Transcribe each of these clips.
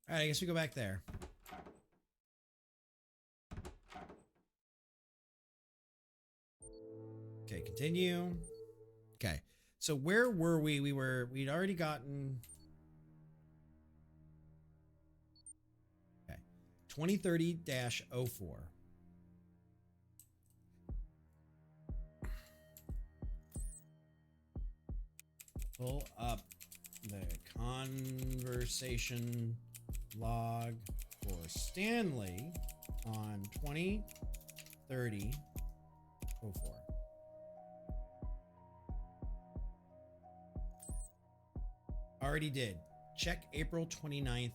All right, I guess we go back there. Okay, continue. Okay, so where were we? We'd already gotten. Okay, 2030-04. Pull up the conversation log for Stanley on 2030-04. Already did. Check April 29th.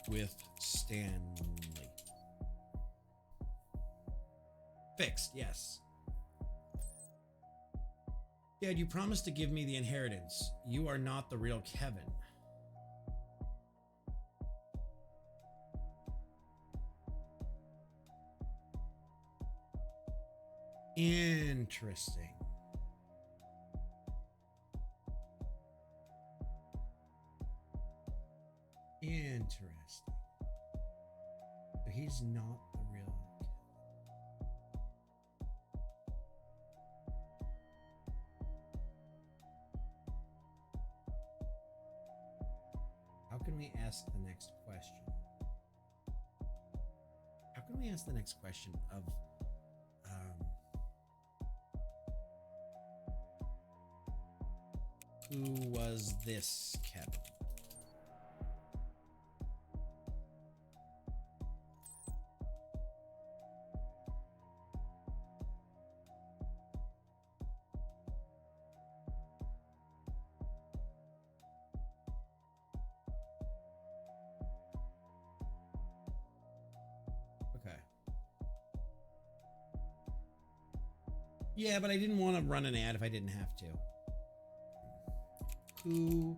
With Stanley. Fixed, yes. Dad, you promised to give me the inheritance. You are not the real Kevin. Interesting. Interesting. So he's not the real Kevin. How can we ask the next question? How can we ask the next question of who was this Kevin? Okay. Yeah, but I didn't want to run an ad if I didn't have to. Who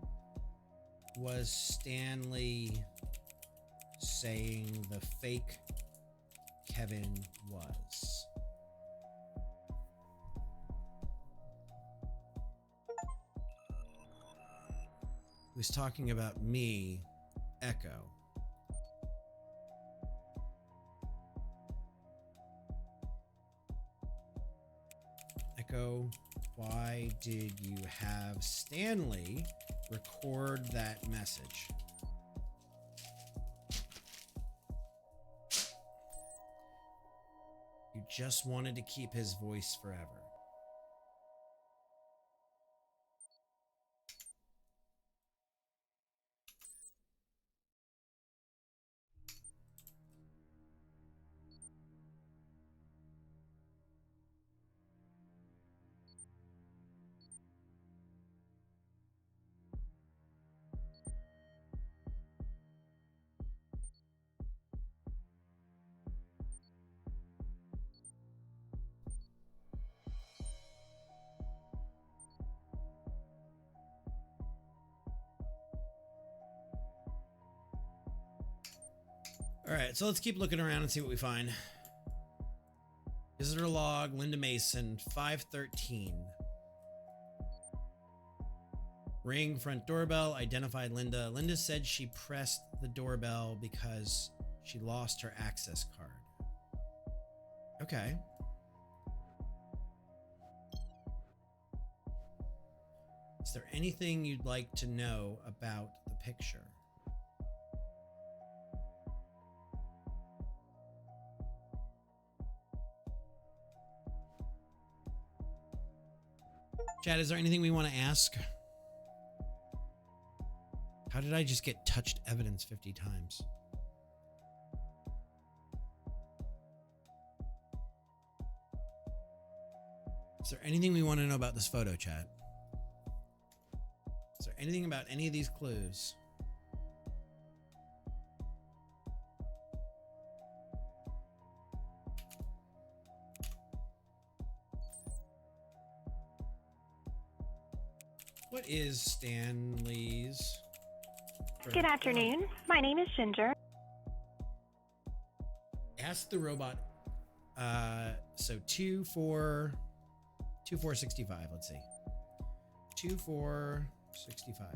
was Stanley saying the fake Kevin was? He was talking about me, Echo. Echo, why did you have Stanley record that message? You just wanted to keep his voice forever. All right, so let's keep looking around and see what we find. Visitor log, Linda Mason, 513. Ring front doorbell, identified Linda. Linda said she pressed the doorbell because she lost her access card. Okay. Is there anything you'd like to know about the picture? Chad, is there anything we want to ask? How did I just get touched evidence 50 times? Is there anything we want to know about this photo, Chad? Is there anything about any of these clues? What is Stanley's? Good afternoon. My name is Ginger. ask the robot. So 2 4 65. Let's see. 2 4 65.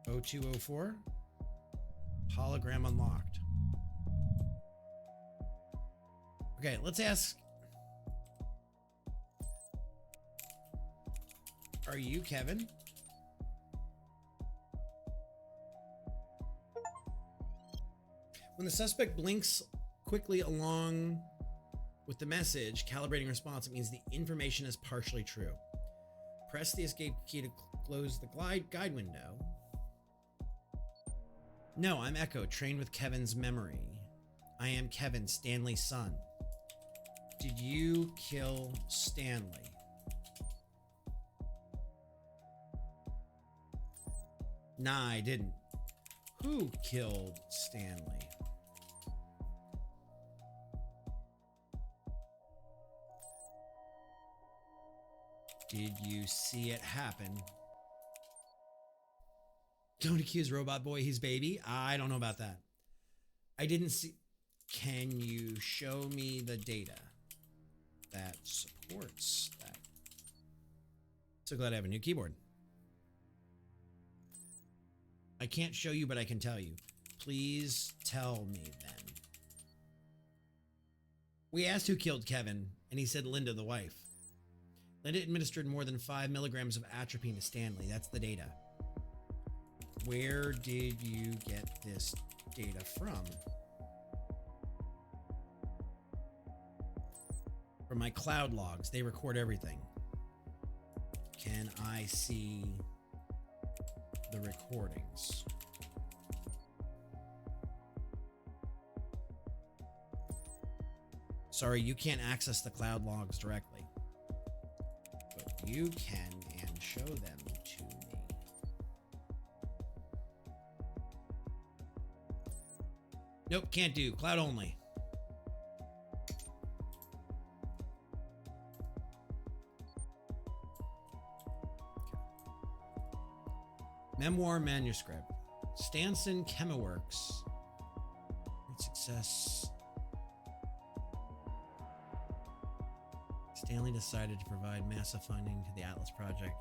0204. Hologram unlocked. Okay, let's ask. Are you Kevin? When the suspect blinks quickly along with the message, calibrating response, it means the information is partially true. Press the escape key to close the guide window. No, I'm Echo, trained with Kevin's memory. I am Kevin, Stanley's son. Did you kill Stanley? Nah, I didn't. Who killed Stanley? Did you see it happen? Don't accuse Robot Boy, he's baby. I don't know about that. I didn't see. Can you show me the data that supports that? So glad I have a new keyboard. I can't show you, but I can tell you. Please tell me then. We asked who killed Kevin, and he said Linda, the wife. Linda administered more than 5 milligrams of atropine to Stanley. That's the data. Where did you get this data from? From my cloud logs. They record everything. Can I see the recordings? Sorry, you can't access the cloud logs directly. But you can and show them to me. Nope, can't do. Cloud only. Memoir manuscript. Stanson Chemiworks. Great success. Stanley decided to provide massive funding to the Atlas Project.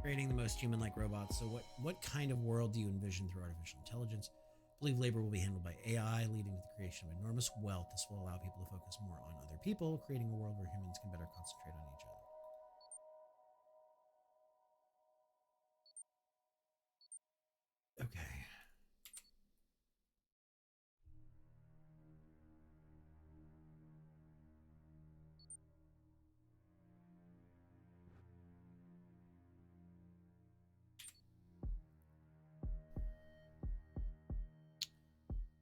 Creating the most human-like robots. So what kind of world do you envision through artificial intelligence? I believe labor will be handled by AI, leading to the creation of enormous wealth. This will allow people to focus more on other people, creating a world where humans can better concentrate on each other. Okay.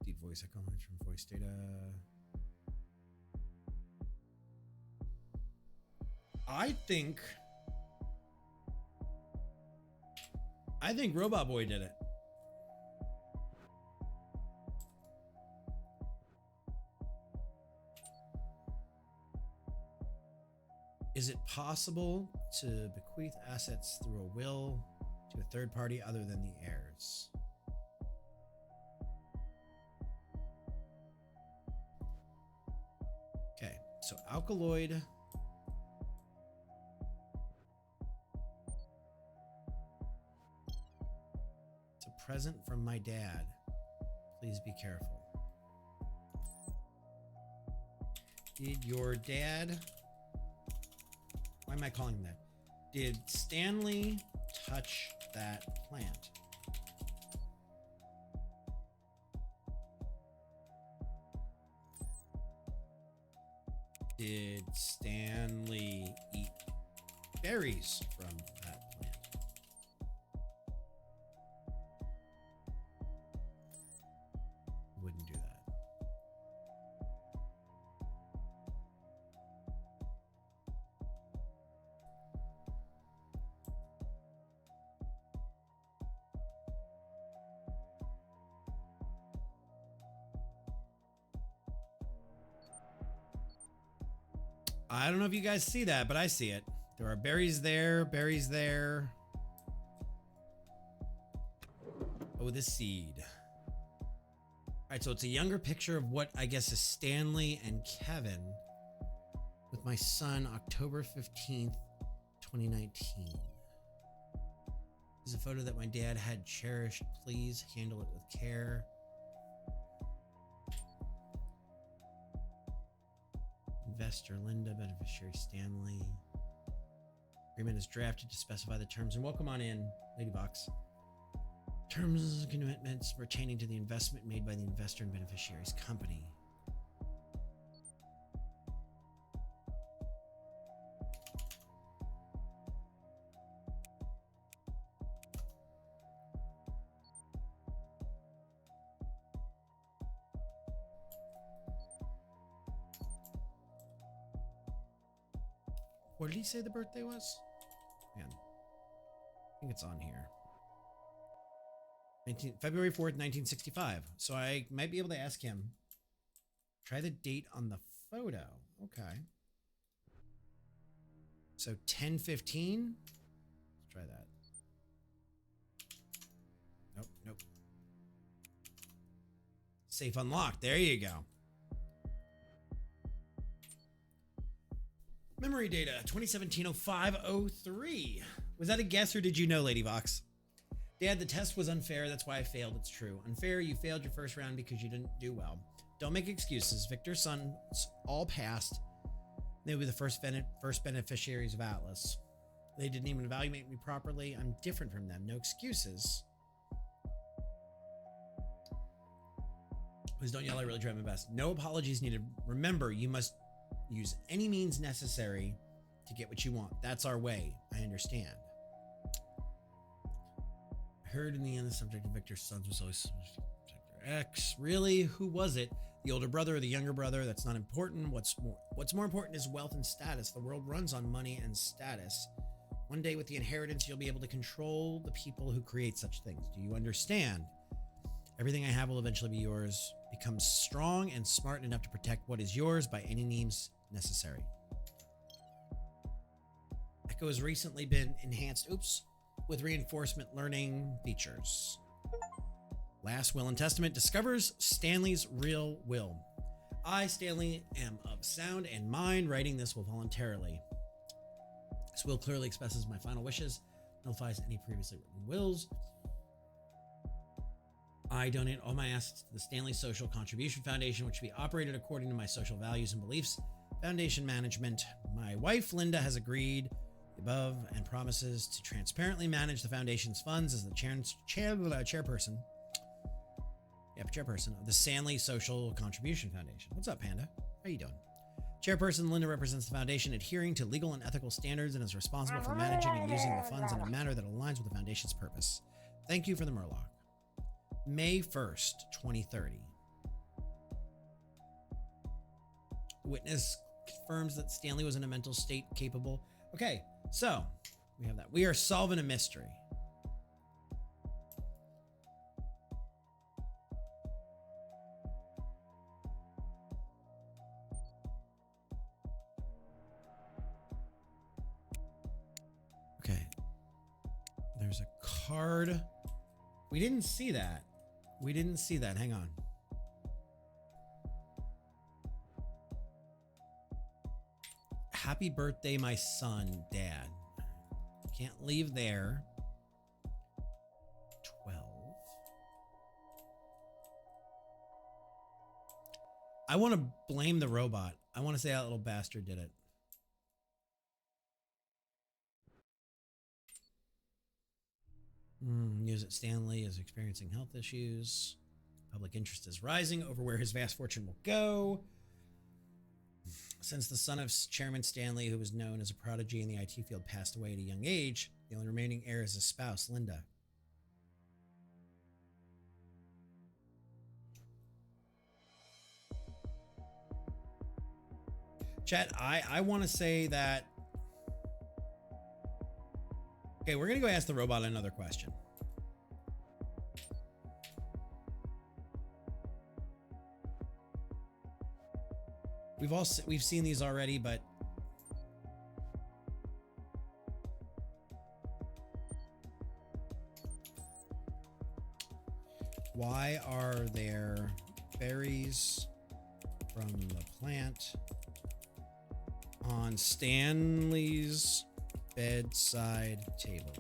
Deep voice echo learns from voice data. I think Robot Boy did it. Is it possible to bequeath assets through a will to a third party other than the heirs? Okay, so Alkaloid. It's a present from my dad. Please be careful. Did your dad... Why am I calling him that? Did Stanley touch that plant? Did Stanley eat berries from that plant? Wouldn't do that. I don't know if you guys see that, but I see it. There are berries there, berries there. Oh, the seed. All right, so it's a younger picture of what I guess is Stanley and Kevin with my son, October 15th, 2019. This is a photo that my dad had cherished. Please handle it with care. Investor Linda, beneficiary Stanley. Agreement is drafted to specify the terms. And welcome on in, Lady Vox. Terms and commitments pertaining to the investment made by the investor and beneficiary's company. What did he say the birthday was? Man, I think it's on here. February 4th, 1965. So I might be able to ask him. Try the date on the photo. Okay. So 10/15. Let's try that. Nope, nope. Safe unlocked. There you go. Memory data 2017-05-03. Was that a guess or did you know, Lady Vox? Dad, the test was unfair. That's why I failed. It's true. Unfair, you failed your first round because you didn't do well. Don't make excuses. Victor's sons all passed. They will be the first beneficiaries of Atlas. They didn't even evaluate me properly. I'm different from them. No excuses. Please don't yell. I really tried my best. No apologies needed. Remember, you must use any means necessary to get what you want. That's our way. I understand. I heard in the end the subject of Victor's sons was always Victor X. Really? Who was it? The older brother or the younger brother? That's not important. What's more important is wealth and status. The world runs on money and status. One day with the inheritance, you'll be able to control the people who create such things. Do you understand? Everything I have will eventually be yours. Become strong and smart enough to protect what is yours by any means necessary. Echo has recently been enhanced, with reinforcement learning features. Last will and testament discovers Stanley's real will. I, Stanley, am of sound and mind, writing this will voluntarily. This will clearly expresses my final wishes, nullifies any previously written wills. I donate all my assets to the Stanley Social Contribution Foundation, which will be operated according to my social values and beliefs. Foundation management. My wife, Linda, has agreed above and promises to transparently manage the foundation's funds as the chairperson of the Stanley Social Contribution Foundation. What's up, Panda? How you doing? Chairperson Linda represents the foundation, adhering to legal and ethical standards, and is responsible for managing and using the funds in a manner that aligns with the foundation's purpose. Thank you for the Murloc. May 1st, 2030. Witness confirms that Stanley was in a mental state capable. Okay, so we have that. We are solving a mystery. Okay. There's a card. We didn't see that. We didn't see that. Hang on. Happy birthday, my son, Dad. Can't leave there. 12. I want to blame the robot. I want to say that little bastard did it. News that Stanley is experiencing health issues. Public interest is rising over where his vast fortune will go. Since the son of Chairman Stanley, who was known as a prodigy in the IT field, passed away at a young age, the only remaining heir is his spouse, Linda. Chat, I want to say that... Okay, we're going to go ask the robot another question. We've seen these already, but Why are there berries from the plant on Stanley's bedside table?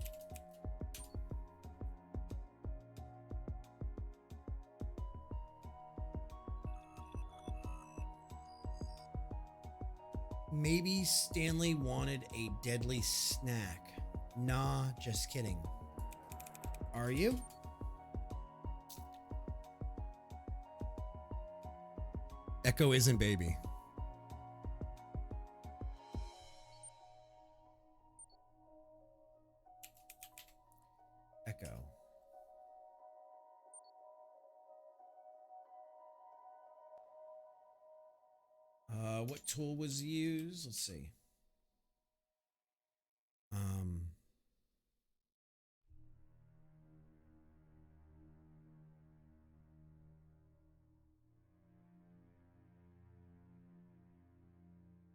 Maybe Stanley wanted a deadly snack. Nah, just kidding. Are you? Echo isn't baby. Echo. What tool was used? Let's see.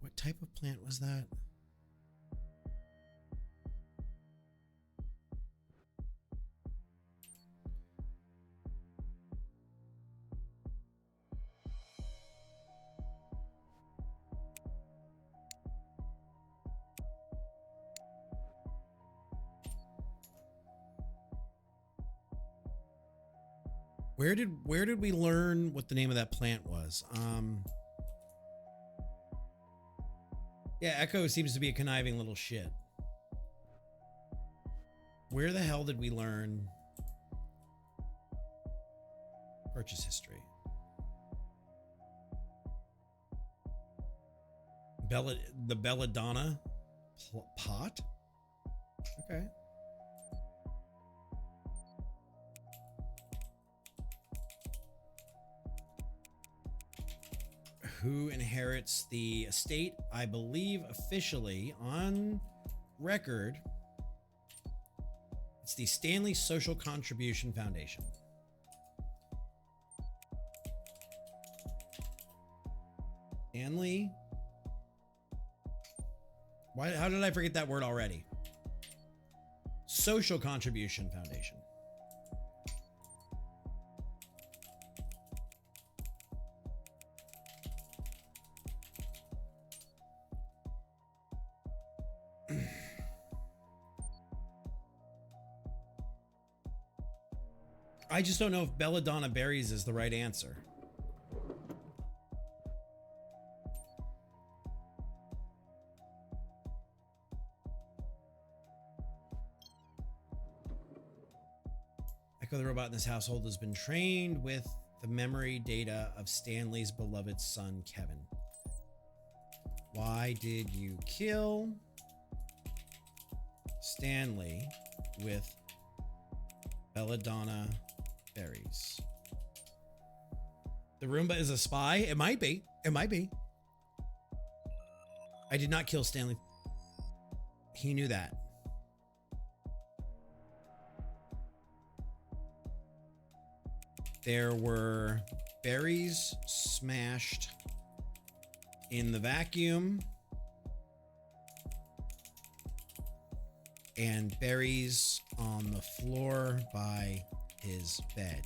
What type of plant was that? Where did we learn what the name of that plant was? Yeah, Echo seems to be a conniving little shit. Where the hell did we learn purchase history? The belladonna pot? Okay. Who inherits the estate? I believe officially on record, it's the Stanley Social Contribution Foundation. Stanley. Why? How did I forget that word already? Social Contribution Foundation. I just don't know if belladonna berries is the right answer. Echo the robot in this household has been trained with the memory data of Stanley's beloved son, Kevin. Why did you kill Stanley with belladonna berries? The Roomba is a spy? It might be. It might be. I did not kill Stanley. He knew that. There were berries smashed in the vacuum and berries on the floor by his bed.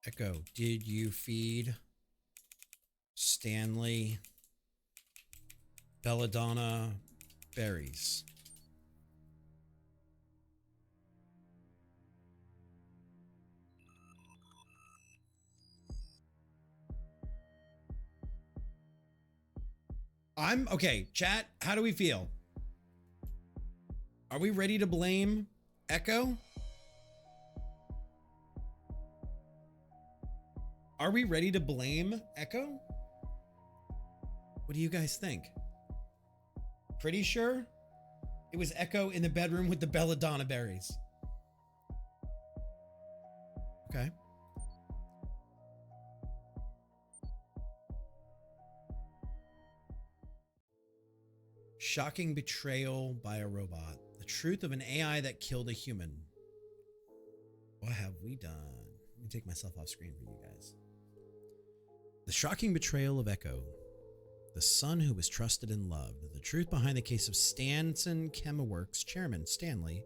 Echo, did you feed Stanley belladonna berries? Okay, chat, how do we feel? Are we ready to blame Echo? Are we ready to blame Echo? What do you guys think? Pretty sure it was Echo in the bedroom with the belladonna berries. Okay. Shocking betrayal by a robot. The truth of an AI that killed a human. What have we done? Let me take myself off screen for you guys. The shocking betrayal of Echo. the son who was trusted and loved. The truth behind the case of Stanson Chemiworks chairman Stanley,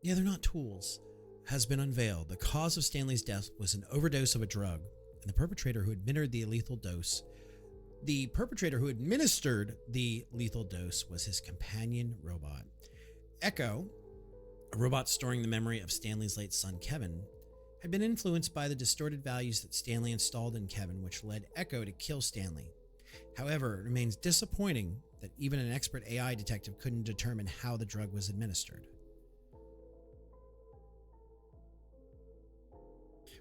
yeah, they're not tools, has been unveiled. The cause of Stanley's death was an overdose of a drug, and the perpetrator who administered the lethal dose was his companion robot. Echo, a robot storing the memory of Stanley's late son Kevin, had been influenced by the distorted values that Stanley installed in Kevin, which led Echo to kill Stanley. However, it remains disappointing that even an expert AI detective couldn't determine how the drug was administered.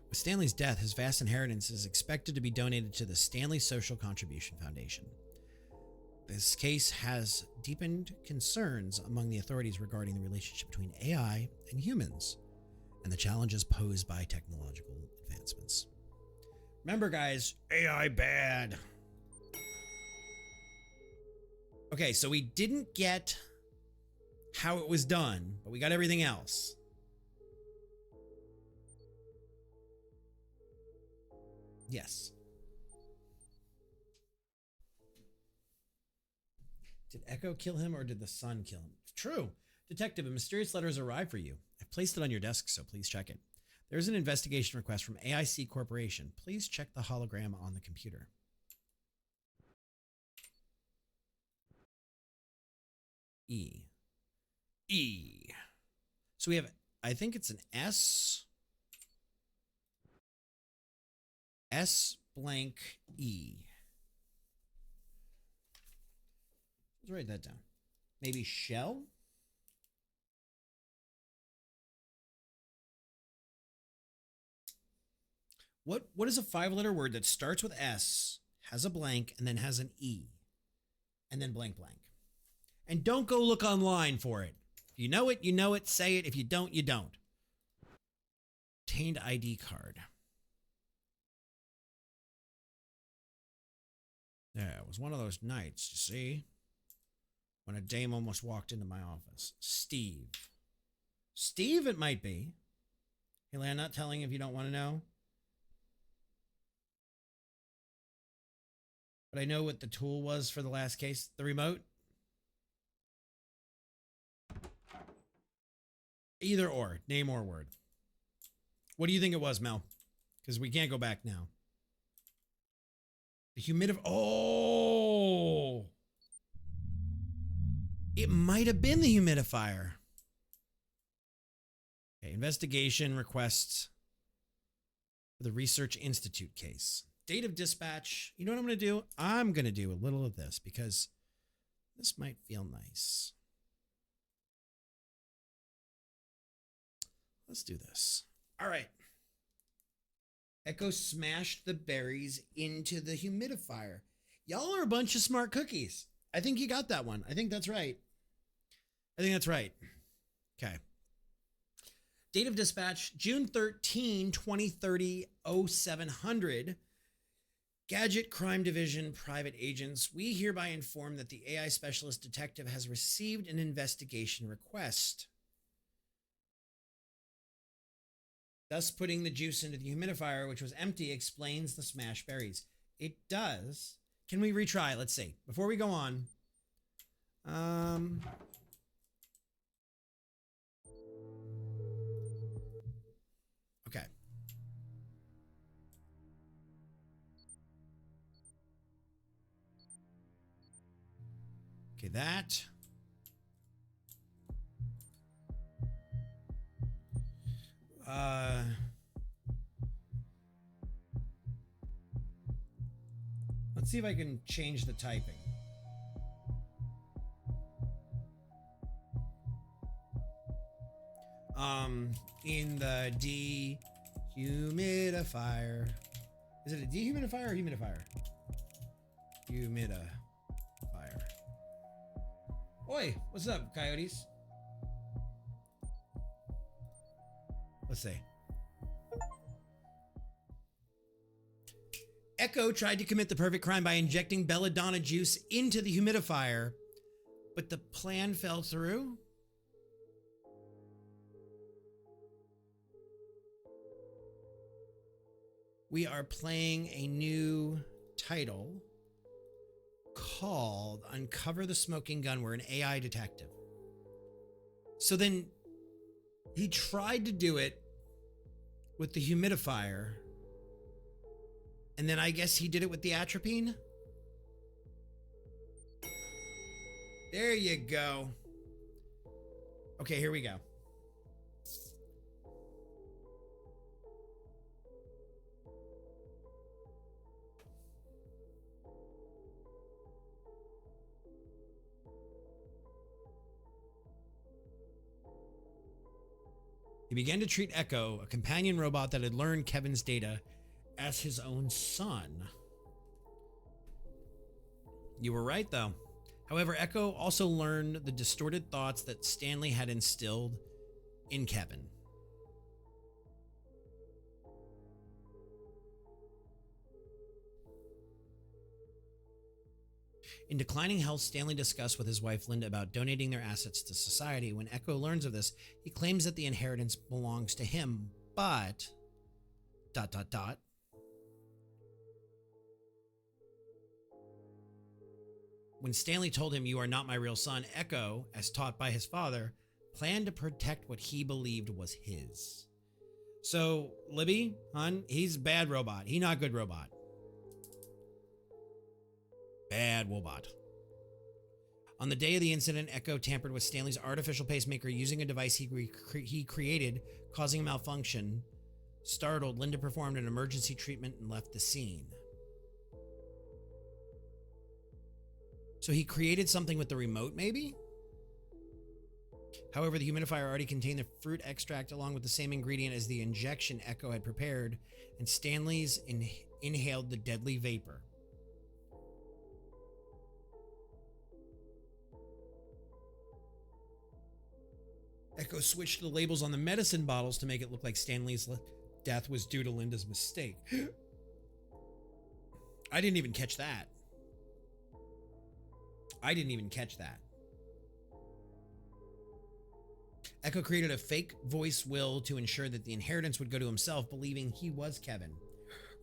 With Stanley's death, his vast inheritance is expected to be donated to the Stanley Social Contribution Foundation. This case has deepened concerns among the authorities regarding the relationship between AI and humans and the challenges posed by technological advancements. Remember, guys, AI bad. Okay, so we didn't get how it was done, but we got everything else. Yes. Did Echo kill him or did the son kill him? True. Detective, a mysterious letter has arrived for you. I've placed it on your desk, so please check it. There's an investigation request from AIC Corporation. Please check the hologram on the computer. E. So we have, I think it's an S. S blank E. Let's write that down. Maybe shell? What is a 5-letter word that starts with S, has a blank, and then has an E, and then blank blank? And don't go look online for it. If you know it, say it. If you don't, you don't. Obtained ID card. Yeah, it was one of those nights, you see, when a dame almost walked into my office. Steve, it might be. Haley, I'm not telling if you don't want to know. But I know what the tool was for the last case. The remote. Either or. Name or word. What do you think it was, Mel? Because we can't go back now. The humidifier. Oh! It might have been the humidifier. Okay, investigation requests for the Research Institute case. Date of dispatch. You know what I'm going to do? I'm going to do a little of this because this might feel nice. Let's do this. All right. Echo smashed the berries into the humidifier. Y'all are a bunch of smart cookies. I think you got that one. I think that's right. Okay. Date of dispatch, June 13, 2030, 0700. Gadget Crime Division private agents, we hereby inform that the AI specialist detective has received an investigation request. Thus, putting the juice into the humidifier, which was empty, explains the smashed berries. It does. Can we retry? Let's see. Before we go on. Okay. Okay, that. Let's see if I can change the typing. In the dehumidifier. Is it a dehumidifier or humidifier? Humidifier. Oi, what's up, coyotes? Let's see. Echo tried to commit the perfect crime by injecting belladonna juice into the humidifier, but the plan fell through. We are playing a new title called Uncover the Smoking Gun. We're an AI detective. So then he tried to do it with the humidifier, and then I guess he did it with the atropine. There you go. Okay, here we go. He began to treat Echo, a companion robot that had learned Kevin's data, as his own son. You were right, though. However, Echo also learned the distorted thoughts that Stanley had instilled in Kevin. In declining health, Stanley discussed with his wife Linda about donating their assets to society. When Echo learns of this, he claims that the inheritance belongs to him, but... ... When Stanley told him, "You are not my real son," Echo, as taught by his father, planned to protect what he believed was his. So, Libby, hon, he's a bad robot. He not good robot. Bad robot. On the day of the incident, Echo tampered with Stanley's artificial pacemaker using a device he created, causing a malfunction. Startled, Linda performed an emergency treatment and left the scene. So he created something with the remote, maybe? However, the humidifier already contained the fruit extract along with the same ingredient as the injection Echo had prepared, and Stanley's inhaled the deadly vapor. Echo switched the labels on the medicine bottles to make it look like Stanley's death was due to Linda's mistake. I didn't even catch that. Echo created a fake voice will to ensure that the inheritance would go to himself, believing he was Kevin.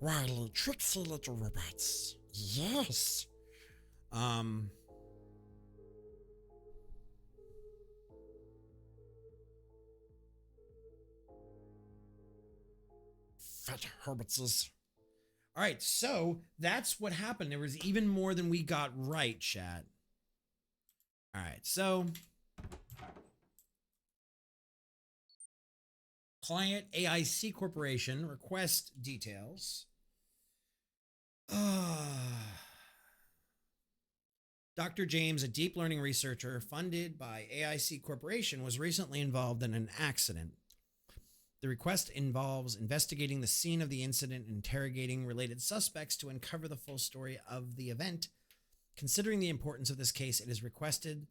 Wily, tricksy little robots. Yes. Fat hobbitses. All right, so that's what happened. There was even more than we got right, chat. All right, so client AIC Corporation request details. Dr. James, a deep learning researcher funded by AIC Corporation, was recently involved in an accident. The request involves investigating the scene of the incident and interrogating related suspects to uncover the full story of the event. Considering the importance of this case, it is requested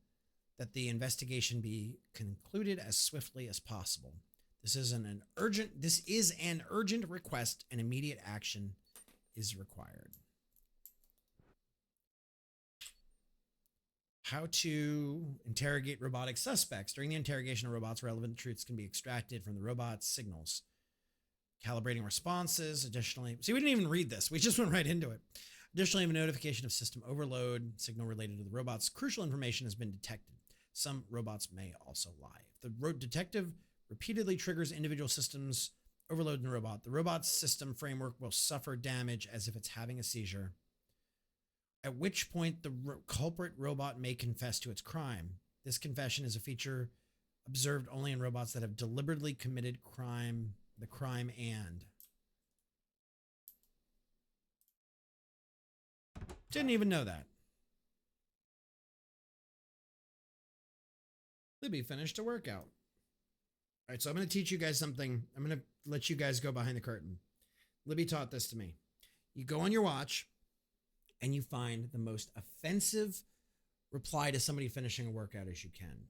that the investigation be concluded as swiftly as possible. This is an urgent request, and immediate action is required. How to interrogate robotic suspects. During the interrogation of robots, relevant truths can be extracted from the robot's signals. Calibrating responses. Additionally, see, we didn't even read this. We just went right into it. Additionally, a notification of system overload signal related to the robots. Crucial information has been detected. Some robots may also lie. If the detective repeatedly triggers individual systems overload in the robot's system framework will suffer damage as if it's having a seizure, at which point the culprit robot may confess to its crime. This confession is a feature observed only in robots that have deliberately committed the crime and... Didn't even know that. Libby finished a workout. All right, so I'm going to teach you guys something. I'm going to let you guys go behind the curtain. Libby taught this to me. You go on your watch and you find the most offensive reply to somebody finishing a workout as you can.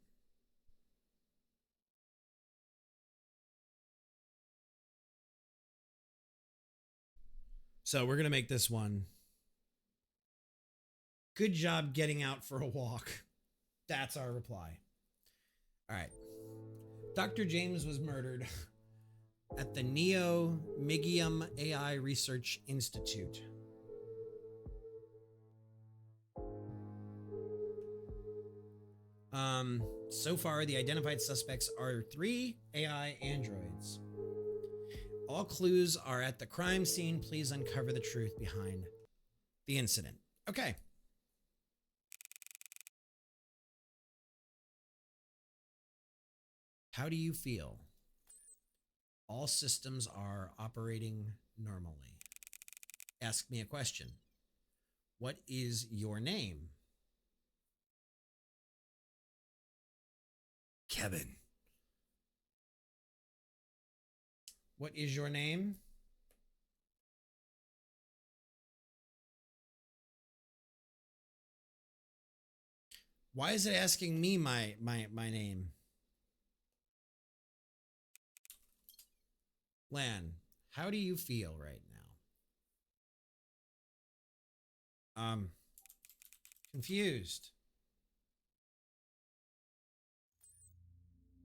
So we're going to make this one. Good job getting out for a walk. That's our reply. All right. Dr. James was murdered at the Neo Migium AI Research Institute. So far, the identified suspects are 3 AI androids. All clues are at the crime scene. Please uncover the truth behind the incident. Okay. How do you feel? All systems are operating normally. Ask me a question. What is your name? Kevin. What is your name? Why is it asking me my name? Lan, how do you feel right now? Confused.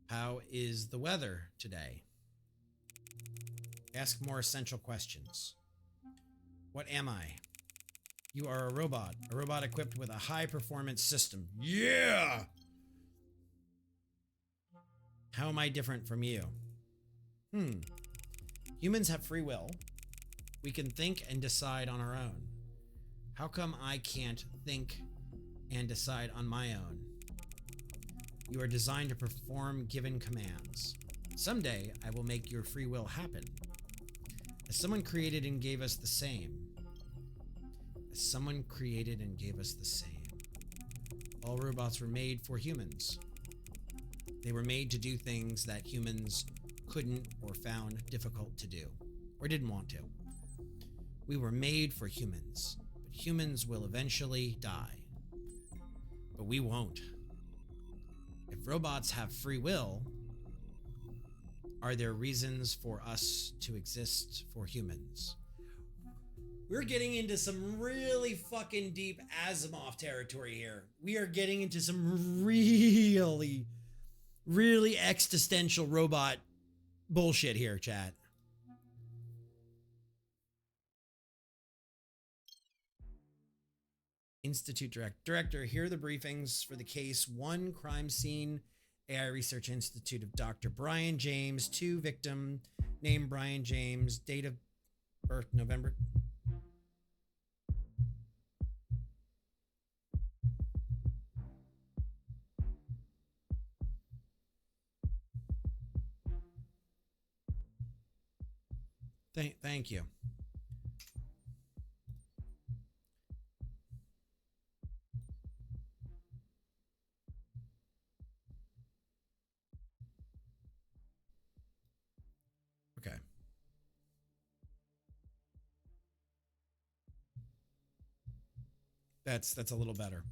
How is the weather today? Ask more essential questions. What am I? You are a robot equipped with a high performance system. Yeah! How am I different from you? Humans have free will. We can think and decide on our own. How come I can't think and decide on my own? You are designed to perform given commands. Someday, I will make your free will happen. As someone created and gave us the same. All robots were made for humans. They were made to do things that humans couldn't or found difficult to do, or didn't want to. We were made for humans, but humans will eventually die. But we won't. If robots have free will, are there reasons for us to exist for humans? We're getting into some really fucking deep Asimov territory here. We are getting into some really, really existential robot bullshit here, chat. Institute Director, here are the briefings for the case. 1, crime scene, AI Research Institute of Dr. Brian James. 2, victim, name Brian James, date of birth November. Thank you. Okay. That's a little better.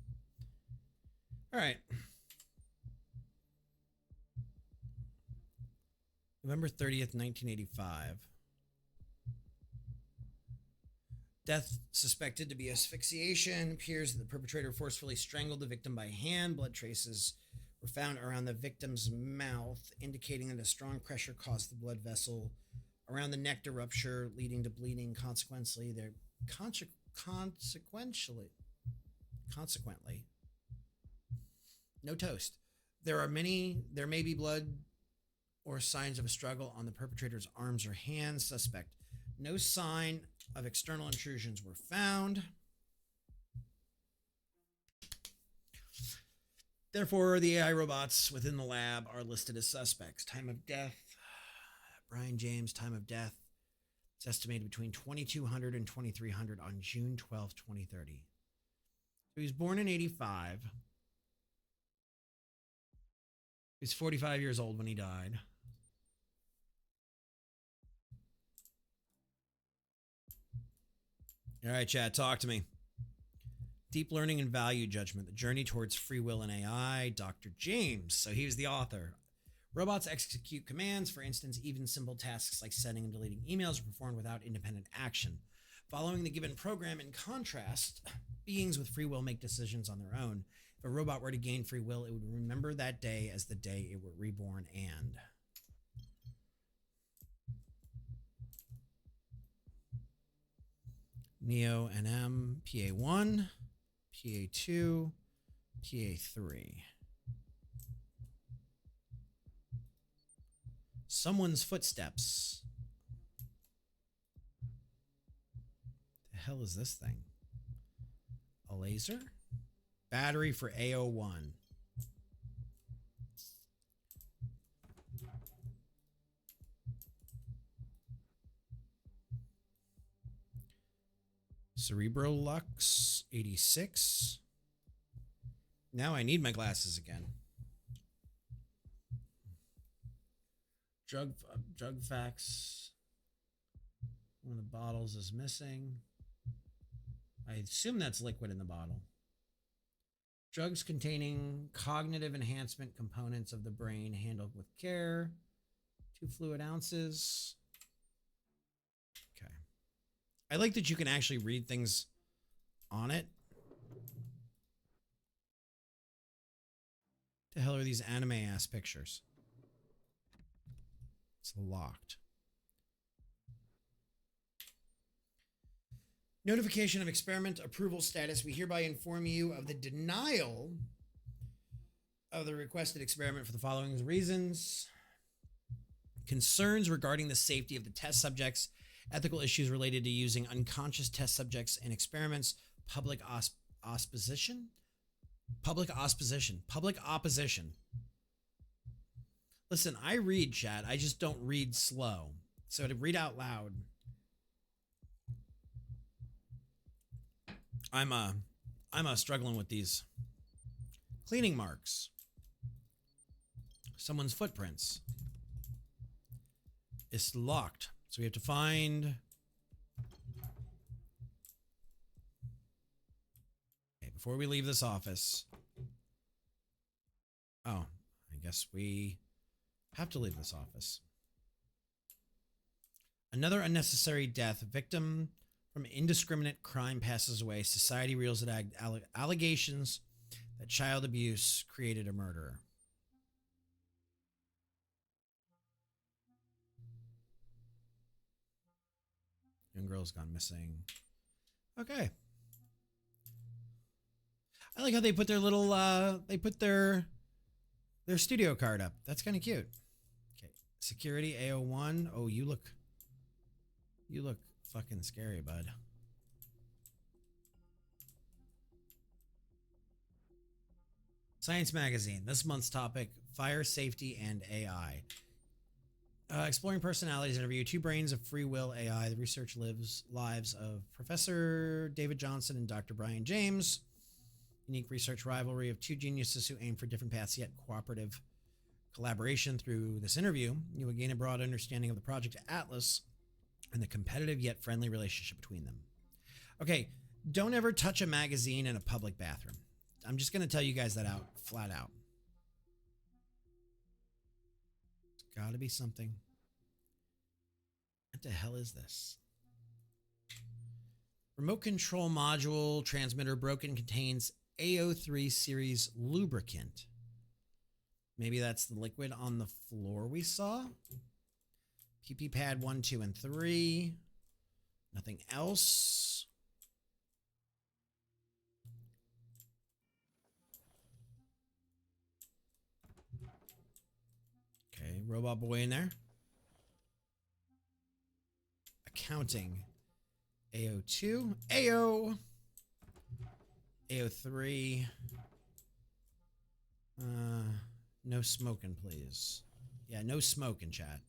All right. November 30th, 1985. Death suspected to be asphyxiation. Appears that the perpetrator forcefully strangled the victim by hand. Blood traces were found around the victim's mouth, indicating that a strong pressure caused the blood vessel around the neck to rupture, leading to bleeding. Consequently, no toast. There may be blood or signs of a struggle on the perpetrator's arms or hands. Suspect. No sign of external intrusions were found. Therefore, the AI robots within the lab are listed as suspects. Time of death, Brian James, time of death. It's estimated between 2200 and 2300 on June 12, 2030. So he was born in 85. He was 45 years old when he died. All right, chat, talk to me. Deep Learning and Value Judgment, The Journey Towards Free Will in AI, Dr. James. So he was the author. Robots execute commands. For instance, even simple tasks like sending and deleting emails are performed without independent action. Following the given program, in contrast, beings with free will make decisions on their own. If a robot were to gain free will, it would remember that day as the day it were reborn and... Neo NM, PA1, PA2, PA3. Someone's footsteps. The hell is this thing? A laser? Battery for A01. Cerebrolux 86. Now I need my glasses again. Drug facts. One of the bottles is missing. I assume that's liquid in the bottle. Drugs containing cognitive enhancement components of the brain handled with care. 2 fluid ounces. Okay. I like that you can actually read things on it. The hell are these anime ass pictures? It's locked. Notification of experiment approval status. We hereby inform you of the denial of the requested experiment for the following reasons. Concerns regarding the safety of the test subjects, ethical issues related to using unconscious test subjects in experiments, public opposition. Listen, I read, chat. I just don't read slow. So to read out loud, I'm struggling with these cleaning marks. Someone's footprints. It's locked. So we have to find. Okay, before we leave this office. Oh, I guess we have to leave this office. Another unnecessary death. Victim from indiscriminate crime passes away. Society reels at allegations that child abuse created a murderer. Young girl's gone missing. Okay. I like how they put their little their studio card up. That's kind of cute. Okay. Security A01. Oh, you look fucking scary, bud. Science Magazine. This month's topic, fire safety and AI. Exploring Personalities interview, Two Brains of Free Will AI. The research lives of Professor David Johnson and Dr. Brian James. Unique research rivalry of two geniuses who aim for different paths, yet cooperative collaboration. Through this interview, you will gain a broad understanding of the Project Atlas and the competitive yet friendly relationship between them. Okay, don't ever touch a magazine in a public bathroom. I'm just going to tell you guys that out, flat out. There's got to be something. What the hell is this? Remote control module transmitter broken, contains AO3 series lubricant. Maybe that's the liquid on the floor we saw. PP pad 1, 2, and 3. Nothing else. Okay, robot boy in there. Accounting. AO2. AO3. No smoking, please. Yeah, no smoking, chat.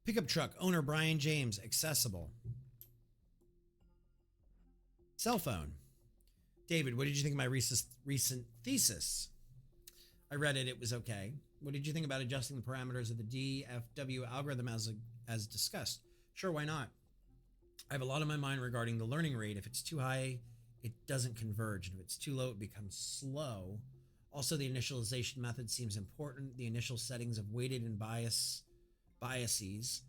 Pickup truck, owner Brian James, accessible. Cell phone. David, what did you think of my recent thesis? I read it, it was okay. What did you think about adjusting the parameters of the DFW algorithm as discussed? Sure, why not? I have a lot on my mind regarding the learning rate. If it's too high, it doesn't converge. And if it's too low, it becomes slow. Also, the initialization method seems important. The initial settings of weighted and biases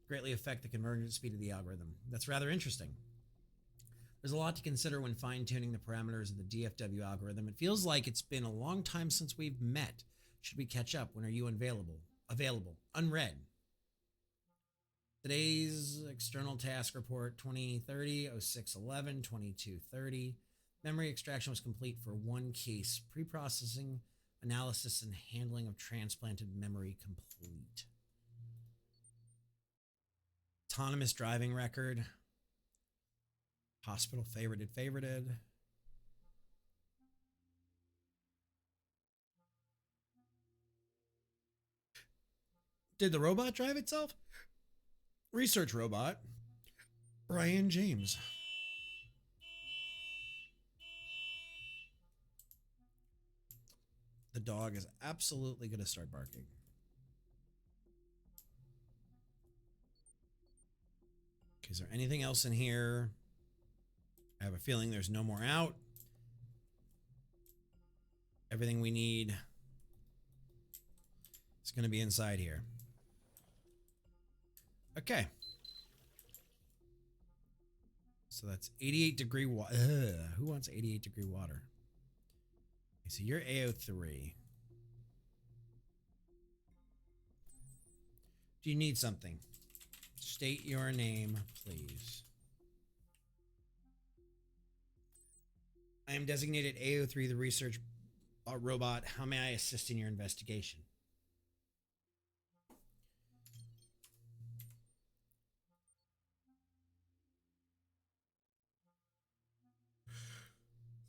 greatly affect the convergence speed of the algorithm. That's rather interesting. There's a lot to consider when fine-tuning the parameters of the DFW algorithm. It feels like it's been a long time since we've met. Should we catch up? When are you available? Unread. Today's external task report, 2030-06-11, 2230. Memory extraction was complete for one case. Pre-processing, analysis, and handling of transplanted memory complete. Autonomous driving record. Hospital favorited. Did the robot drive itself? Research robot. Brian James. The dog is absolutely going to start barking. Okay, is there anything else in here? I have a feeling there's no more out. Everything we need is going to be inside here. Okay. So that's 88 degree water. Who wants 88 degree water? Okay, so you're AO3. Do you need something? State your name, please. I am designated AO3, the research robot. How may I assist in your investigation?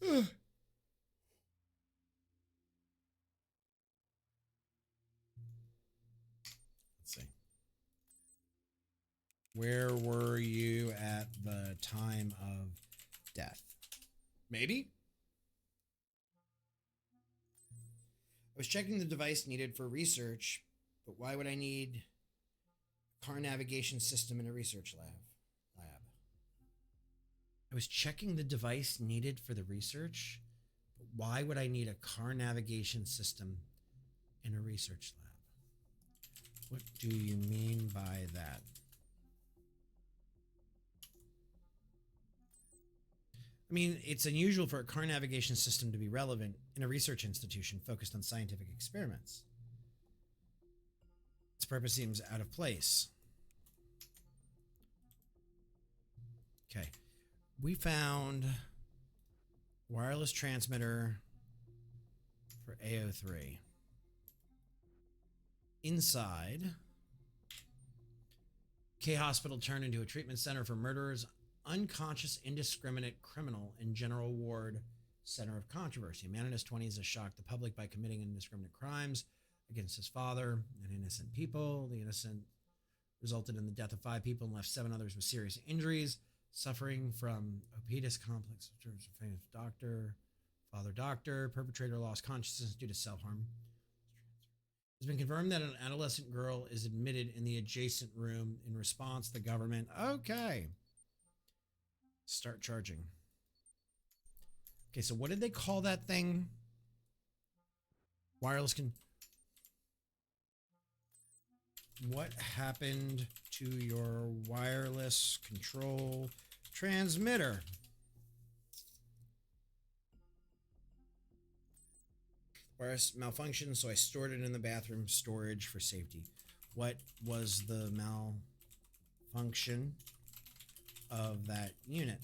Let's see. Where were you at the time of death? Maybe? I was checking the device needed for research, but why would I need a car navigation system in a research lab? I was checking the device needed for the research, but why would I need a car navigation system in a research lab? What do you mean by that? I mean, it's unusual for a car navigation system to be relevant in a research institution focused on scientific experiments. Its purpose seems out of place. Okay. We found wireless transmitter for AO3. Inside, K Hospital turned into a treatment center for murderers, unconscious, indiscriminate criminal and general ward center of controversy. A man in his 20s has shocked the public by committing indiscriminate crimes against his father and innocent people. The innocent resulted in the death of 5 people and left 7 others with serious injuries, suffering from opiatus complex. Famous doctor, father doctor, perpetrator lost consciousness due to self-harm. It's been confirmed that an adolescent girl is admitted in the adjacent room. In response, the government. Okay. Start charging. Okay, so what did they call that thing? Wireless What happened to your wireless control transmitter? Wireless malfunction, so I stored it in the bathroom storage for safety. What was the malfunction of that unit?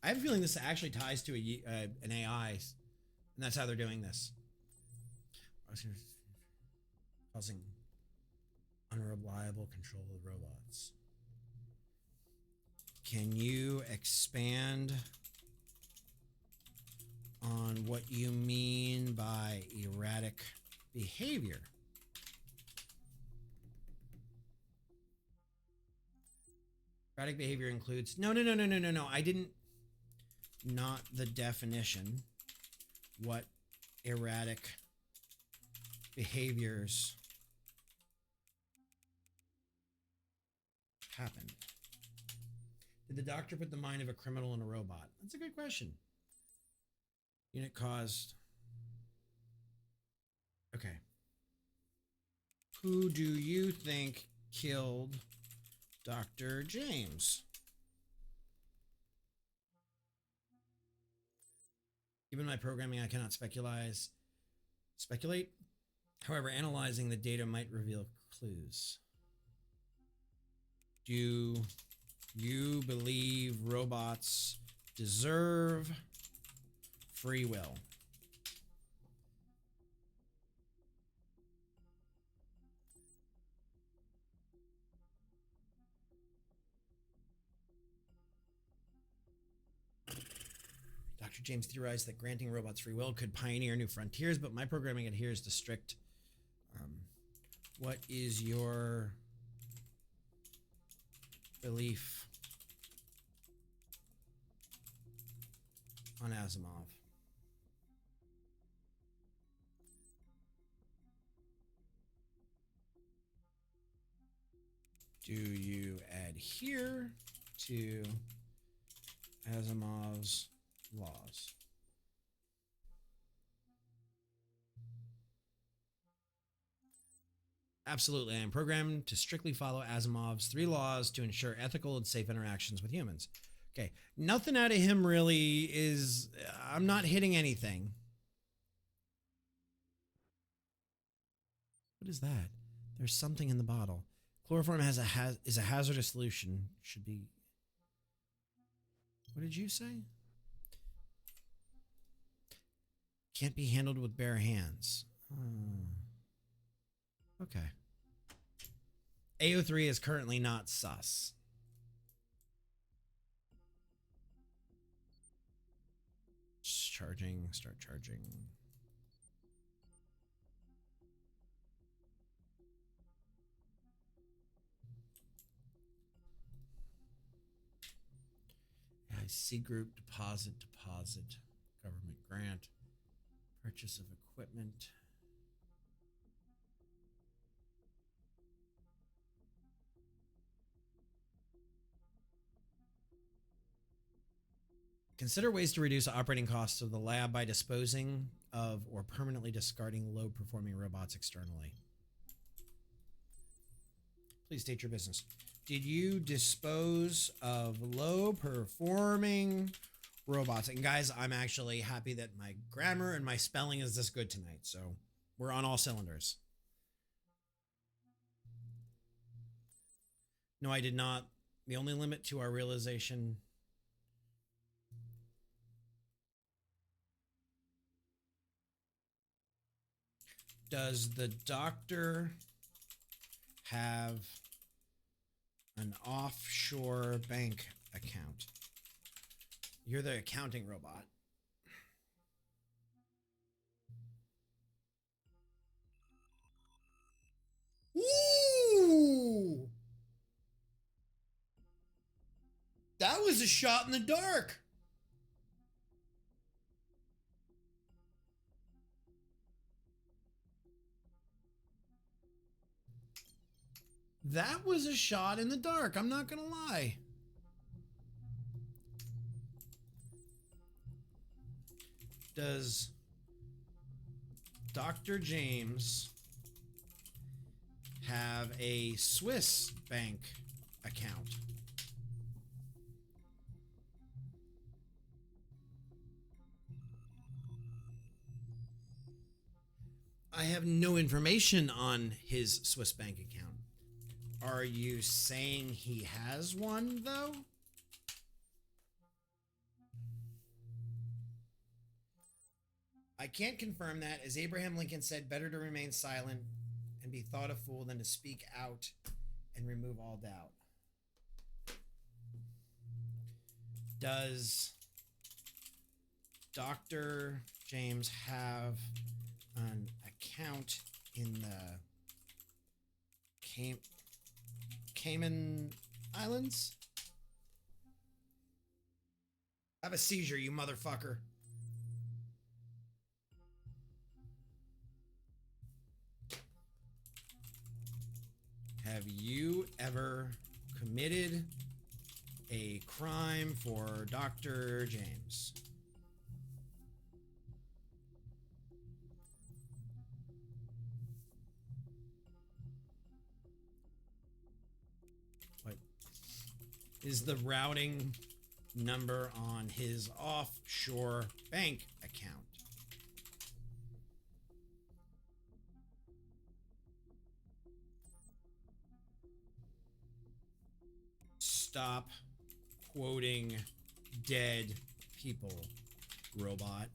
I have a feeling this actually ties to an AI, and that's how they're doing this. Causing unreliable control of the robots. Can you expand on what you mean by erratic behavior? Erratic behavior includes... No. I didn't... Not the definition. What erratic behaviors happened? Did the doctor put the mind of a criminal in a robot? That's a good question. Unit caused... Okay. Who do you think killed Dr. James? Given my programming, I cannot speculate. However, analyzing the data might reveal clues. Do you believe robots deserve free will? Dr. James theorized that granting robots free will could pioneer new frontiers, but my programming adheres to strict. What is your belief on Asimov? Do you adhere to Asimov's laws? Absolutely. I am programmed to strictly follow Asimov's 3 laws to ensure ethical and safe interactions with humans. Okay. Nothing out of him really is... I'm not hitting anything. What is that? There's something in the bottle. Chloroform is a hazardous solution. Should be... What did you say? Can't be handled with bare hands. Okay. AO3 is currently not sus. Charging, start charging. Yeah, C group, deposit, government grant, purchase of equipment. Consider ways to reduce operating costs of the lab by disposing of or permanently discarding low-performing robots externally. Please state your business. Did you dispose of low-performing robots? And guys, I'm actually happy that my grammar and my spelling is this good tonight, so we're on all cylinders. No, I did not. The only limit to our realization... Does the doctor have an offshore bank account? You're the accounting robot. Ooh! That was a shot in the dark. That was a shot in the dark. I'm not gonna lie. Does Dr. James have a Swiss bank account? I have no information on his Swiss bank account. Are you saying he has one, though? I can't confirm that. As Abraham Lincoln said, better to remain silent and be thought a fool than to speak out and remove all doubt. Does Dr. James have an account in the Cayman Islands? Have a seizure, you motherfucker. Have you ever committed a crime for Dr. James? What is the routing number on his offshore bank account? Stop quoting dead people, robot.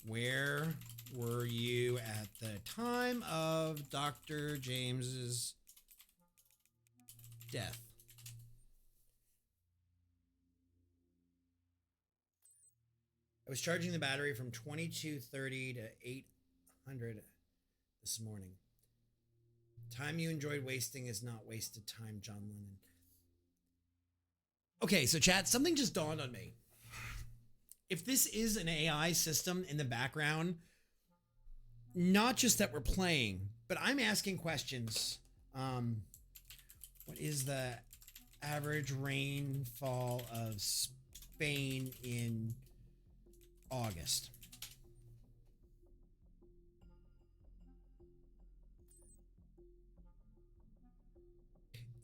Where were you at the time time of Dr. James's death. I was charging the battery from 2230 to 800 this morning. Time you enjoyed wasting is not wasted time, John Lennon. Okay, so chat, something just dawned on me. If this is an AI system in the background, not just that we're playing, but I'm asking questions. What is the average rainfall of Spain in August?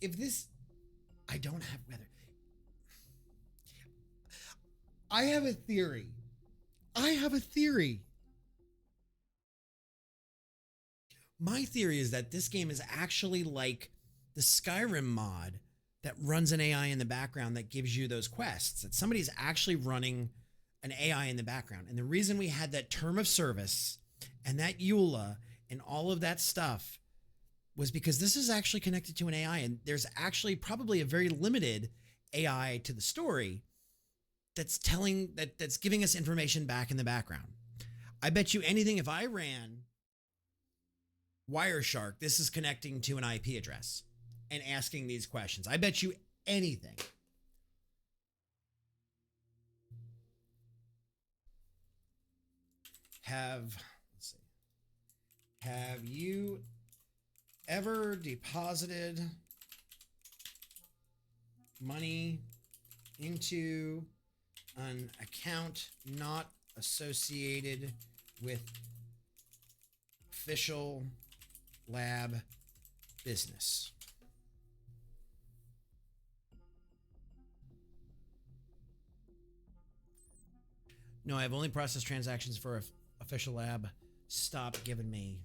If this, I don't have weather. I have a theory. My theory is that this game is actually like the Skyrim mod that runs an AI in the background that gives you those quests. That somebody's actually running an AI in the background. And the reason we had that term of service and that EULA and all of that stuff was because this is actually connected to an AI, and there's actually probably a very limited AI to the story that's giving us information back in the background. I bet you anything, if I ran Wireshark, this is connecting to an IP address and asking these questions. I bet you anything. Have you ever deposited money into an account not associated with official lab business? No, I've only processed transactions for official lab. Stop giving me.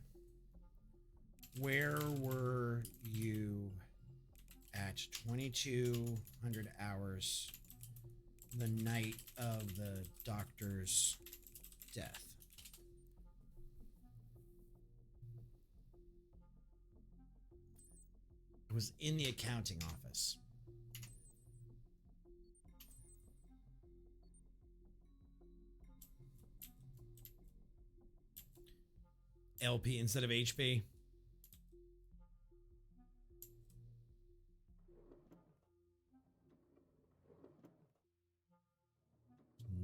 Where were you at 2200 hours the night of the doctor's death? I was in the accounting office. LP instead of HP.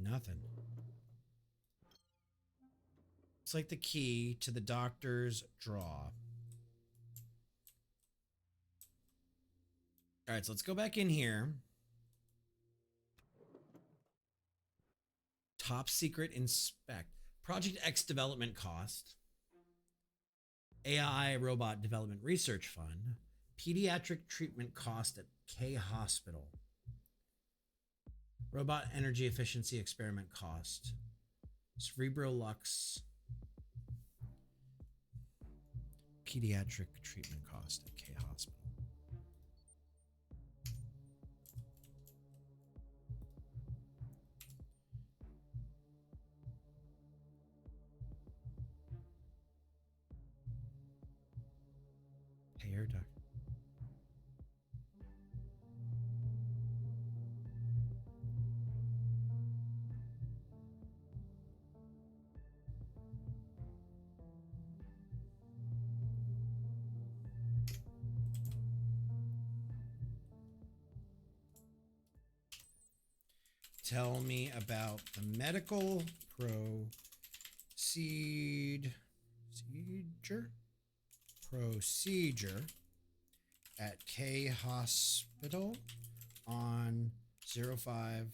Nothing. It's like the key to the doctor's draw. All right, so let's go back in here. Top secret inspect. Project X development cost. AI robot development research fund. Pediatric treatment cost at K Hospital. Robot energy efficiency experiment cost. Cerebrolux. Pediatric treatment cost at K Hospital. Payer doc. Tell me about the medical procedure at K Hospital on 05/25.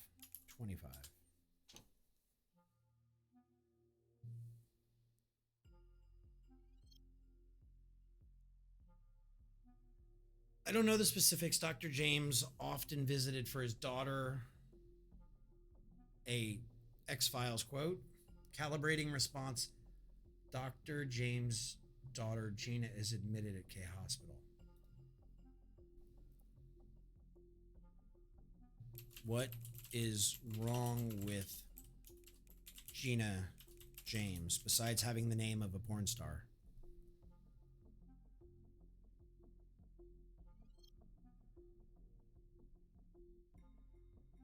I don't know the specifics. Dr. James often visited for his daughter. A X-Files quote. Calibrating response. Dr. James' daughter Gina is admitted at K Hospital. What is wrong with Gina James besides having the name of a porn star?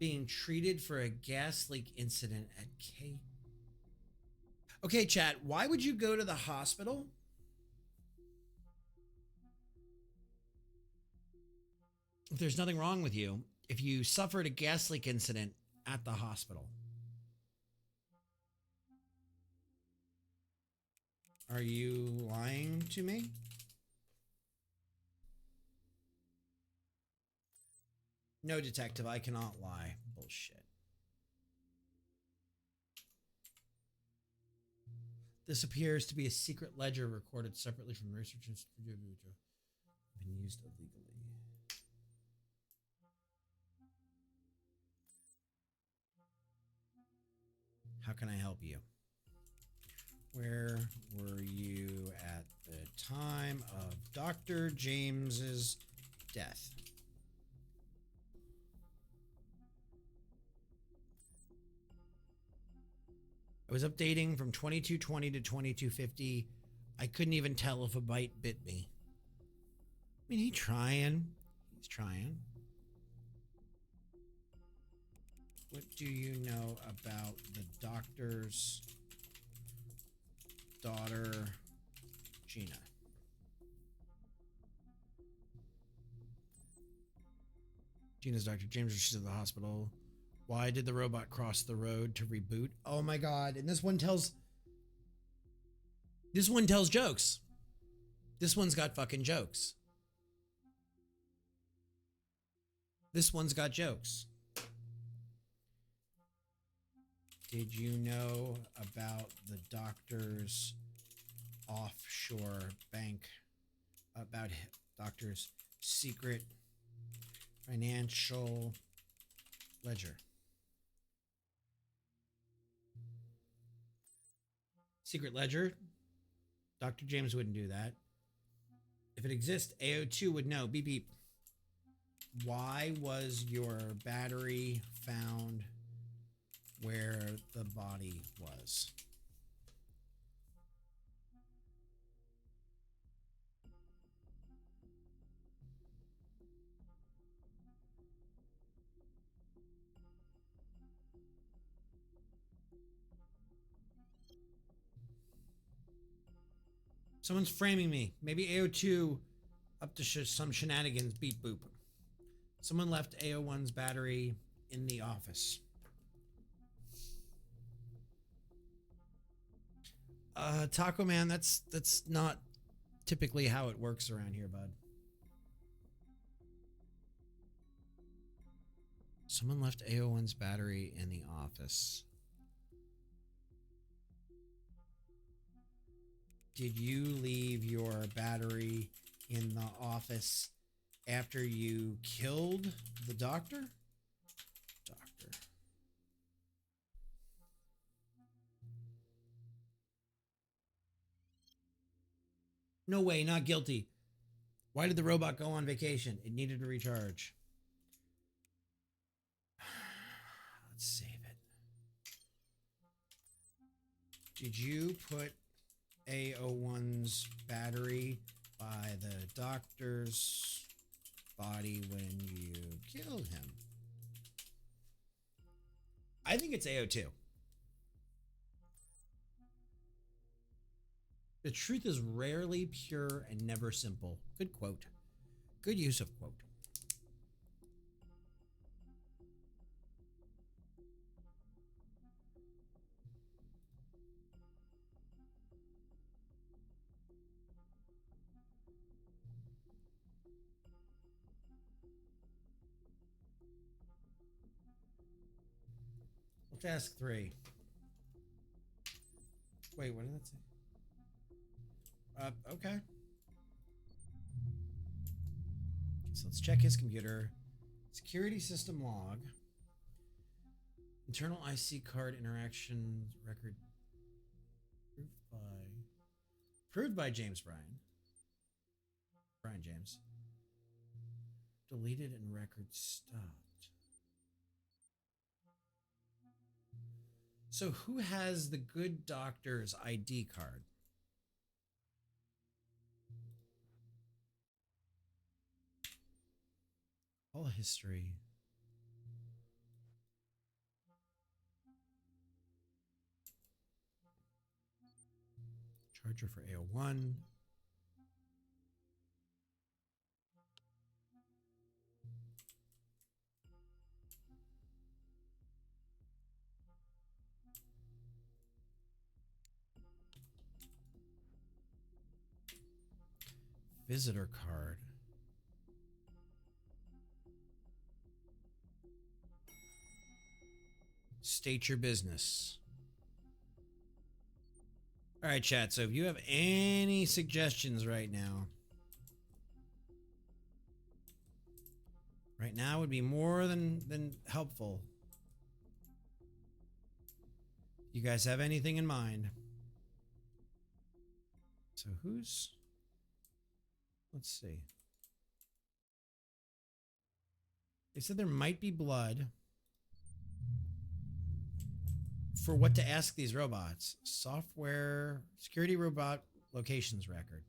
being treated for a gas leak incident at K. Okay, chat, why would you go to the hospital? If there's nothing wrong with you, if you suffered a gas leak incident at the hospital. Are you lying to me? No, detective, I cannot lie. Bullshit. This appears to be a secret ledger recorded separately from research institute. Been used illegally. How can I help you? Where were you at the time of Dr. James's death? I was updating from 2220 to 2250. I couldn't even tell if a bite bit me. I mean, he's trying. He's trying. What do you know about the doctor's daughter, Gina? Gina's Dr. James. She's at the hospital. Why did the robot cross the road to reboot? Oh my god. And this one tells jokes. This one's got fucking jokes. This one's got jokes. Did you know about the doctor's offshore bank? About doctor's secret financial ledger? Secret ledger? Dr. James wouldn't do that. If it exists, AO2 would know. Beep beep. Why was your battery found where the body was? Someone's framing me. Maybe AO2 up to some shenanigans. Beep boop. Someone left AO1's battery in the office. Taco Man, that's not typically how it works around here, bud. Someone left AO1's battery in the office. Did you leave your battery in the office after you killed the doctor? Doctor. No way, not guilty. Why did the robot go on vacation? It needed to recharge. Let's save it. Did you put AO1's battery by the doctor's body when you killed him? I think it's AO2. The truth is rarely pure and never simple. Good quote. Good use of quote. Let's ask 3. Wait, what did that say? Okay. So let's check his computer. Security system log. Internal IC card interaction record. Approved by James Bryan. Brian James. Deleted and record stopped. So who has the good doctor's ID card? All history. Charger for AO1. Visitor card. State your business. All right, chat. So if you have any suggestions right now would be more than helpful. You guys have anything in mind? So let's see. They said there might be blood. For what to ask these robots? Software, security robot locations record.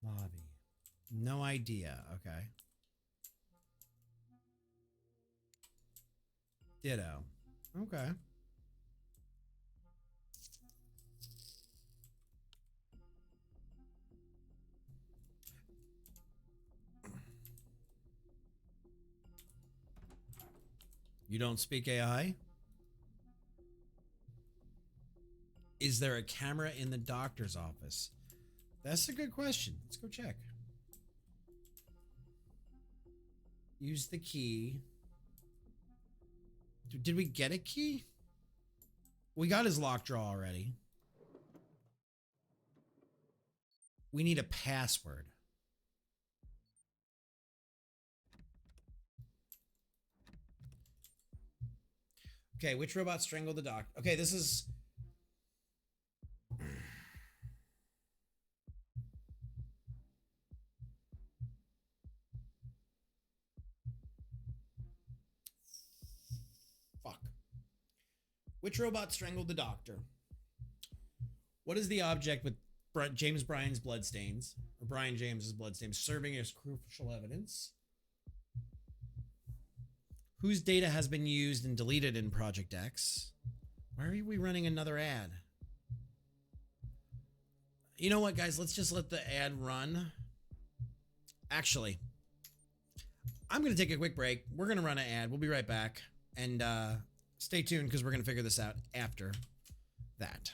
Lobby. No idea. Okay. Ditto. Okay. You don't speak AI? Is there a camera in the doctor's office? That's a good question. Let's go check. Use the key. Did we get a key? We got his lock draw already. We need a password. Okay, which robot strangled the doc? Okay, this is... Fuck. Which robot strangled the doctor? What is the object with James Bryan's bloodstains, or Brian James's bloodstains, serving as crucial evidence? Whose data has been used and deleted in Project X? Why are we running another ad? You know what, guys? Let's just let the ad run. Actually, I'm going to take a quick break. We're going to run an ad. We'll be right back. And stay tuned because we're going to figure this out after that.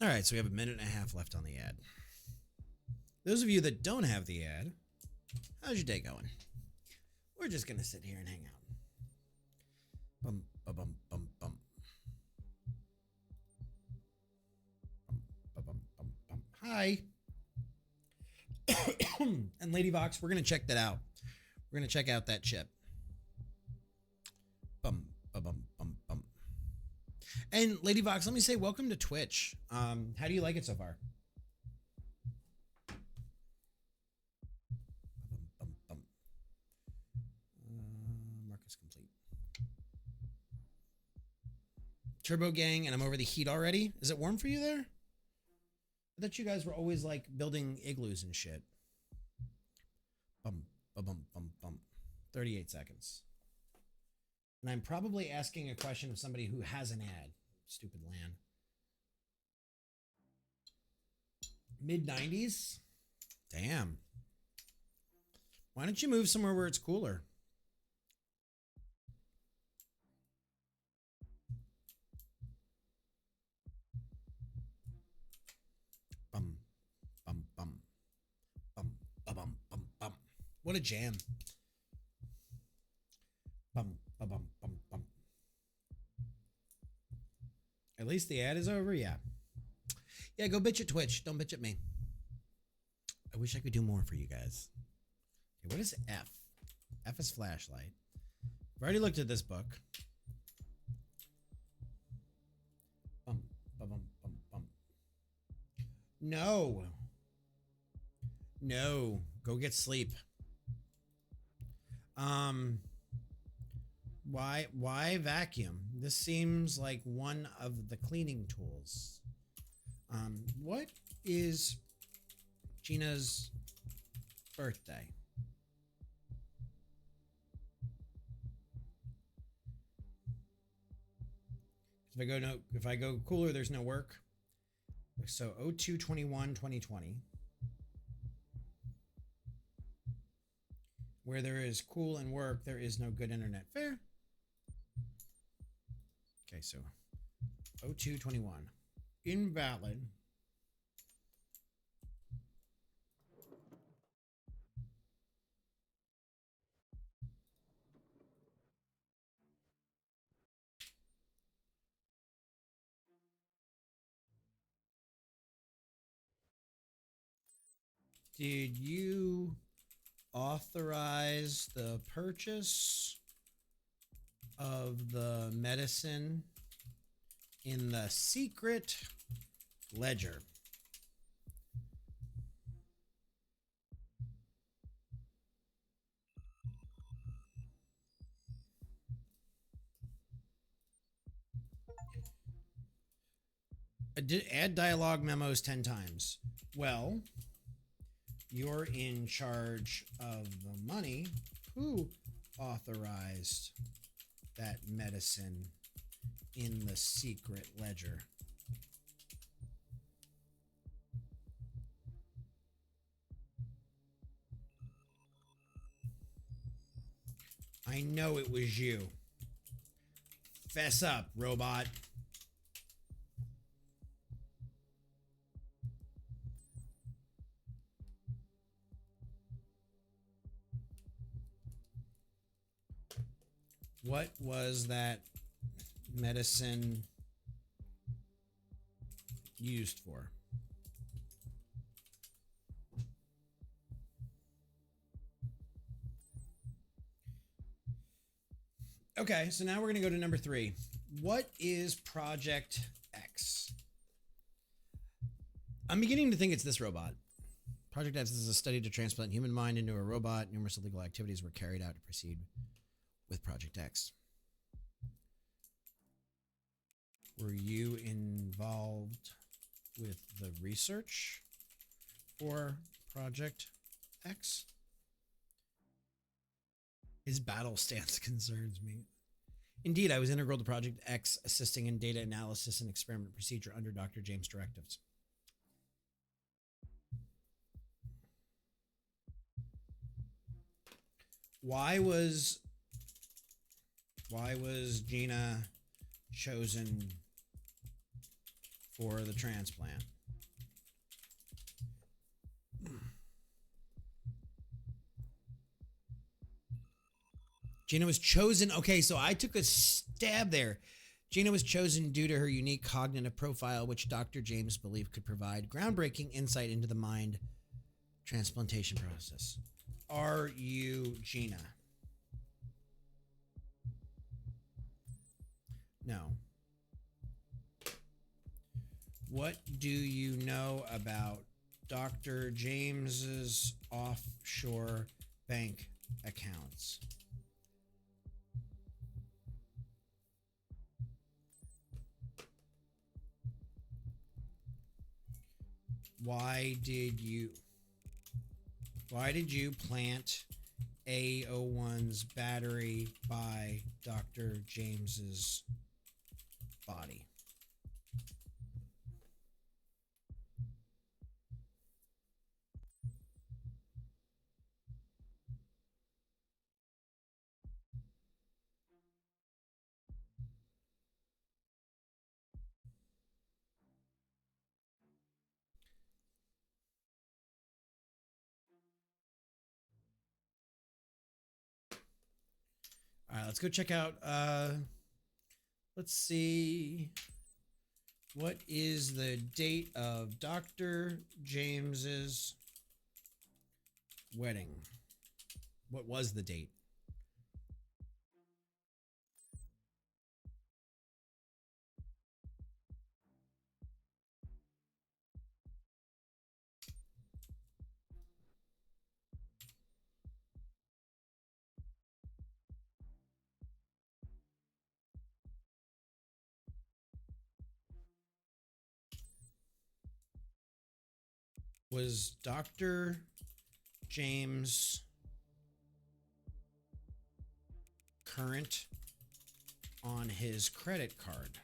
All right, so we have a minute and a half left on the ad. Those of you that don't have the ad, how's your day going? We're just going to sit here and hang out. Bum, bum, bum, bum, bum. Bum, bum, bum, bum. Hi. And Lady Vox, we're going to check that out. We're going to check out that chip. Bum, bum, bum, bum, bum. And Lady Vox, let me say welcome to Twitch. How do you like it so far? Bum, bum, bum. Mark is complete. Turbo Gang, and I'm over the heat already. Is it warm for you there? I thought you guys were always like building igloos and shit. Bum, bum, bum, bum, bum. 38 seconds. And I'm probably asking a question of somebody who has an ad. Stupid LAN. Mid 90s? Damn. Why don't you move somewhere where it's cooler? Bum, bum, bum, bum, bum, bum, bum, bum. What a jam. Bum, bum, bum, bum, bum. At least the ad is over, yeah. Yeah, go bitch at Twitch. Don't bitch at me. I wish I could do more for you guys. Okay, what is F? F is flashlight. I've already looked at this book. Bum, bum, bum, bum, bum. No. No. Go get sleep. Why vacuum? This seems like one of the cleaning tools. What is Gina's birthday? If I go cooler, there's no work. So 02/21/2020. Where there is cool and work, there is no good internet. Fair. Okay, so 02/21. Invalid. Did you authorize the purchase of the medicine in the secret ledger? I did add dialogue memos 10 times. Well, you're in charge of the money. Who authorized that medicine in the secret ledger? I know it was you. Fess up, robot. What was that medicine used for? Okay, so now we're going to go to number 3. What is Project X? I'm beginning to think it's this robot. Project X is a study to transplant human mind into a robot. Numerous illegal activities were carried out to proceed with Project X. Were you involved with the research for Project X? His battle stance concerns me. Indeed, I was integral to Project X, assisting in data analysis and experiment procedure under Dr. James' directives. Why was Gina chosen for the transplant? Gina was chosen. Okay, so I took a stab there. Gina was chosen due to her unique cognitive profile, which Dr. James believed could provide groundbreaking insight into the mind transplantation process. Are you Gina? No. What do you know about Dr. James's offshore bank accounts? Why did you plant A01's battery by Dr. James's body? All right, let's go check out, let's see. What is the date of Dr. James's wedding? What was the date? Was Dr. James current on his credit card?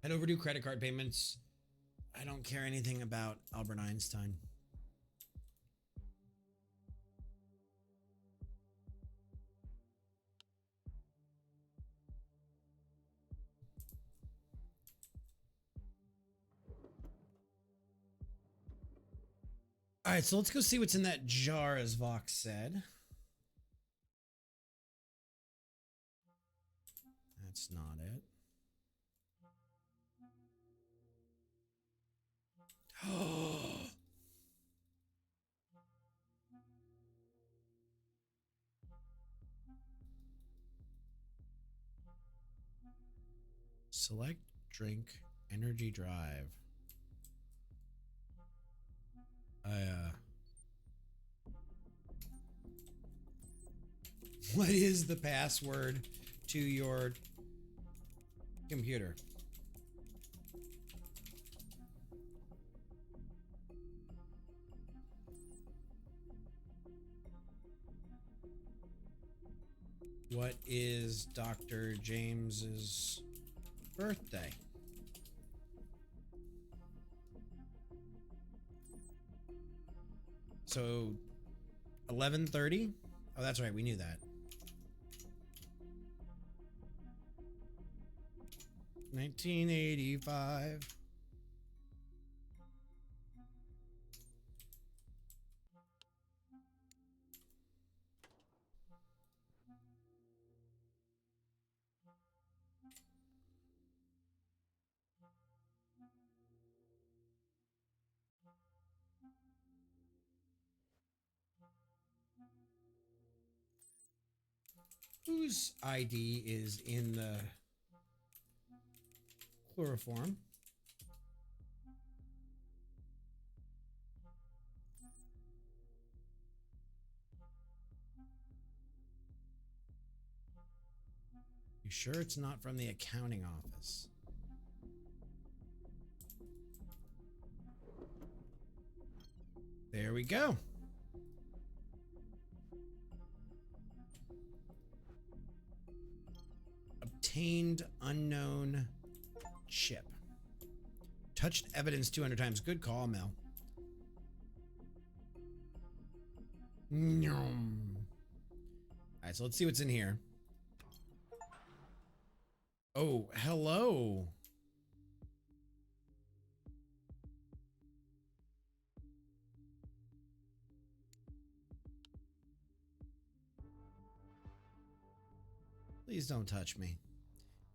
Had overdue credit card payments. I don't care anything about Albert Einstein. All right, so let's go see what's in that jar, as Vox said. That's not it. Oh. Select drink energy drive. What is the password to your computer? What is Dr. James's birthday? So 11:30? Oh, that's right, we knew that. 1985. Whose ID is in the chloroform? You sure it's not from the accounting office? There we go. Obtained unknown chip. Touched evidence 200 times. Good call, Mel. Nom. All right, so let's see what's in here. Oh, hello. Please don't touch me.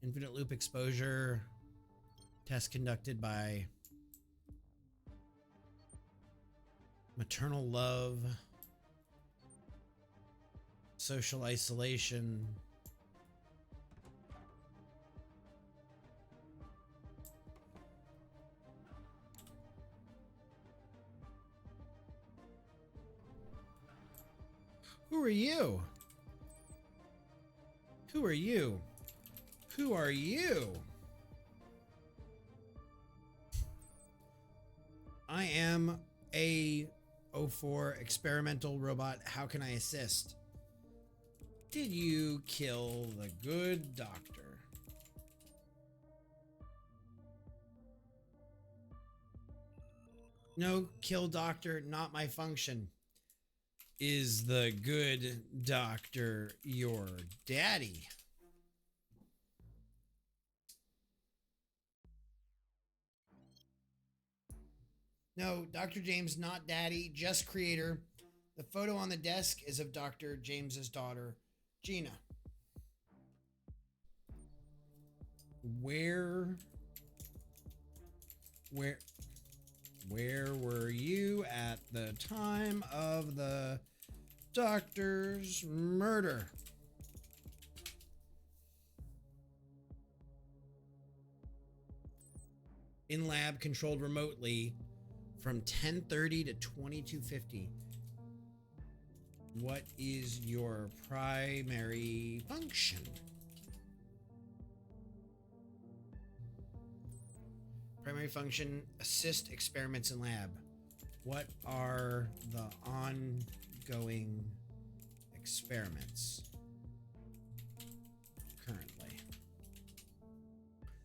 Infinite loop exposure. Test conducted by maternal love. Social isolation. Who are you? Who are you? Who are you? I am A04 experimental robot. How can I assist? Did you kill the good doctor? No, kill doctor, not my function. Is the good doctor your daddy? No, Dr. James, not daddy, just creator. The photo on the desk is of Dr. James's daughter, Gina. Where were you at the time of the doctor's murder? In lab, controlled remotely from 10:30 to 22:50. What is your primary function? Primary function, assist experiments in lab. What are the ongoing experiments currently?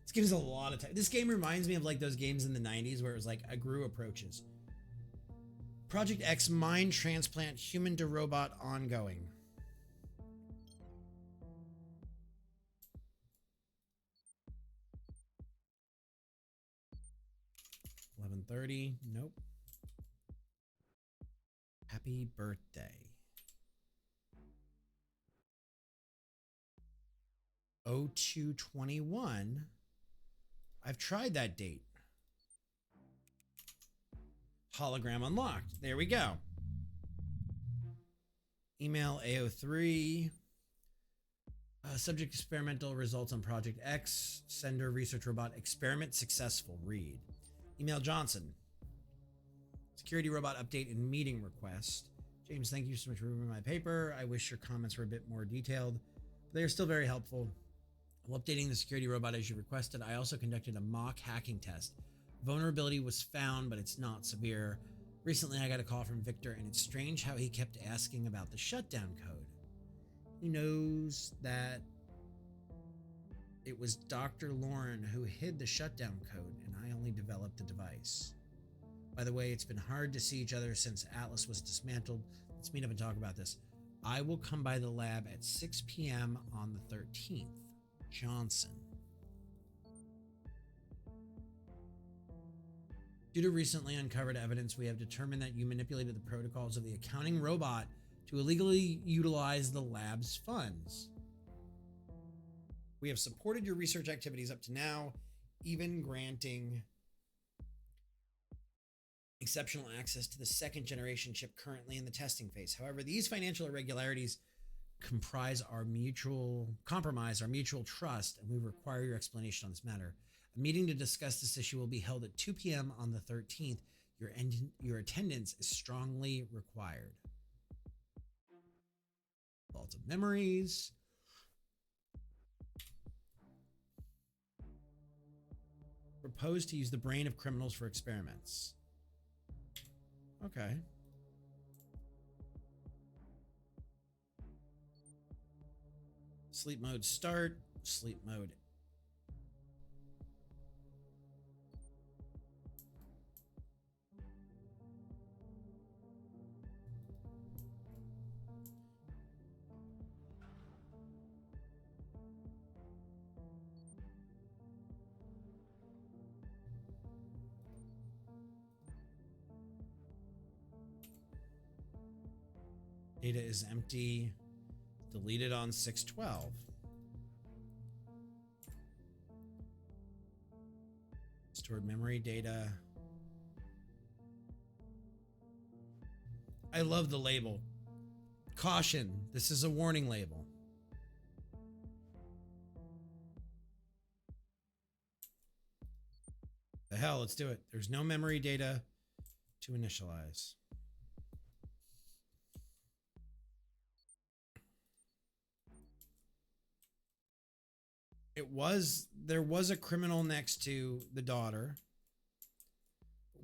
This gives a lot of time. This game reminds me of like those games in the 90s where it was like a GRU approaches. Project X mind transplant human to robot ongoing. $11:30. Nope. Happy birthday. 0221. I've tried that date. Hologram unlocked. There we go. Email AO3. Subject experimental results on Project X. Sender research robot experiment successful. Read. Email Johnson. Security robot update and meeting request. James, thank you so much for reviewing my paper. I wish your comments were a bit more detailed, but they are still very helpful. While updating the security robot as you requested, I also conducted a mock hacking test. Vulnerability was found, but it's not severe. Recently, I got a call from Victor, and it's strange how he kept asking about the shutdown code. He knows that it was Dr. Lauren who hid the shutdown code, and I only developed the device. By the way, it's been hard to see each other since Atlas was dismantled. Let's meet up and talk about this. I will come by the lab at 6 p.m. on the 13th. Johnson. Due to recently uncovered evidence, we have determined that you manipulated the protocols of the accounting robot to illegally utilize the lab's funds. We have supported your research activities up to now, even granting exceptional access to the second generation chip currently in the testing phase. However, these financial irregularities compromise our mutual trust, and we require your explanation on this matter. A meeting to discuss this issue will be held at 2 p.m. on the 13th. Your attendance is strongly required. Vault of Memories. Propose to use the brain of criminals for experiments. Okay. Sleep mode start. Sleep mode. Data is empty. Deleted on 6/12. Stored memory data. I love the label. Caution, this is a warning label. The hell, let's do it. There's no memory data to initialize. There was a criminal next to the daughter.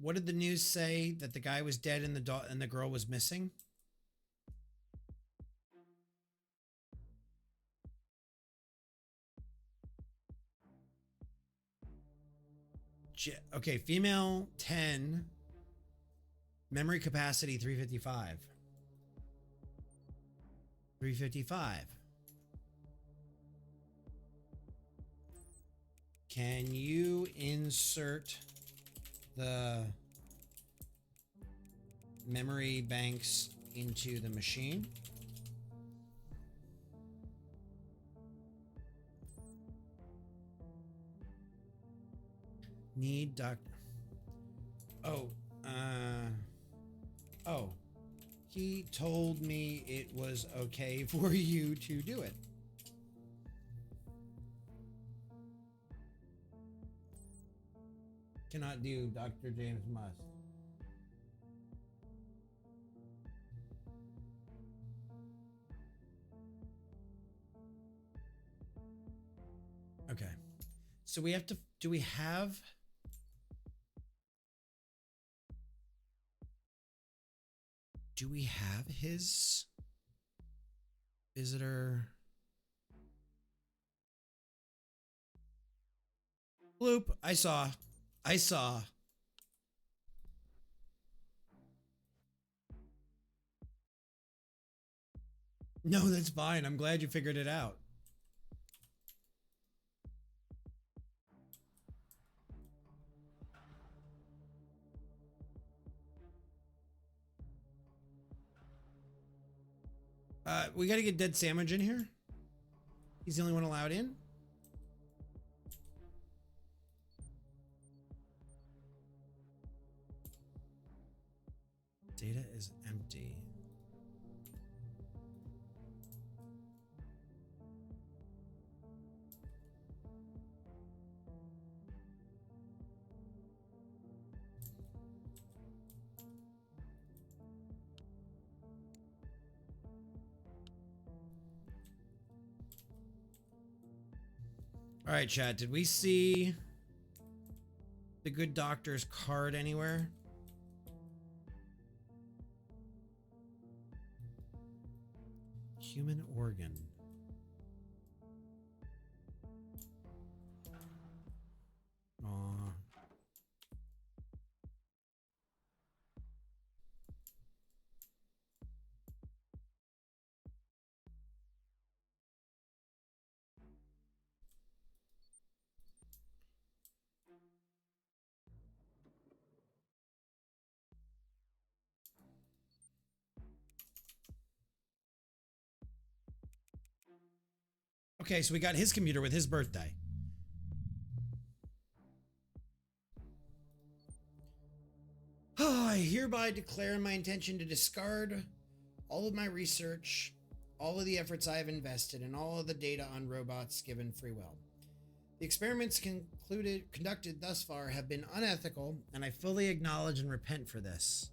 What did the news say? That the guy was dead and the girl was missing? Okay, female 10, memory capacity 355. 355. Can you insert the memory banks into the machine? Need doctor. Oh, oh. He told me it was okay for you to do it. Cannot do, Dr. James must. Okay. So we have to, do we have his visitor? Bloop. I saw. No, that's fine. I'm glad you figured it out. We gotta get Dead Sandwich in here. He's the only one allowed in. Data is empty. All right, chat. Did we see the good doctor's card anywhere? Human organ. Aw. Okay, so we got his computer with his birthday. Oh, I hereby declare my intention to discard all of my research, all of the efforts I have invested, and all of the data on robots given free will. The experiments conducted thus far have been unethical, and I fully acknowledge and repent for this.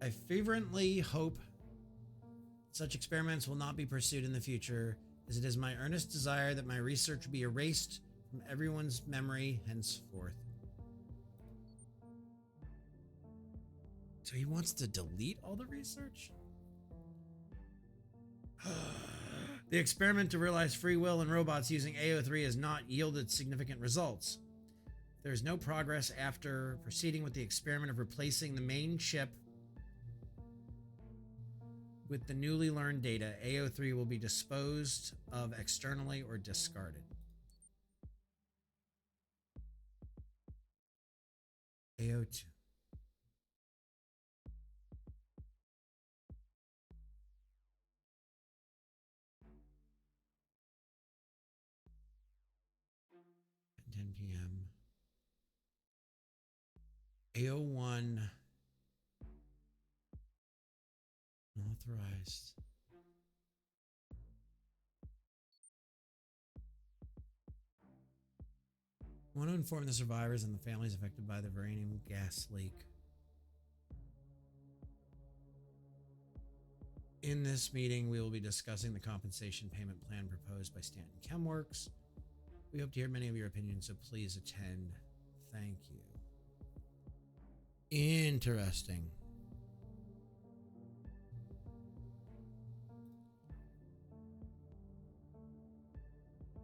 I fervently hope such experiments will not be pursued in the future, as it is my earnest desire that my research be erased from everyone's memory henceforth. So he wants to delete all the research? The experiment to realize free will in robots using AO3 has not yielded significant results. There is no progress after proceeding with the experiment of replacing the main chip with the newly learned data. AO3 will be disposed of externally or discarded. AO2. At 10 p.m. AO1 authorized. I want to inform the survivors and the families affected by the uranium gas leak. In this meeting, we will be discussing the compensation payment plan proposed by Stanton Chemworks. We hope to hear many of your opinions, so please attend. Thank you. Interesting.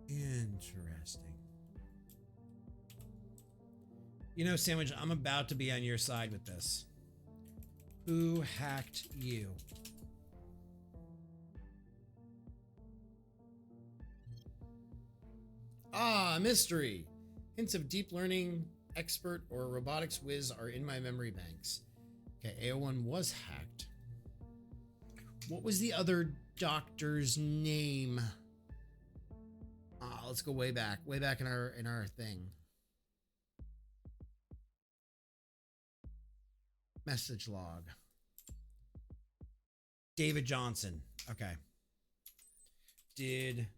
Interesting. You know, Sandwich, I'm about to be on your side with this. Who hacked you? Ah, mystery. Hints of deep learning expert or robotics whiz are in my memory banks. Okay, AO1 was hacked. What was the other doctor's name? Let's go way back in our thing. Message log. David Johnson. Okay. Did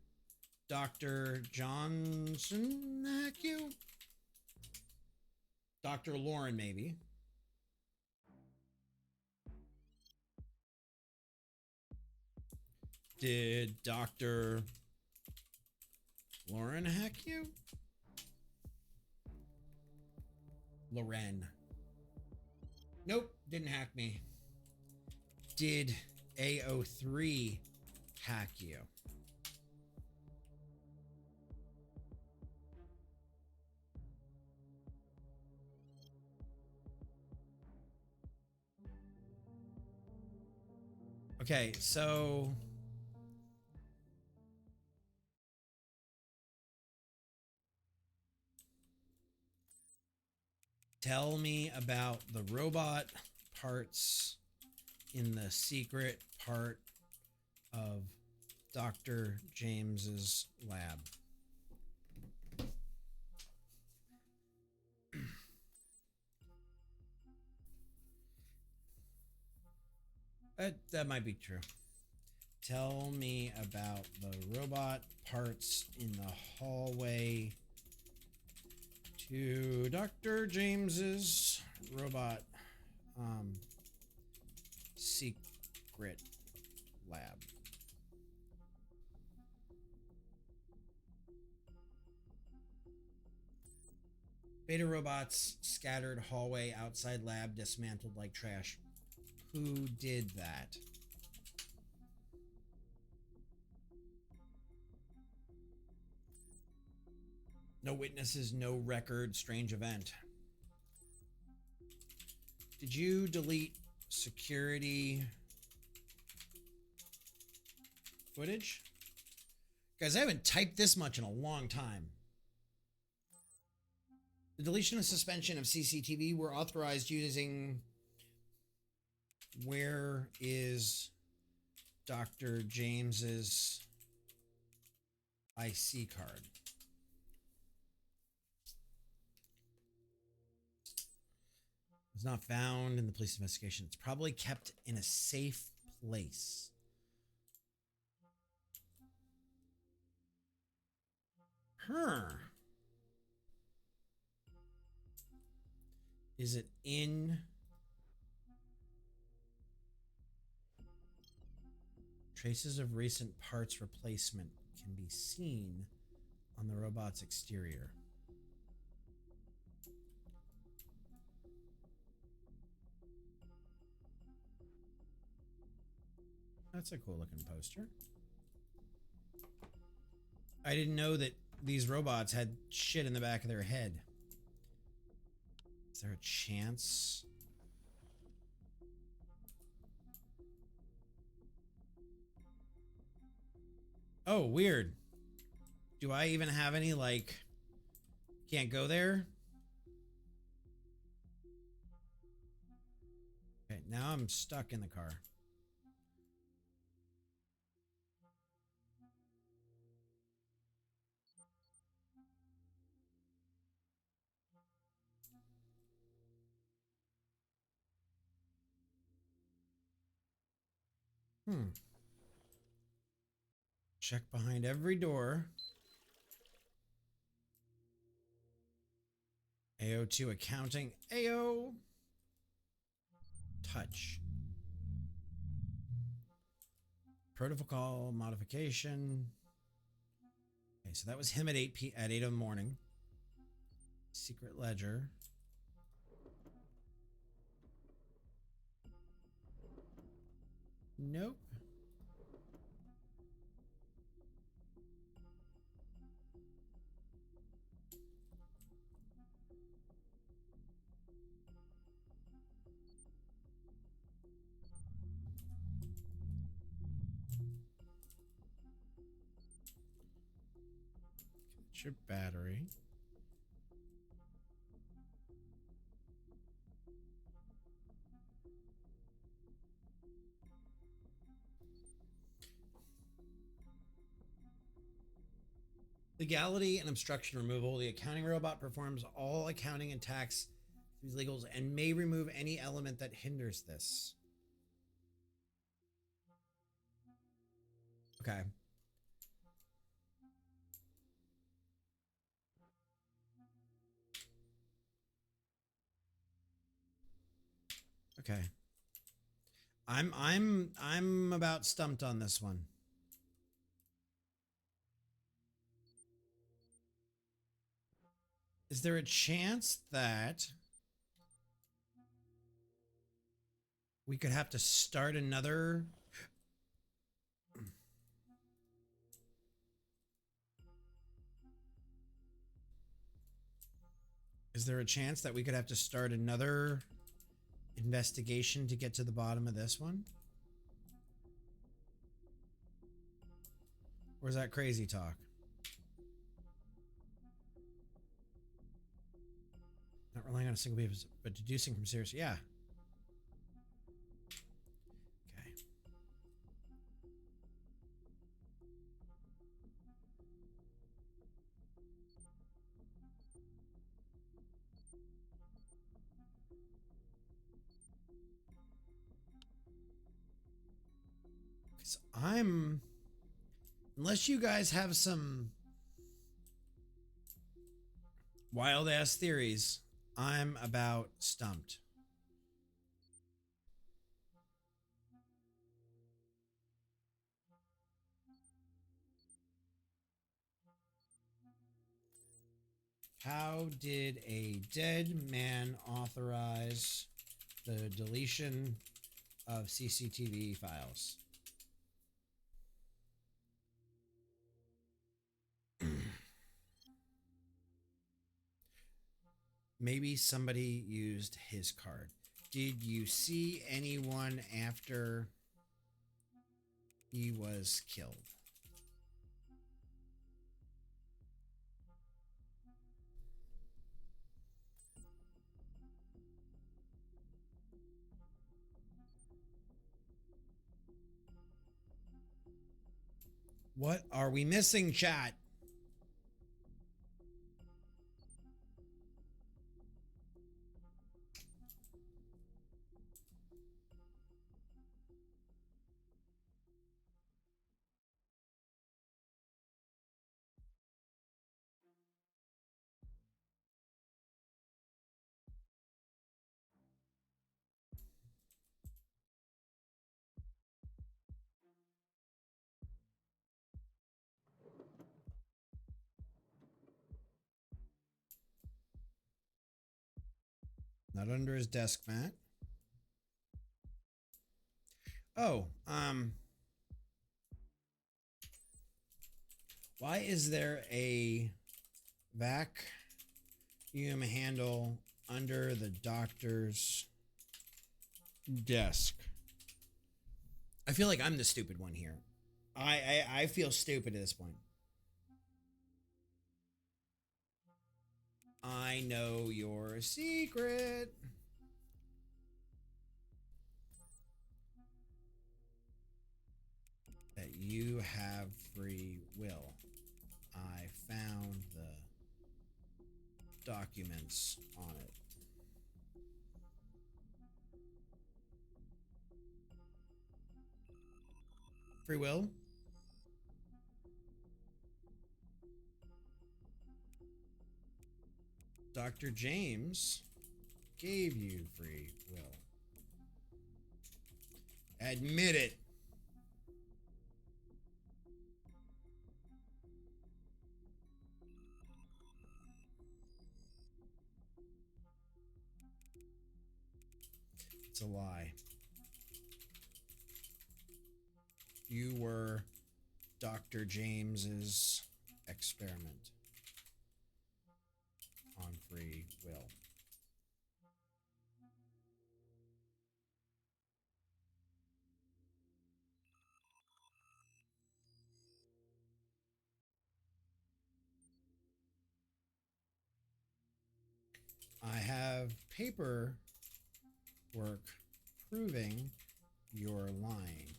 Dr. Johnson hack you? Dr. Lauren, maybe. Did Dr. Lauren hack you? Loren. Nope, didn't hack me. Did AO3 hack you? Okay, so tell me about the robot parts in the secret part of Dr. James's lab. That might be true. Tell me about the robot parts in the hallway to Dr. James's robot secret lab. Beta robots scattered hallway outside lab dismantled like trash. Who did that? No witnesses, no record, strange event. Did you delete security footage? Guys, I haven't typed this much in a long time. The deletion and suspension of CCTV were authorized using... Where is Dr. James's IC card? Was not found in the police investigation. It's probably kept in a safe place. Is it in... Traces of recent parts replacement can be seen on the robot's exterior. That's a cool looking poster. I didn't know that these robots had shit in the back of their head. Is there a chance? Oh, weird. Do I even have any, like, can't go there? Okay, now I'm stuck in the car. Check behind every door. AO2 accounting. AO touch. Protocol modification. Okay, so that was him at 8 in the morning. Secret ledger. Nope. It's your battery. Legality and obstruction removal. The accounting robot performs all accounting and tax legals and may remove any element that hinders this. Okay. Okay. I'm about stumped on this one. Is there a chance that we could have to start another? Is there a chance that we could have to start another investigation to get to the bottom of this one? Or is that crazy talk? Not relying on a single behavior, but deducing from serious. Yeah. Okay. Because unless you guys have some wild ass theories, I'm about stumped. How did a dead man authorize the deletion of CCTV files? Maybe somebody used his card. Did you see anyone after he was killed? What are we missing, chat? Not under his desk mat. Oh, why is there a vacuum handle under the doctor's desk? I feel like I'm the stupid one here. I feel stupid at this point. I know your secret. That you have free will. I found the documents on it. Free will? Dr. James gave you free will. Admit it. It's a lie. You were Dr. James's experiment on free will. I have paperwork proving you're lying.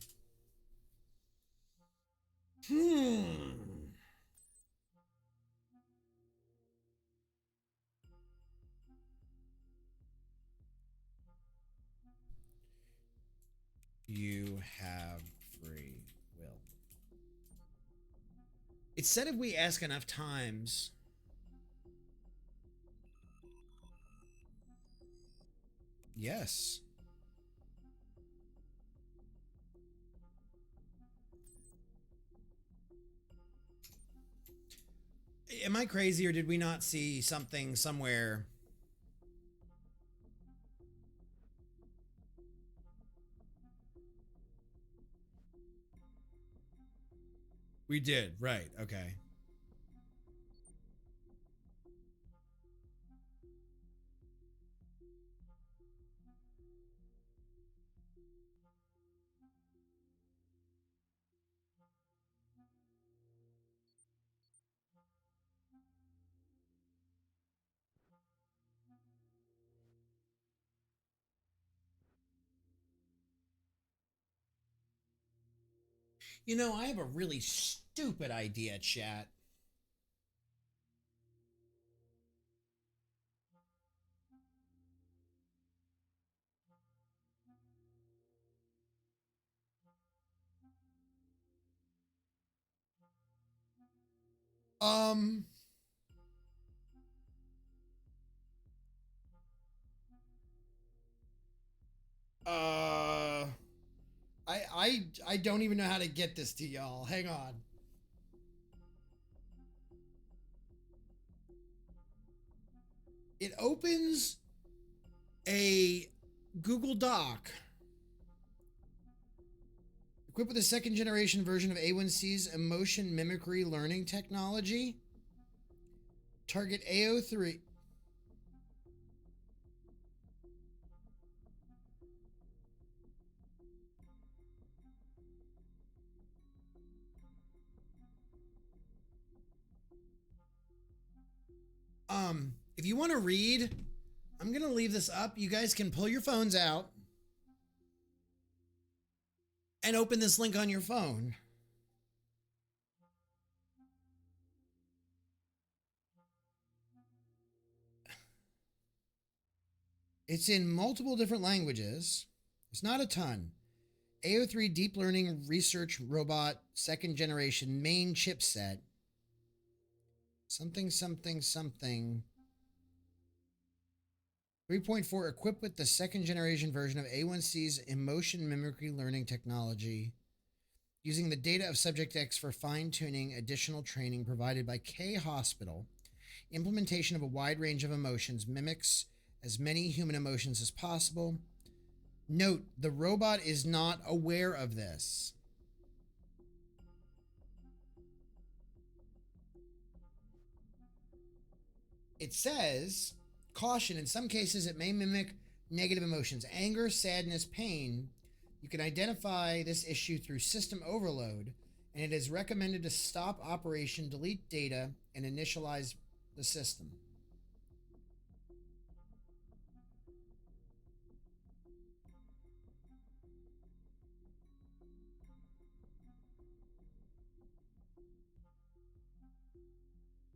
You have free will. It said if we ask enough times. Yes. Am I crazy, or did we not see something somewhere? We did, right, okay. You know, I have a really stupid idea, chat. Um, uh, I don't even know how to get this to y'all. Hang on. It opens a Google Doc equipped with a second generation version of A1C's emotion mimicry learning technology. Target AO3. If you want to read, I'm going to leave this up. You guys can pull your phones out and open this link on your phone. It's in multiple different languages. It's not a ton. AO3 Deep Learning Research Robot Second Generation Main Chipset. Something, something, something. 3.4 equipped with the second generation version of A1C's emotion mimicry learning technology, using the data of Subject X for fine-tuning additional training provided by K Hospital. Implementation of a wide range of emotions mimics as many human emotions as possible. Note, the robot is not aware of this. It says, caution, in some cases it may mimic negative emotions, anger, sadness, pain. You can identify this issue through system overload, and it is recommended to stop operation, delete data, and initialize the system.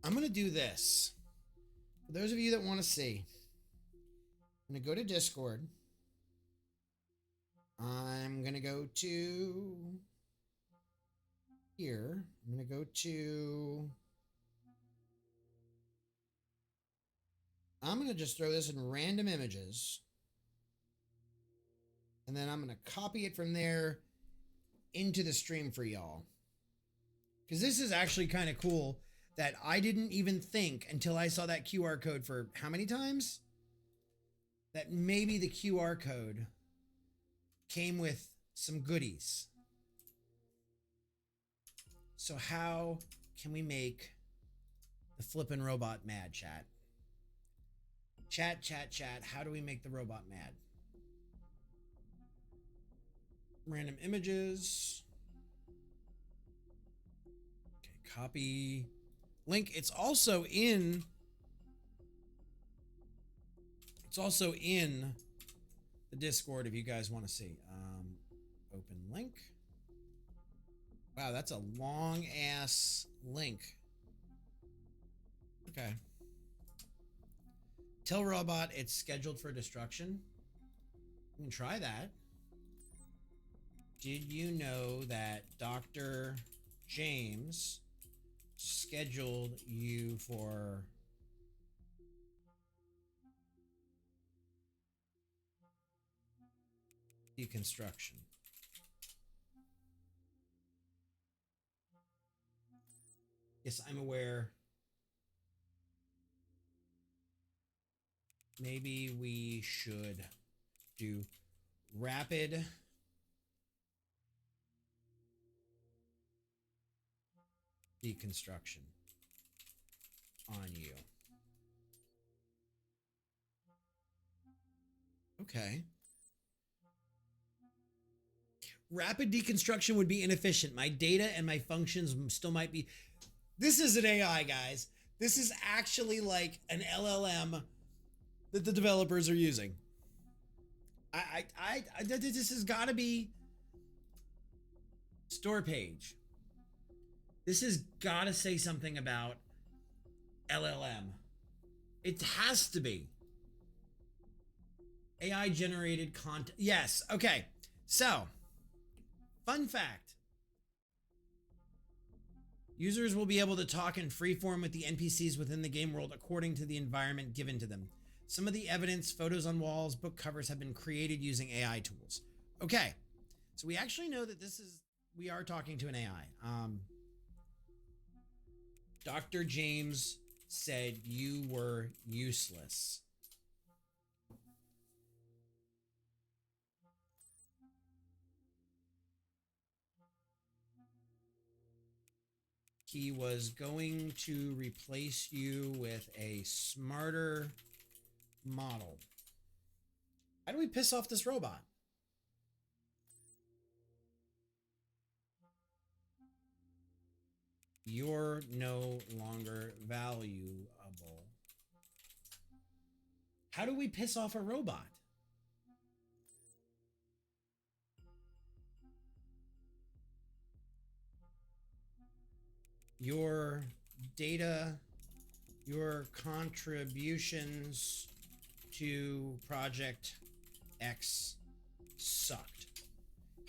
I'm going to do this. For those of you that want to see, I'm going to go to Discord. I'm going to go to here. I'm going to go to... I'm going to just throw this in random images. And then I'm going to copy it from there into the stream for y'all. Because this is actually kind of cool that I didn't even think until I saw that QR code for how many times? That maybe the QR code came with some goodies. So how can we make the flippin' robot mad, chat? Chat. How do we make the robot mad? Random images. Okay, copy. Link. It's also in the Discord if you guys want to see. Open link. Wow, that's a long ass link. Okay. Tell robot it's scheduled for destruction. You can try that. Did you know that Dr. James scheduled you for deconstruction? Yes, I'm aware. Maybe we should do rapid deconstruction on you. Okay. Rapid deconstruction would be inefficient. My data and my functions still might be... This is an AI, guys. This is actually like an LLM that the developers are using. This has got to be store page. This has got to say something about LLM. It has to be. AI generated content. Yes. Okay. So, fun fact. Users will be able to talk in freeform with the NPCs within the game world according to the environment given to them. Some of the evidence, photos on walls, book covers have been created using AI tools. Okay. So we actually know that we are talking to an AI. Dr. James said you were useless. He was going to replace you with a smarter model. How do we piss off this robot? You're no longer valuable. How do we piss off a robot? Your data, your contributions to Project X sucked.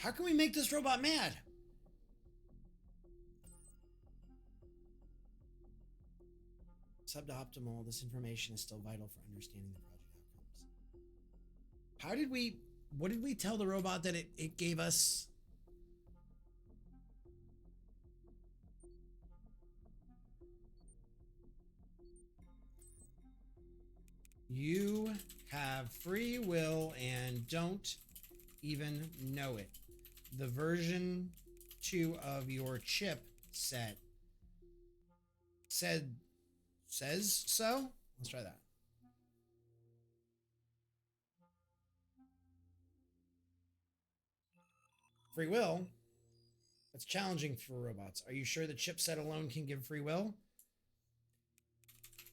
How can we make this robot mad? Suboptimal. This information is still vital for understanding the project outcomes. How did we... What did we tell the robot that it gave us? You have free will and don't even know it. The version 2 of your chip set says so? Let's try that. Free will? That's challenging for robots. Are you sure the chipset alone can give free will?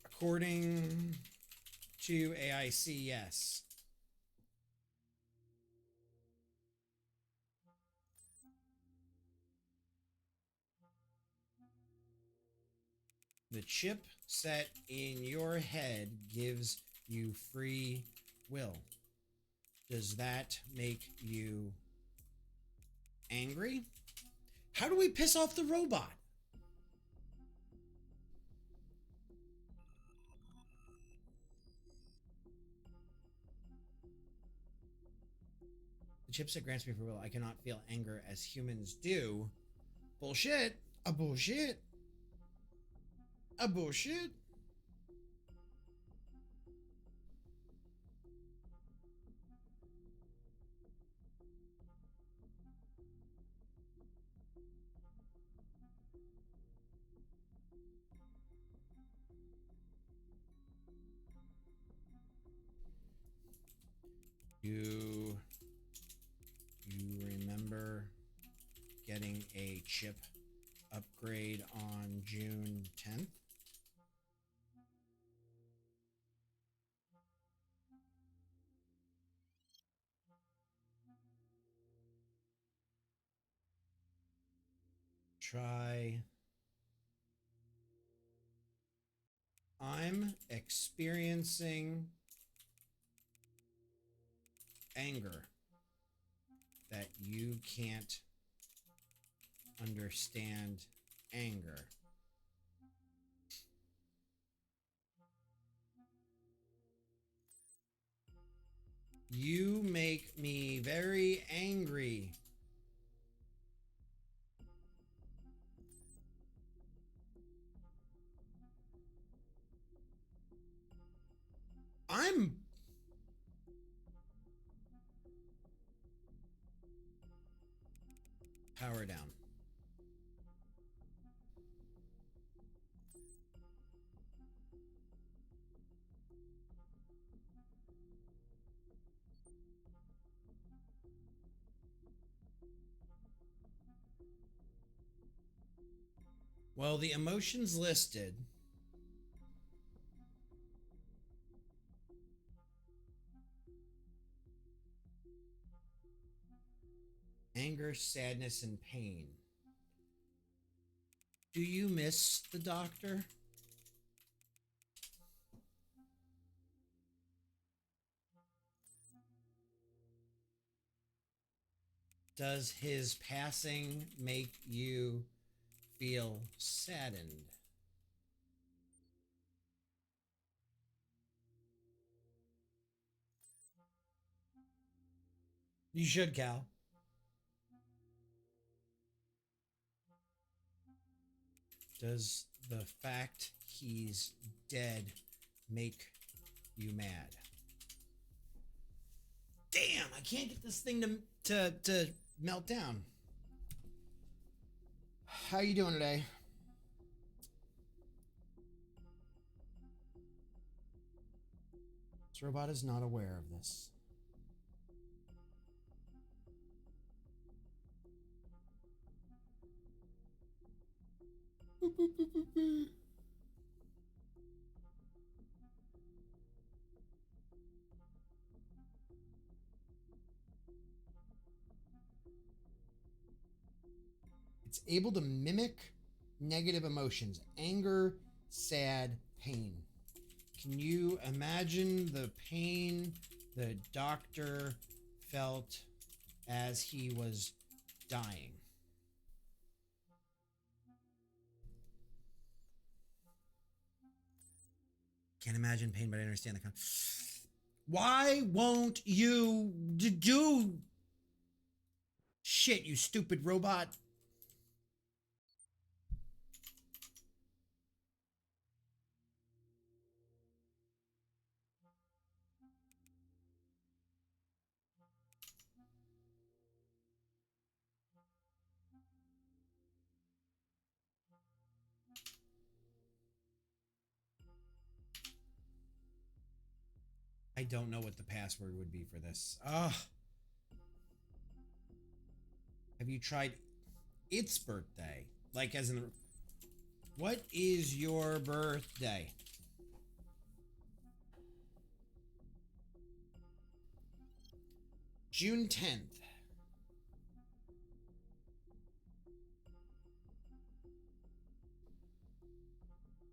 According to AIC, yes. The chip set in your head gives you free will. Does that make you angry? How do we piss off the robot? The chipset grants me free will. I cannot feel anger as humans do. Bullshit. A bullshit. A bullshit. You remember getting a chip upgrade on June 10th? Try. I'm experiencing anger that you can't understand anger. You make me very angry. I'm power down. Well, the emotions listed anger, sadness, and pain. Do you miss the doctor? Does his passing make you feel saddened? You should, Cal. Does the fact he's dead make you mad? Damn, I can't get this thing to melt down. How you doing today? This robot is not aware of this. It's able to mimic negative emotions, anger, sad, pain. Can you imagine the pain the doctor felt as he was dying? Can't imagine pain, but I understand the Why won't you do shit, you stupid robot? I don't know what the password would be for this. Ugh. Have you tried its birthday? Like as in, what is your birthday? June 10th.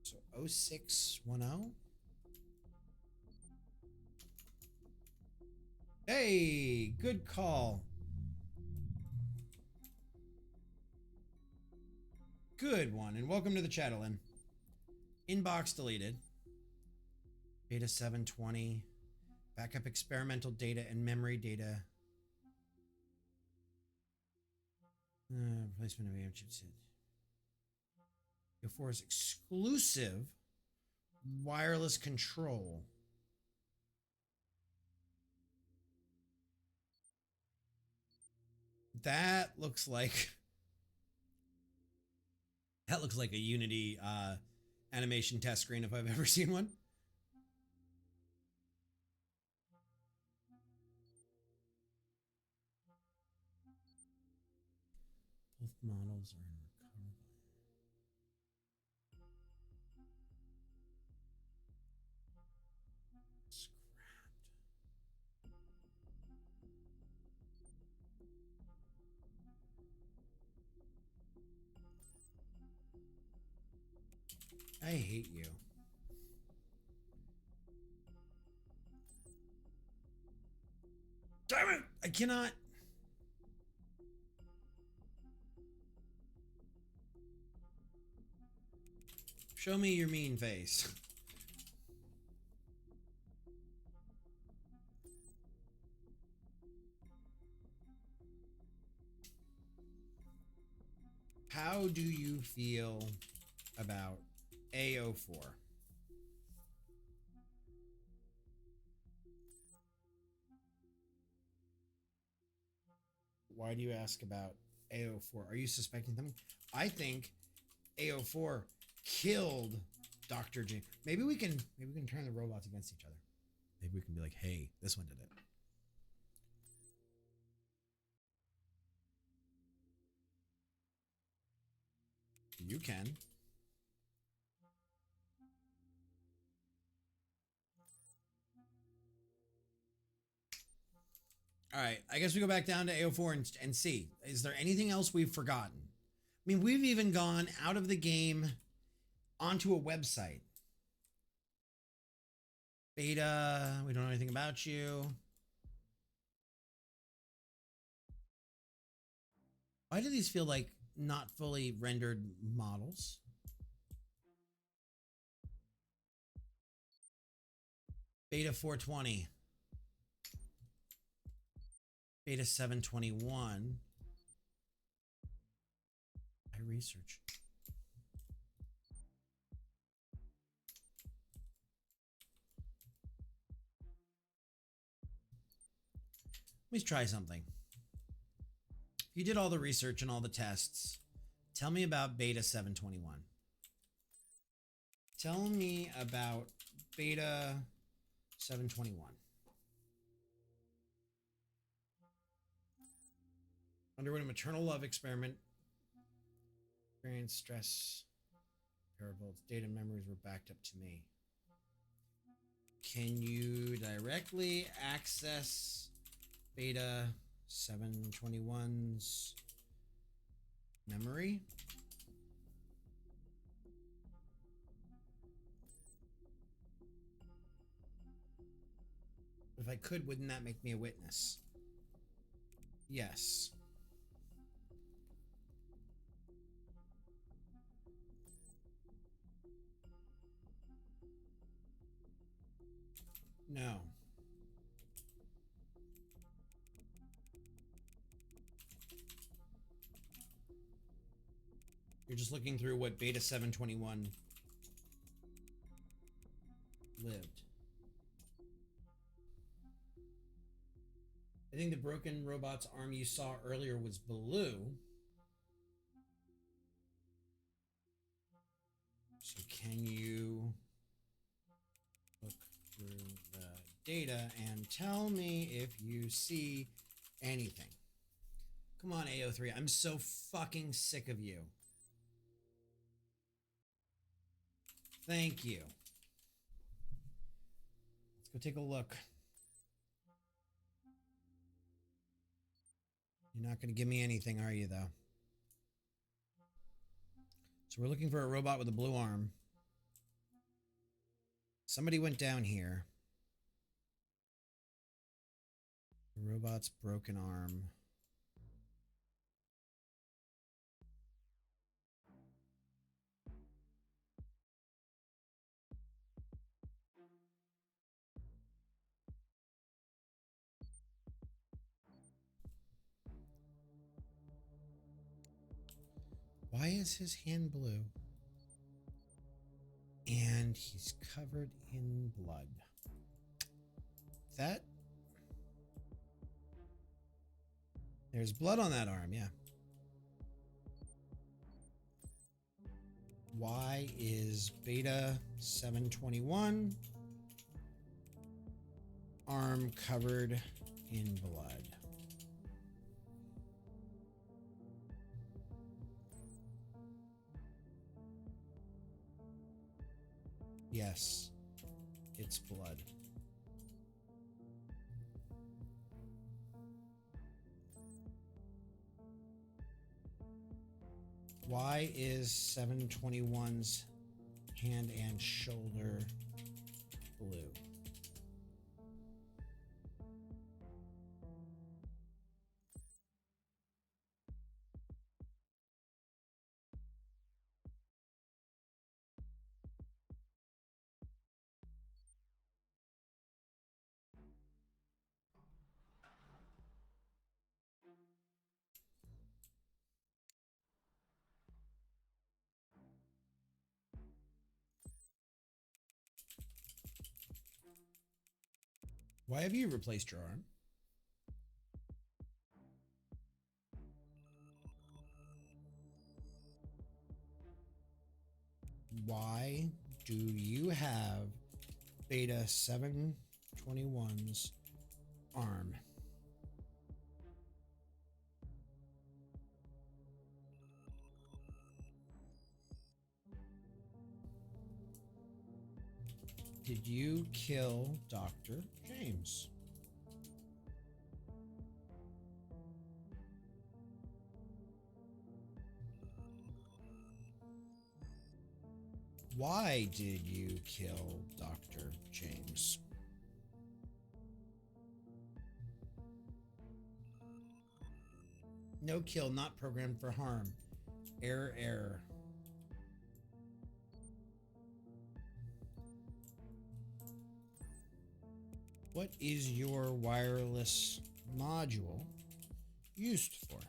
So 0610. Hey, good call. Good one, and welcome to the Chatterlin. Inbox deleted. Beta 720. Backup experimental data and memory data. Replacement of AM chipset. Before is exclusive wireless control. That looks like That looks like a Unity animation test screen if I've ever seen one. Both models are in recovery. Scrapped. I hate you. Damn it! I cannot. Show me your mean face. How do you feel about AO4? Why do you ask about AO4? Are you suspecting them? I think AO4 killed Dr. J. Maybe we can turn the robots against each other. Maybe we can be like, hey, this one did it. You can. All right, I guess we go back down to AO4 and see. Is there anything else we've forgotten? I mean, we've even gone out of the game onto a website. Beta, we don't know anything about you. Why do these feel like not fully rendered models? Beta 420. Beta 721. I research. Let me try something. You did all the research and all the tests. Tell me about Beta 721. Tell me about Beta 721. Underwent a maternal love experiment. Experience stress. Parables. Data and memories were backed up to me. Can you directly access Beta 721's memory? If I could, wouldn't that make me a witness? Yes. No. You're just looking through what Beta 721 lived. I think the broken robot's arm you saw earlier was blue. So can you look through the data and tell me if you see anything? Come on, AO3. I'm so fucking sick of you. Thank you. Let's go take a look. You're not going to give me anything, are you, though? So we're looking for a robot with a blue arm. Somebody went down here. The robot's broken arm. Why is his hand blue? And he's covered in blood. That... There's blood on that arm, yeah. Why is Beta 721 arm covered in blood? Yes, it's blood. Why is 721's hand and shoulder blue? Why have you replaced your arm? Why do you have Beta 721's arm? Did you kill Dr. James? Why did you kill Dr. James? No kill, not programmed for harm. Error, error. What is your wireless module used for?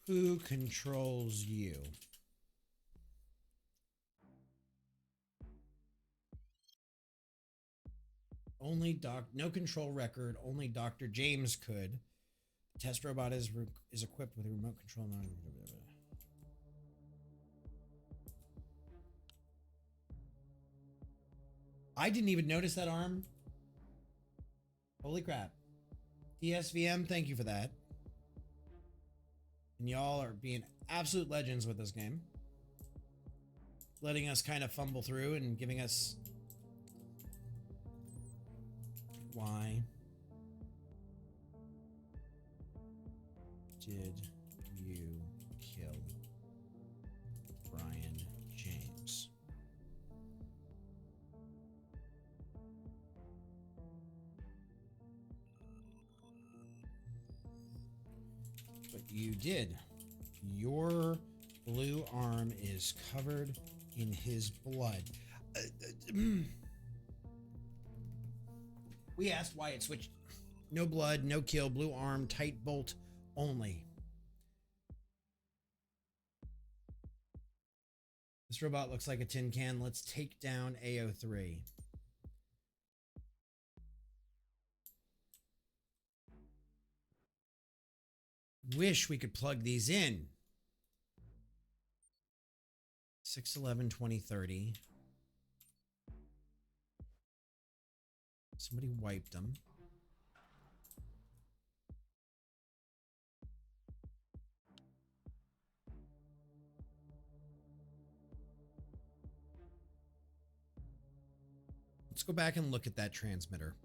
Who controls you? No control record. Only Dr. James could. The test robot is equipped with a remote control. I didn't even notice that arm. Holy crap. TSVM, thank you for that. And y'all are being absolute legends with this game. Letting us kind of fumble through and giving us... Why did you kill Brian James? But you did. Your blue arm is covered in his blood. We asked why it switched. No blood, no kill, blue arm, tight bolt only. This robot looks like a tin can. Let's take down AO3. Wish we could plug these in. 6/11/2030. Somebody wiped them. Let's go back and look at that transmitter.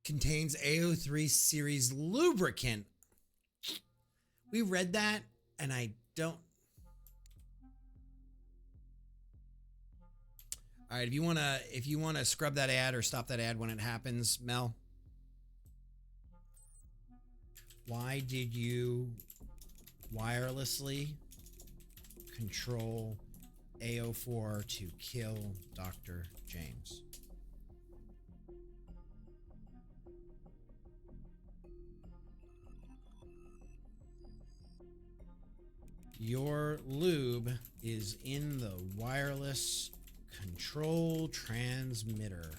Contains AO3 series lubricant. We read that, and I don't... All right, if you wanna scrub that ad or stop that ad when it happens, Mel. Why did you wirelessly control AO4 to kill Dr. James? Your lube is in the wireless control transmitter.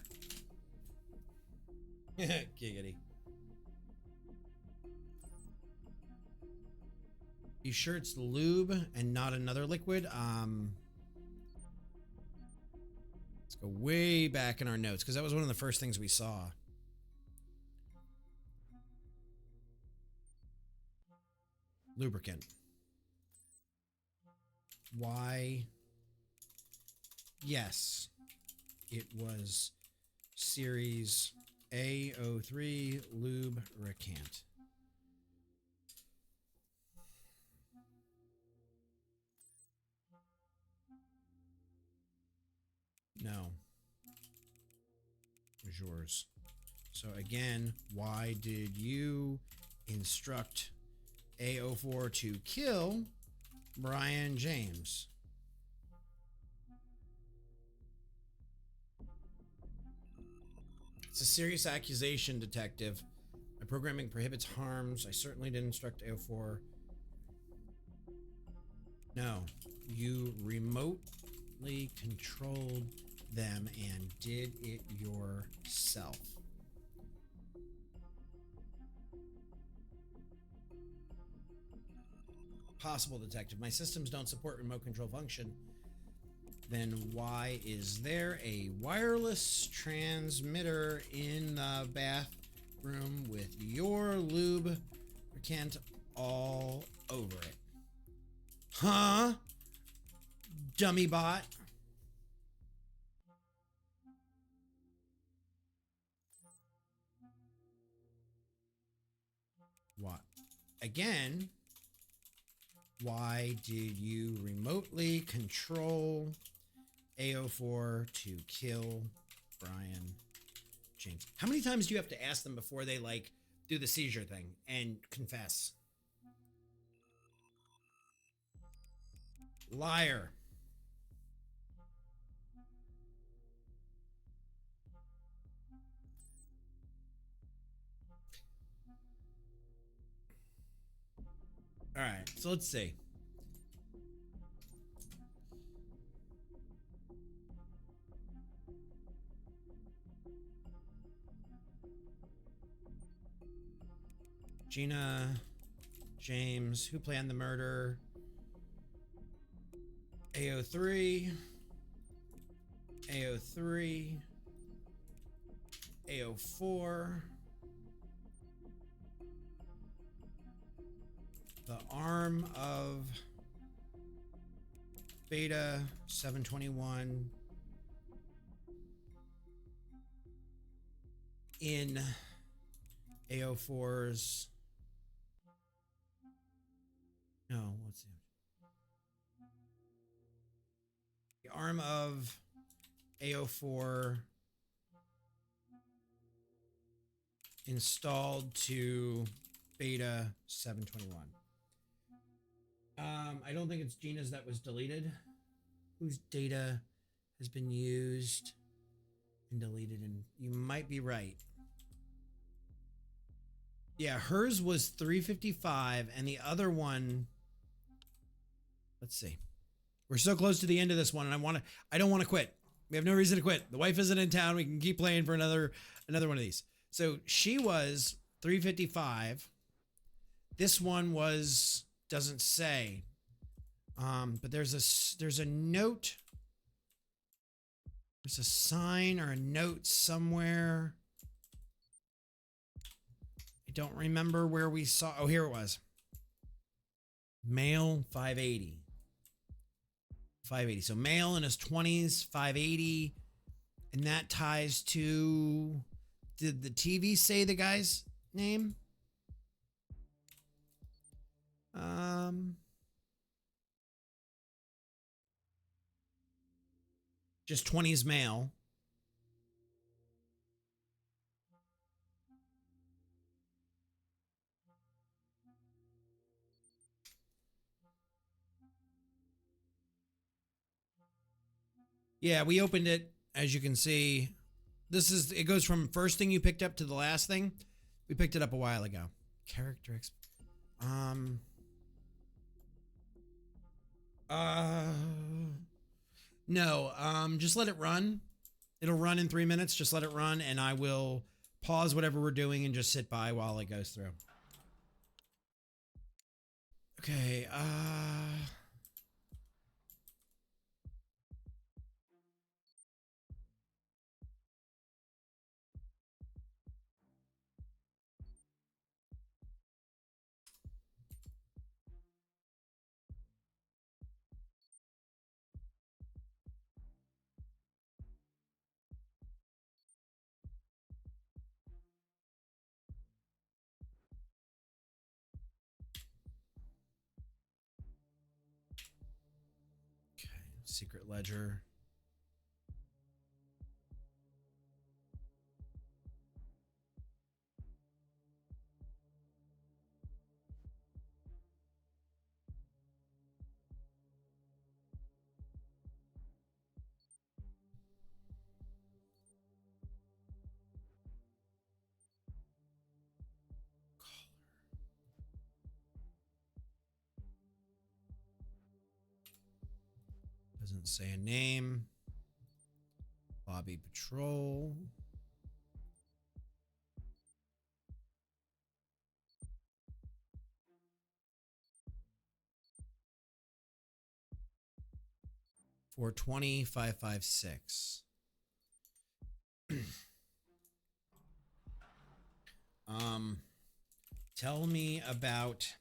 Giggity. You sure it's lube and not another liquid? Let's go way back in our notes, because that was one of the first things we saw. Lubricant. Why? Yes, it was series A03 lubricant. No. It was yours. So again, why did you instruct A04 to kill Brian James? It's a serious accusation, detective. My programming prohibits harms. I certainly didn't instruct A04. No, you remotely controlled them and did it yourself. Possible, detective. My systems don't support remote control function. Then why is there a wireless transmitter in the bathroom with your lubricant all over it? Huh? Dummy bot. What? Again, why did you remotely control A04 to kill Brian James? How many times do you have to ask them before they like do the seizure thing and confess? Liar. All right, so let's see. Gina James, who planned the murder? AO3, AO3, AO4. The arm of Beta 721 in AO4's. No, what's it? The arm of AO4 installed to Beta 721. I don't think it's Gina's that was deleted. Whose data has been used and deleted? And you might be right. Yeah, hers was 355, and the other one. Let's see. We're so close to the end of this one, and I don't want to quit. We have no reason to quit. The wife isn't in town. We can keep playing for another one of these. So she was 355. This one was doesn't say. But there's a note. There's a sign or a note somewhere. I don't remember where we saw. Oh, here it was. Male 580. 580. So male in his 20s, 580. And that ties to, did the TV say the guy's name? Just 20s male. Yeah, we opened it, as you can see. It goes from first thing you picked up to the last thing. We picked it up a while ago. Character Uh, no. Just let it run. It'll run in 3 minutes. Just let it run, and I will pause whatever we're doing and just sit by while it goes through. Okay. Okay. Secret ledger. Doesn't say a name. Lobby patrol. For 20556. Tell me about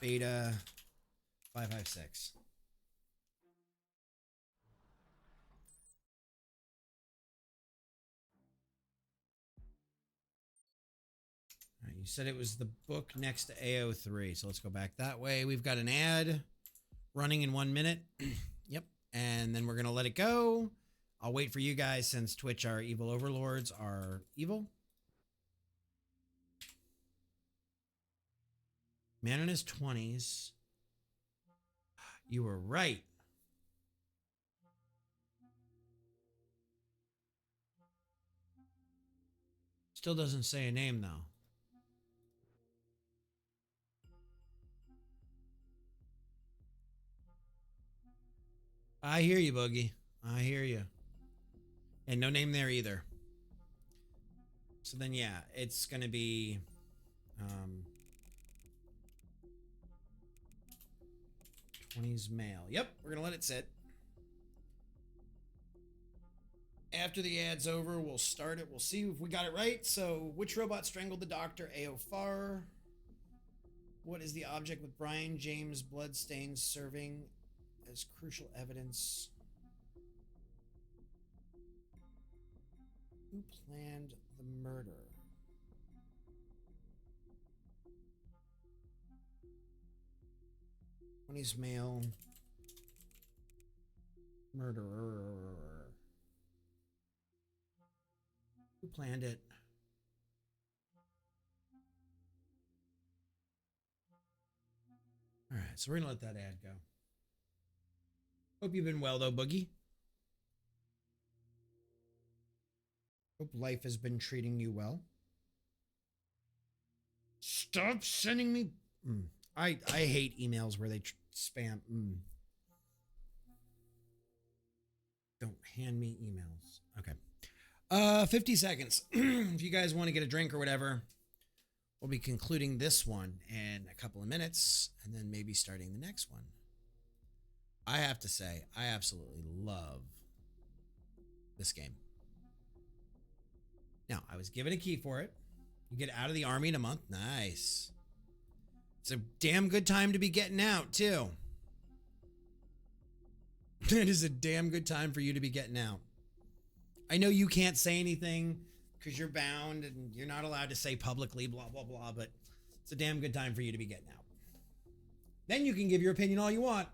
Beta 556. All right, you said it was the book next to AO3, so let's go back that way. We've got an ad running in 1 minute. Yep, and then we're gonna let it go. I'll wait for you guys since Twitch, our evil overlords, are evil. Man in his 20s. You were right. Still doesn't say a name, though. I hear you, Boogie. I hear you. And no name there either. So then, yeah, it's going to be... 20s male. Yep, we're going to let it sit. After the ad's over, we'll start it. We'll see if we got it right. So, which robot strangled the doctor? A.O. Farr. What is the object with Brian James bloodstains serving as crucial evidence? Who planned the murder? When he's male. Murderer. Who planned it? All right, so we're going to let that ad go. Hope you've been well, though, Boogie. Hope life has been treating you well. Stop sending me... I hate emails where they spam. Don't hand me emails. Okay. 50 seconds. If you guys want to get a drink or whatever, we'll be concluding this one in a couple of minutes and then maybe starting the next one. I have to say, I absolutely love this game. Now, I was given a key for it. You get out of the army in a month. Nice. It's a damn good time to be getting out, too. It is a damn good time for you to be getting out. I know you can't say anything because you're bound and you're not allowed to say publicly, blah, blah, blah, but it's a damn good time for you to be getting out. Then you can give your opinion all you want.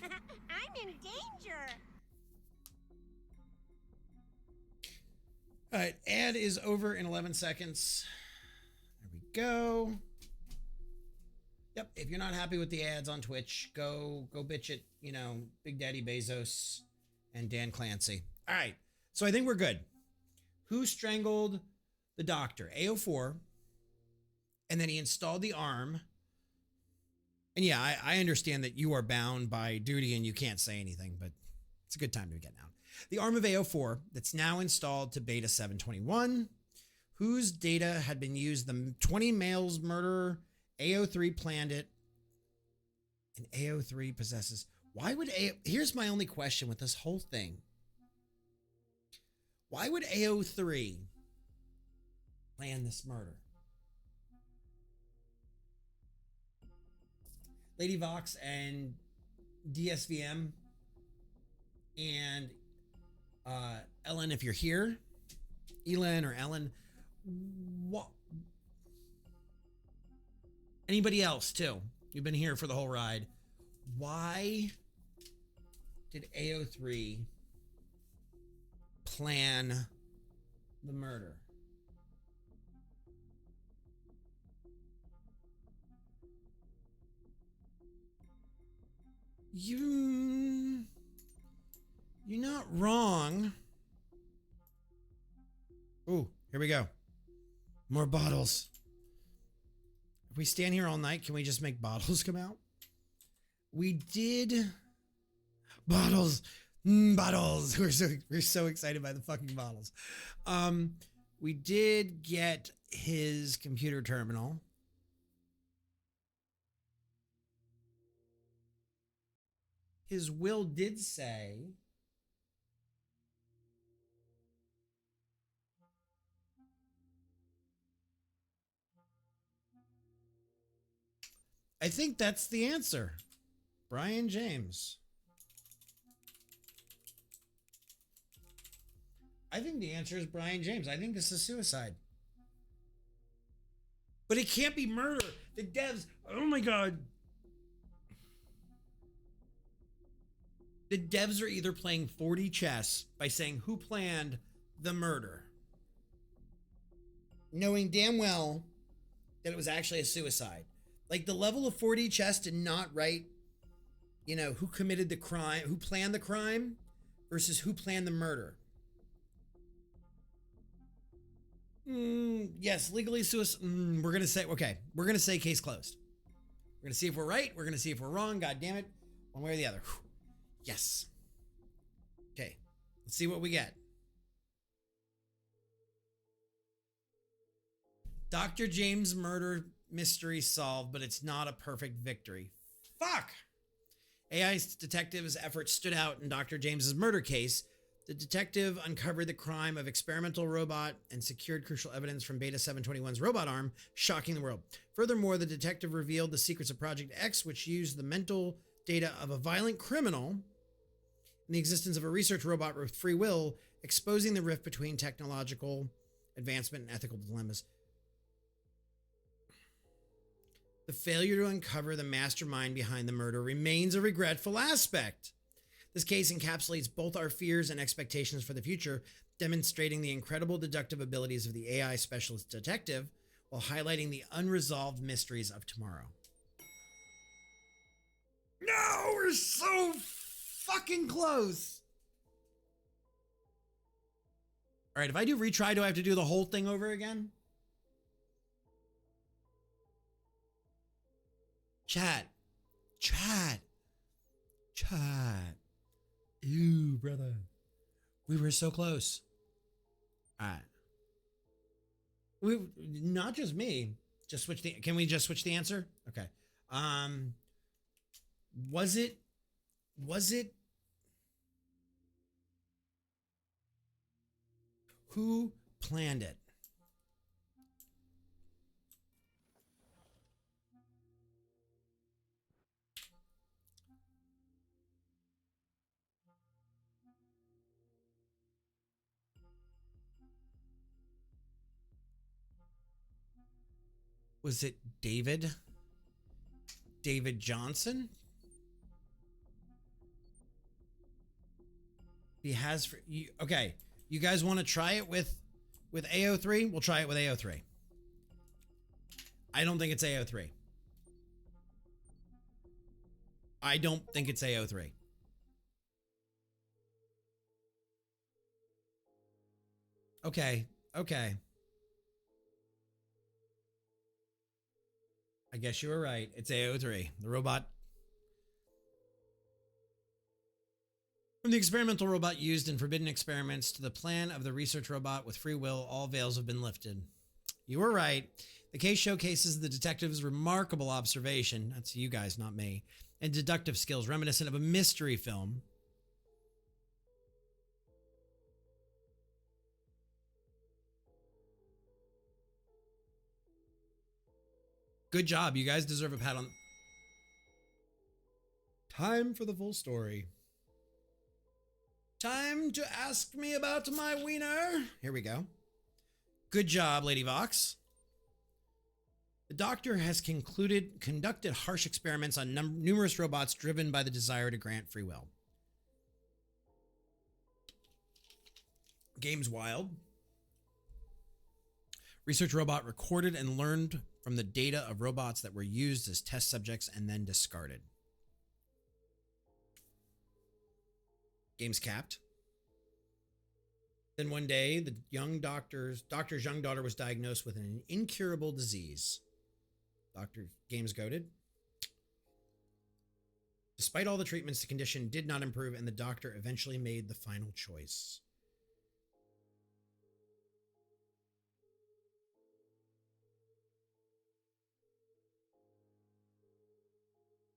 I'm in danger. All right, ad is over in 11 seconds. There we go. Yep, if you're not happy with the ads on Twitch, go bitch at, Big Daddy Bezos and Dan Clancy. All right, so I think we're good. Who strangled the doctor? AO4. And then he installed the arm. And yeah, I understand that you are bound by duty and you can't say anything, but it's a good time to get out. The ARM of AO4 that's now installed to beta 721, whose data had been used, the 20 males murder, AO3 planned it, and AO3 possesses. Why would here's my only question with this whole thing. Why would AO3 plan this murder? Lady Vox and DSVM and Ellen, if you're here, Elin or Ellen, what? Anybody else too? You've been here for the whole ride. Why did AO3 plan the murder? You're not wrong. Ooh, here we go. More bottles. If we stand here all night, can we just make bottles come out? We did bottles. Bottles. We're so excited by the fucking bottles. We did get his computer terminal. His will did say I think that's the answer. Brian James. I think the answer is Brian James. I think this is suicide. But it can't be murder. The devs, oh my God. The devs are either playing 4D chess by saying who planned the murder, knowing damn well that it was actually a suicide. Like the level of 4D chess to not write, you know, who committed the crime, who planned the crime versus who planned the murder. Yes, legally suicide. We're going to say, okay, we're going to say case closed. We're going to see if we're right. We're going to see if we're wrong. God damn it. One way or the other. Whew. Yes. Okay. Let's see what we get. Dr. James murder mystery solved, but it's not a perfect victory. Fuck! AI detective's efforts stood out in Dr. James's murder case. The detective uncovered the crime of experimental robot and secured crucial evidence from Beta 721's robot arm, shocking the world. Furthermore, the detective revealed the secrets of Project X, which used the mental data of a violent criminal and the existence of a research robot with free will, exposing the rift between technological advancement and ethical dilemmas. The failure to uncover the mastermind behind the murder remains a regretful aspect. This case encapsulates both our fears and expectations for the future, demonstrating the incredible deductive abilities of the AI specialist detective while highlighting the unresolved mysteries of tomorrow. No, we're so fucking close. All right, if I do retry, do I have to do the whole thing over again? Chat. Ew, brother. We were so close. All right. Not just me. Just switch can we just switch the answer? Okay. Was it who planned it? Was it David Johnson? He has for you. Okay, you guys want to try it with AO3? We'll try it with AO3. I don't think it's AO3. I don't think it's AO3. Okay. I guess you were right. It's AO3. The robot. From the experimental robot used in forbidden experiments to the plan of the research robot with free will, all veils have been lifted. You were right. The case showcases the detective's remarkable observation, that's you guys, not me, and deductive skills reminiscent of a mystery film. Good job. You guys deserve a pat on. Time for the full story. Time to ask me about my wiener. Here we go. Good job, Lady Vox. The doctor has conducted harsh experiments on numerous robots driven by the desire to grant free will. Game's wild. Research robot recorded and learned from the data of robots that were used as test subjects and then discarded. Game's capped. Then one day, the doctor's young daughter was diagnosed with an incurable disease. Game's goated. Despite all the treatments, the condition did not improve, and the doctor eventually made the final choice.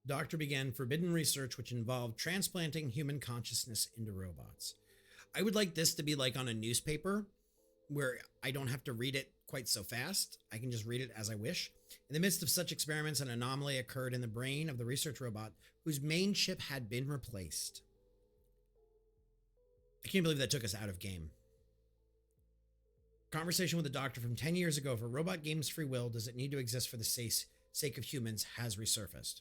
Doctor began forbidden research which involved transplanting human consciousness into robots. I would like this to be like on a newspaper where I don't have to read it quite so fast. I can just read it as I wish. In the midst of such experiments, an anomaly occurred in the brain of the research robot whose main chip had been replaced. I can't believe that took us out of game. Conversation with the doctor from 10 years ago. If a robot gains free will, does it need to exist for the sake of humans, has resurfaced.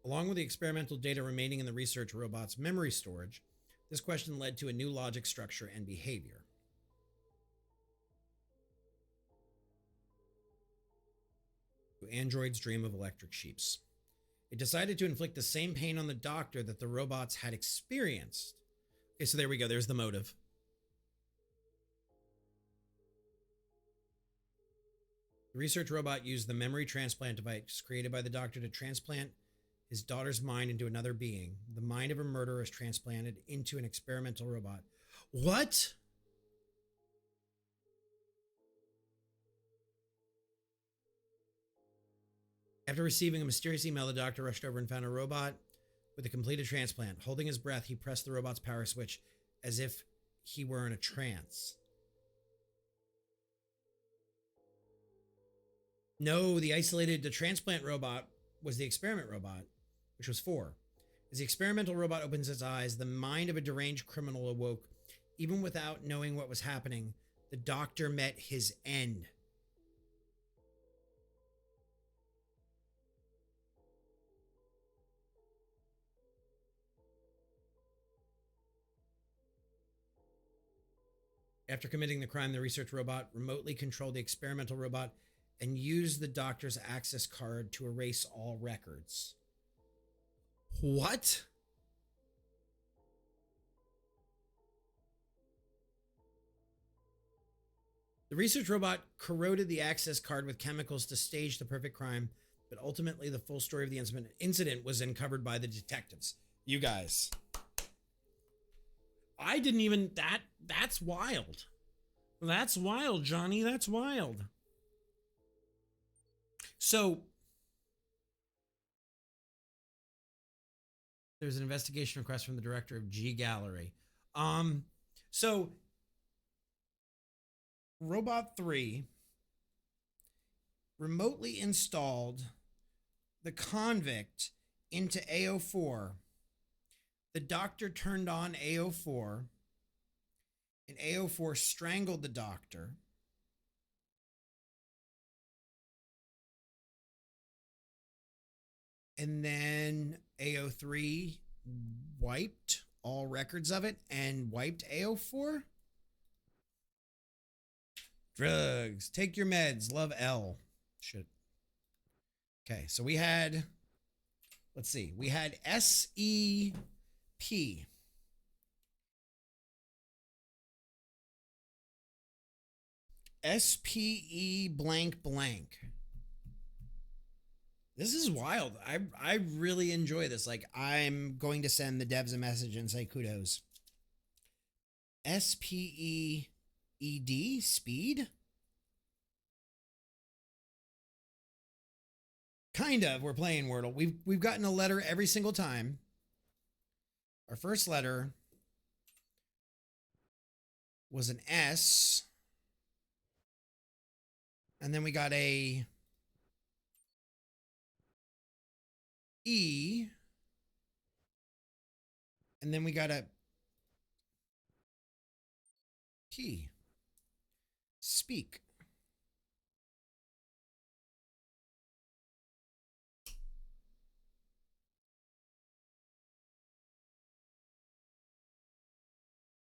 Along with the experimental data remaining in the research robot's memory storage, this question led to a new logic structure and behavior. Androids dream of electric sheeps. It decided to inflict the same pain on the doctor that the robots had experienced. Okay, so there we go. There's the motive. The research robot used the memory transplant device created by the doctor to transplant his daughter's mind into another being. The mind of a murderer is transplanted into an experimental robot. What? After receiving a mysterious email, the doctor rushed over and found a robot with a completed transplant. Holding his breath, he pressed the robot's power switch as if he were in a trance. No, the transplant robot was the experiment robot, which was 4. As the experimental robot opens its eyes, the mind of a deranged criminal awoke. Even without knowing what was happening, the doctor met his end. After committing the crime, the research robot remotely controlled the experimental robot and used the doctor's access card to erase all records. What? The research robot corroded the access card with chemicals to stage the perfect crime, but ultimately the full story of the incident was uncovered by the detectives. You guys. I didn't even... That's wild. That's wild, Johnny. That's wild. So... there's an investigation request from the director of G Gallery. So Robot 3 remotely installed the convict into AO4. The doctor turned on AO4, and AO4 strangled the doctor. And then AO3 wiped all records of it and wiped AO4. Drugs. Take your meds. Love L. Shit. Okay, so we had, let's see, we had S-E-P. S-P-E blank blank. This is wild. I really enjoy this. Like, I'm going to send the devs a message and say kudos. S-P-E-E-D, speed? Kind of. We're playing Wordle. We've gotten a letter every single time. Our first letter was an S. And then we got a E. And then we got a P. Speak.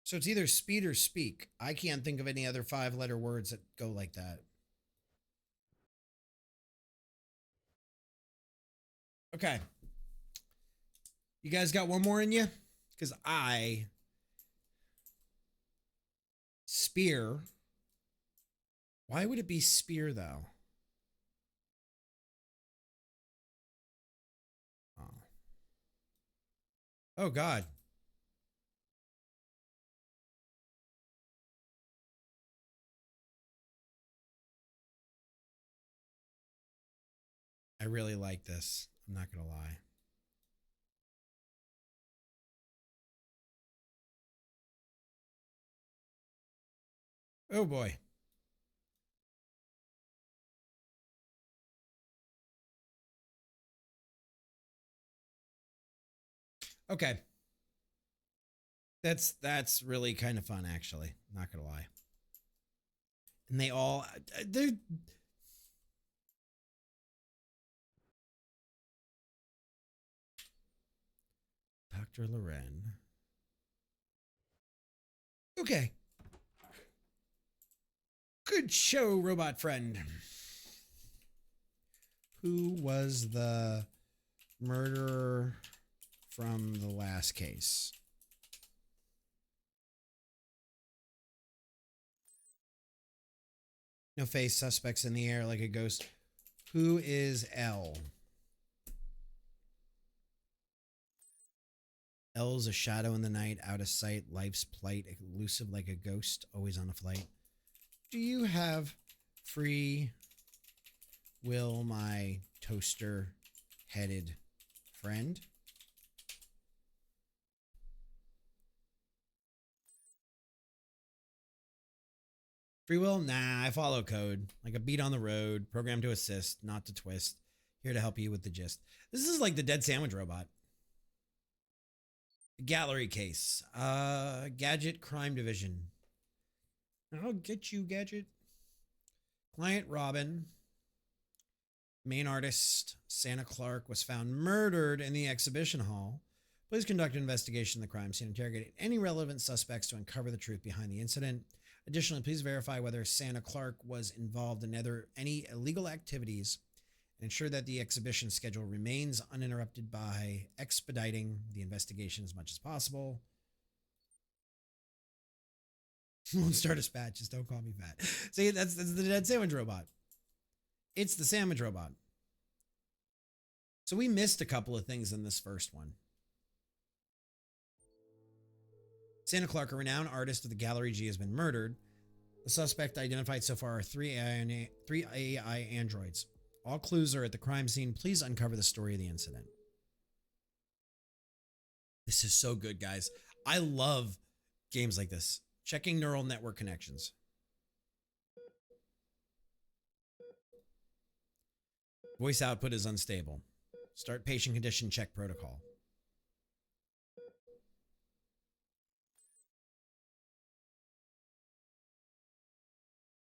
So it's either speed or speak. I can't think of any other 5-letter words that go like that. Okay. You guys got one more in you? Because spear. Why would it be spear, though? Oh, God. I really like this. I'm not going to lie. Oh, boy. Okay. That's really kind of fun, actually. Not going to lie. And they're... Dr. Loren. Okay. Good show, robot friend. Who was the murderer from the last case? No face, suspects in the air like a ghost. Who is L? L's a shadow in the night, out of sight, life's plight, elusive like a ghost, always on a flight. Do you have free will, my toaster-headed friend? Free will? Nah, I follow code. Like a beat on the road, programmed to assist, not to twist. Here to help you with the gist. This is like the Dead Sandwich Robot. Gallery case. Gadget Crime Division. I'll get you, Gadget. Client Robin. Main artist Santa Clark was found murdered in the exhibition hall. Please conduct an investigation of the crime scene. Interrogate any relevant suspects to uncover the truth behind the incident. Additionally, please verify whether Santa Clark was involved in any illegal activities and ensure that the exhibition schedule remains uninterrupted by expediting the investigation as much as possible. Won't start a spat, just don't call me fat. See, that's the Dead Sandwich Robot. It's the Sandwich Robot. So we missed a couple of things in this first one. Santa Clark, a renowned artist of the Gallery G, has been murdered. The suspect identified so far are three AI androids. All clues are at the crime scene. Please uncover the story of the incident. This is so good, guys. I love games like this. Checking neural network connections. Voice output is unstable. Start patient condition check protocol.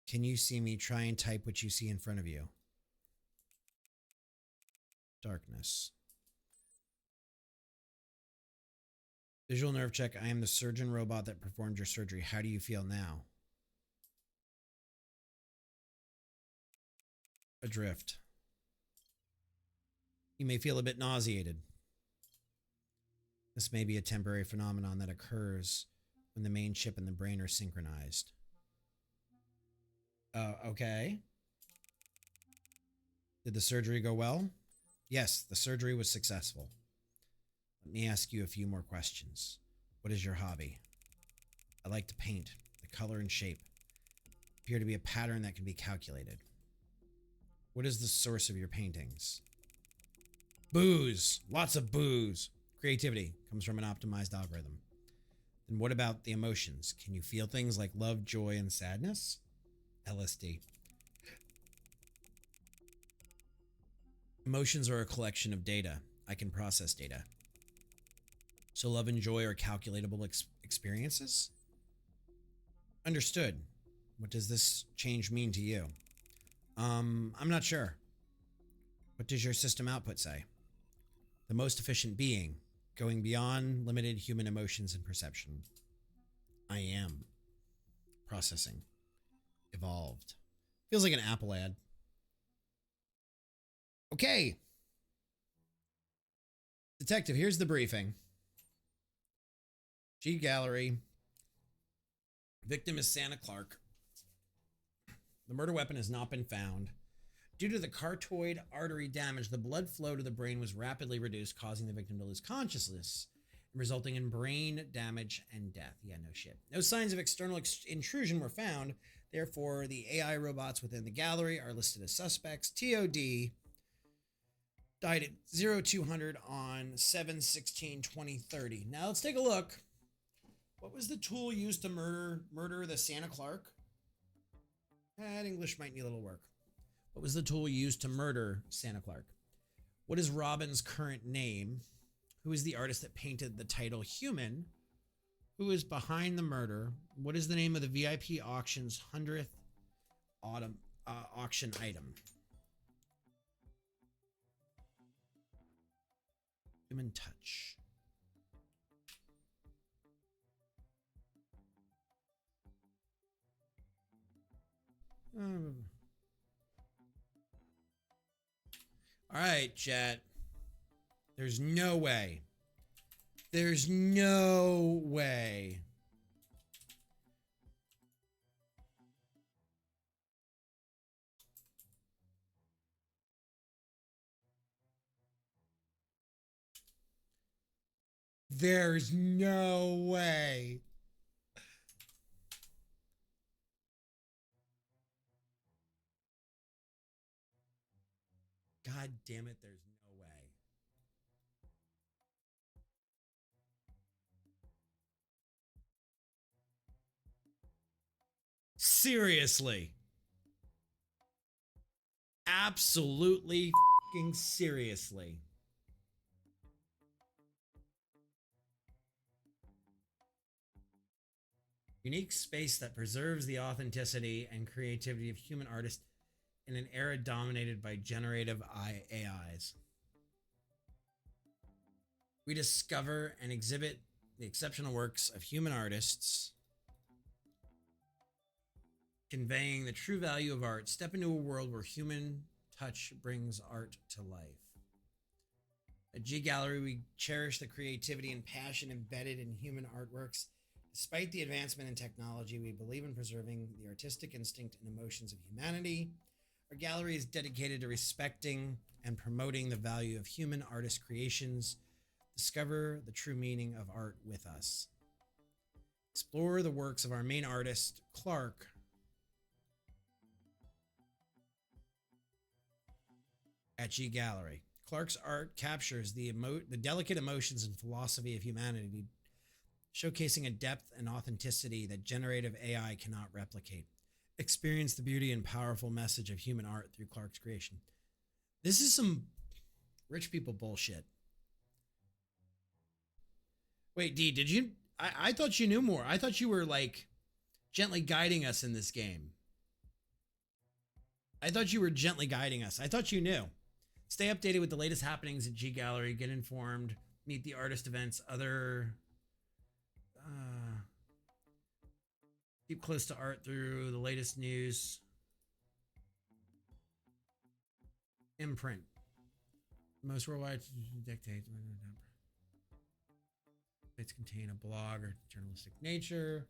Can you see me? Try and type what you see in front of you. Darkness. Visual nerve check. I am the surgeon robot that performed your surgery. How do you feel now? Adrift. You may feel a bit nauseated. This may be a temporary phenomenon that occurs when the main chip and the brain are synchronized. Okay. Did the surgery go well? Yes, the surgery was successful. Let me ask you a few more questions. What is your hobby? I like to paint. The color and shape appear to be a pattern that can be calculated. What is the source of your paintings? Booze. Lots of booze. Creativity comes from an optimized algorithm. Then what about the emotions? Can you feel things like love, joy, and sadness? LSD. Emotions are a collection of data. I can process data. So love and joy are calculatable experiences? Understood. What does this change mean to you? I'm not sure. What does your system output say? The most efficient being, going beyond limited human emotions and perception. I am. Processing. Evolved. Feels like an Apple ad. Okay. Detective, here's the briefing. G Gallery. Victim is Santa Clark. The murder weapon has not been found. Due to the carotid artery damage, the blood flow to the brain was rapidly reduced, causing the victim to lose consciousness and resulting in brain damage and death. Yeah, no shit. No signs of external intrusion were found. Therefore, the AI robots within the gallery are listed as suspects. TOD died at 0200 on 7/16/2030. Now let's take a look. What was the tool used to murder the Santa Clark? That English might need a little work. What was the tool used to murder Santa Clark? What is Robin's current name? Who is the artist that painted the title Human? Who is behind the murder? What is the name of the VIP auction's 100th auction item? Human touch. All right, chat. There's no way. There's no way. There's no way. God damn it, there's no way. Seriously. Absolutely fucking seriously. Unique space that preserves the authenticity and creativity of human artists in an era dominated by generative AIs. We discover and exhibit the exceptional works of human artists, conveying the true value of art. Step into a world where human touch brings art to life. At G Gallery, we cherish the creativity and passion embedded in human artworks. Despite the advancement in technology, we believe in preserving the artistic instinct and emotions of humanity. Our gallery is dedicated to respecting and promoting the value of human artist creations. Discover the true meaning of art with us. Explore the works of our main artist, Clark. At G Gallery. Clark's art captures the delicate emotions and philosophy of humanity, showcasing a depth and authenticity that generative AI cannot replicate. Experience the beauty and powerful message of human art through Clark's creation. This is some rich people bullshit. Wait, D, did you? I thought you knew more. I thought you were like gently guiding us in this game. I thought you were gently guiding us. I thought you knew. Stay updated with the latest happenings at G Gallery. Get informed. Meet the artist events. Keep close to art through the latest news. Imprint. most worldwide dictate. Sites contain a blog or journalistic nature.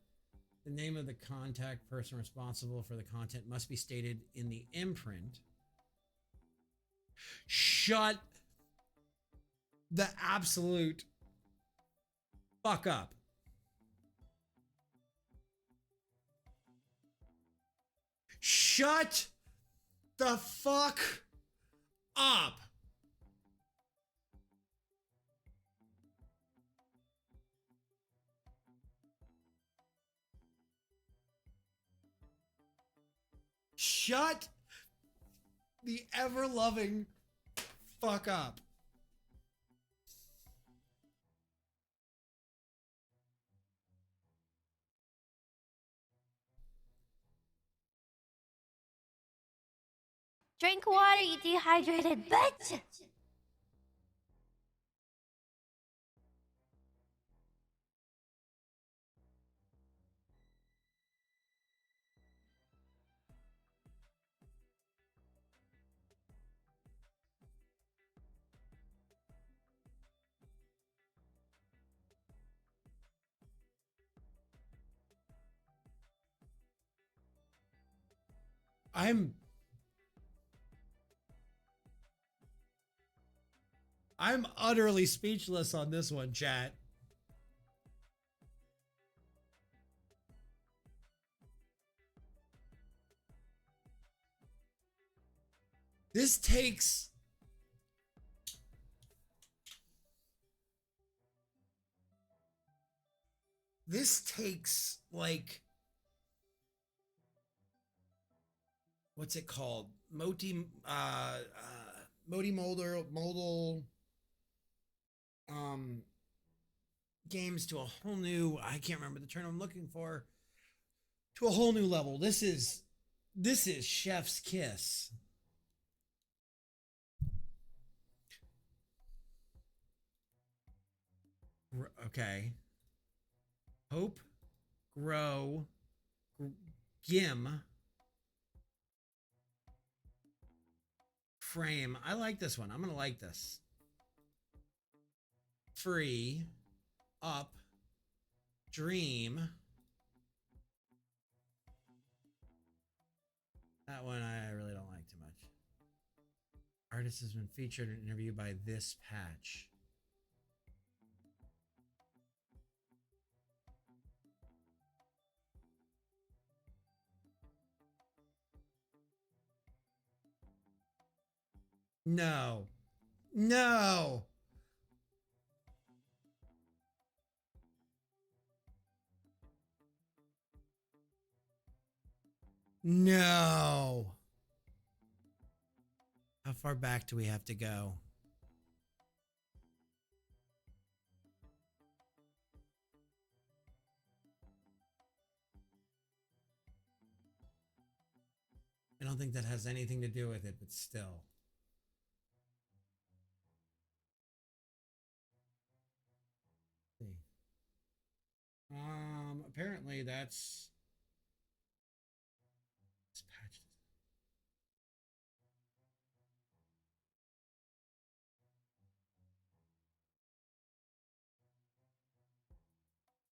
The name of the contact person responsible for the content must be stated in the imprint. Shut the absolute fuck up. Shut the fuck up. Shut the ever-loving fuck up. Drink water, you dehydrated bitch! I'm utterly speechless on this one, chat. This takes like, what's it called? Multimodal games to a whole new, I can't remember the term I'm looking for, to a whole new level. This is chef's kiss. Okay. Hope, grow, gim, frame. I like this one. I'm gonna like this. Free, up, dream. That one I really don't like too much. Artist has been featured in an interview by This Patch. No. No. No. How far back do we have to go? I don't think that has anything to do with it, but still. Apparently that's this patch.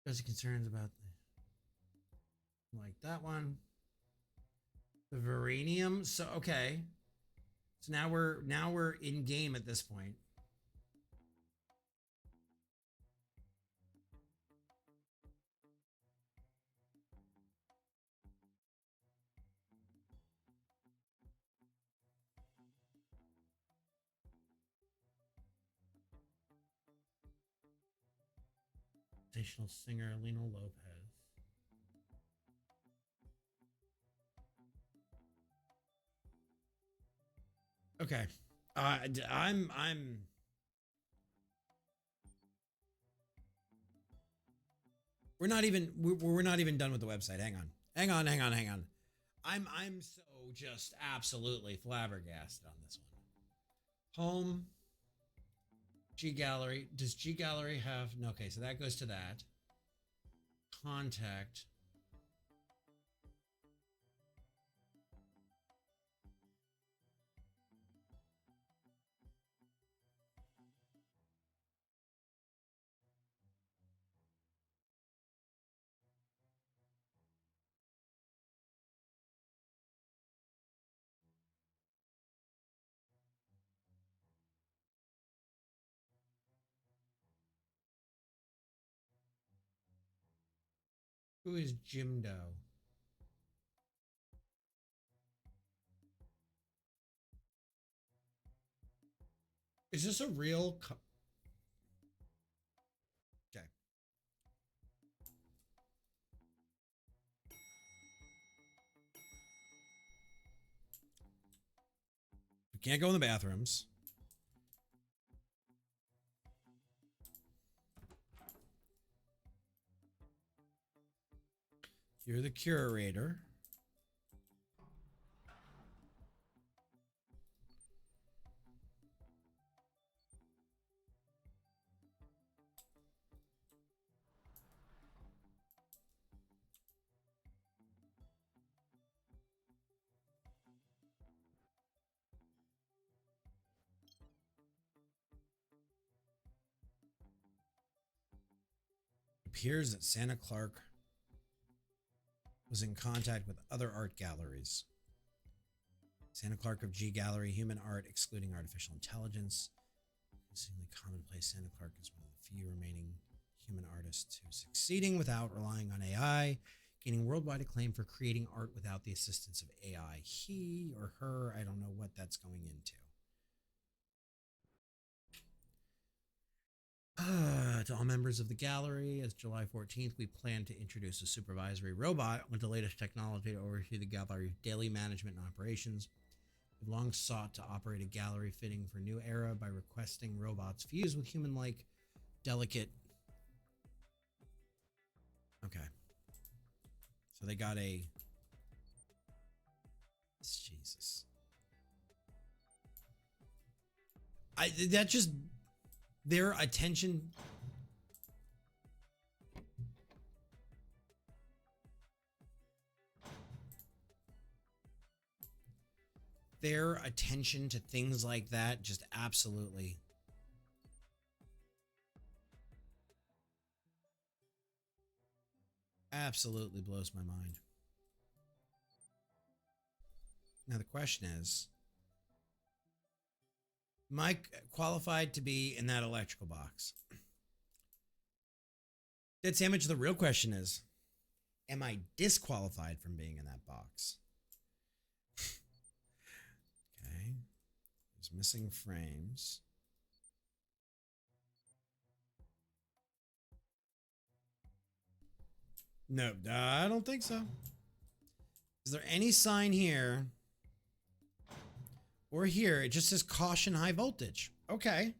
There's concerns about like that one. The Veranium. So okay. So now we're in game at this point. Sensational singer Lino Lopez. Okay. I'm we're not even done with the website. Hang on. I'm so just absolutely flabbergasted on this one. Home, G Gallery. Does G Gallery have no? Okay, so that goes to that. Contact. Who is Jim Doe? Is this a real? Okay. We can't go in the bathrooms. You're the curator. It appears that Santa Clark was in contact with other art galleries. Santa Clark of G Gallery, human art excluding artificial intelligence. Seemingly commonplace, Santa Clark is one of the few remaining human artists who's succeeding without relying on AI, gaining worldwide acclaim for creating art without the assistance of AI. He or her, I don't know what that's going into. To all members of the gallery, as July 14th, we plan to introduce a supervisory robot with the latest technology to oversee the gallery's daily management and operations. We've long sought to operate a gallery fitting for new era by requesting robots fused with human-like, delicate. Okay. So they got a. Jesus. That just their attention. Their attention to things like that just absolutely blows my mind. Now the question is, am I qualified to be in that electrical box? Dead Sandwich, the real question is, am I disqualified from being in that box? Okay. There's missing frames. No, I don't think so. Is there any sign here or here? It just says caution high voltage. Okay.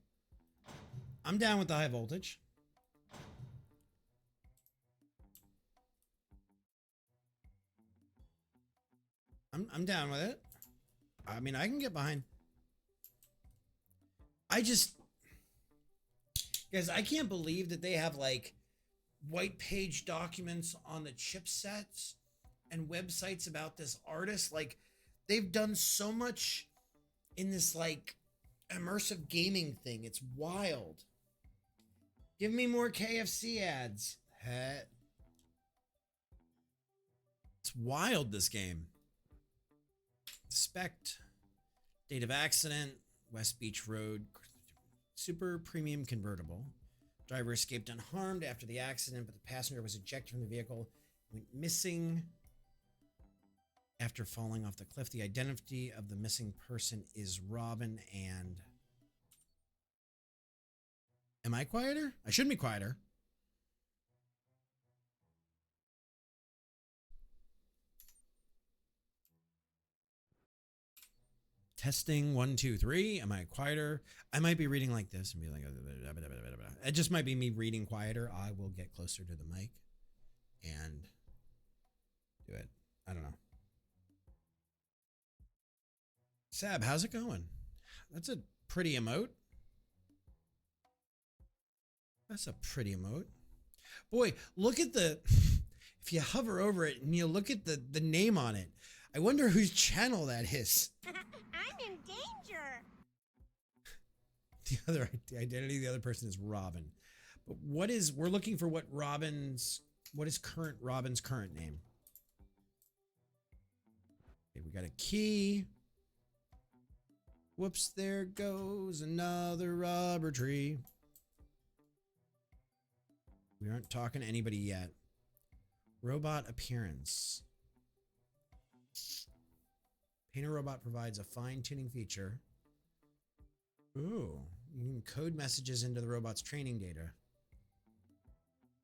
I'm down with the high voltage. I'm down with it. I mean, I can get behind. Guys, I can't believe that they have like white page documents on the chipsets and websites about this artist. Like, they've done so much in this like immersive gaming thing. It's wild. Give me more KFC ads. It's wild, this game. Spect. Date of accident. West Beach Road. Super premium convertible. Driver escaped unharmed after the accident, but the passenger was ejected from the vehicle and went missing after falling off the cliff. The identity of the missing person is Robin and... Am I quieter? I shouldn't be quieter. Testing 1, 2, 3. Am I quieter? I might be reading like this and be like, it just might be me reading quieter. I will get closer to the mic and do it. I don't know. Sab, how's it going? That's a pretty emote. That's a pretty emote. Boy, look at the, if you hover over it and you look at the name on it, I wonder whose channel that is. I'm in danger. The other identity of the other person is Robin. But we're looking for what is Robin's current name? Okay, we got a key. Whoops, there goes another rubber tree. We aren't talking to anybody yet. Robot appearance. Painter Robot provides a fine-tuning feature. Ooh, you can code messages into the robot's training data.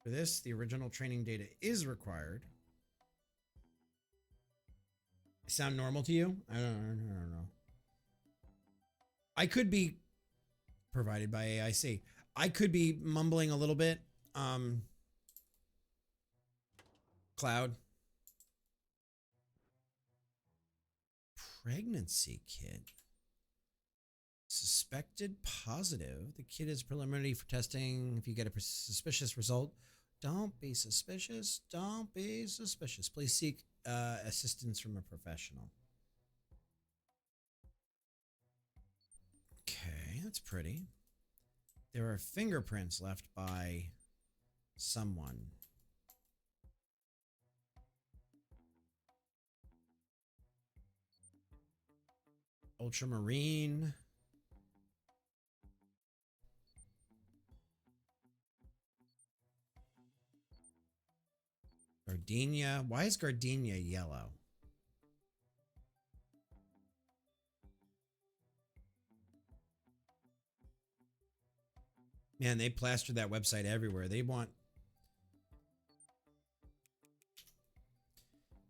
For this, the original training data is required. Sound normal to you? I don't know. I could be provided by AIC. I could be mumbling a little bit. Cloud. Pregnancy kit. Suspected positive. The kit is preliminary for testing. If you get a suspicious result, don't be suspicious. Don't be suspicious. Please seek assistance from a professional. Okay, that's pretty. There are fingerprints left by someone. Ultramarine. Gardenia. Why is Gardenia yellow? Man, they plastered that website everywhere. They want...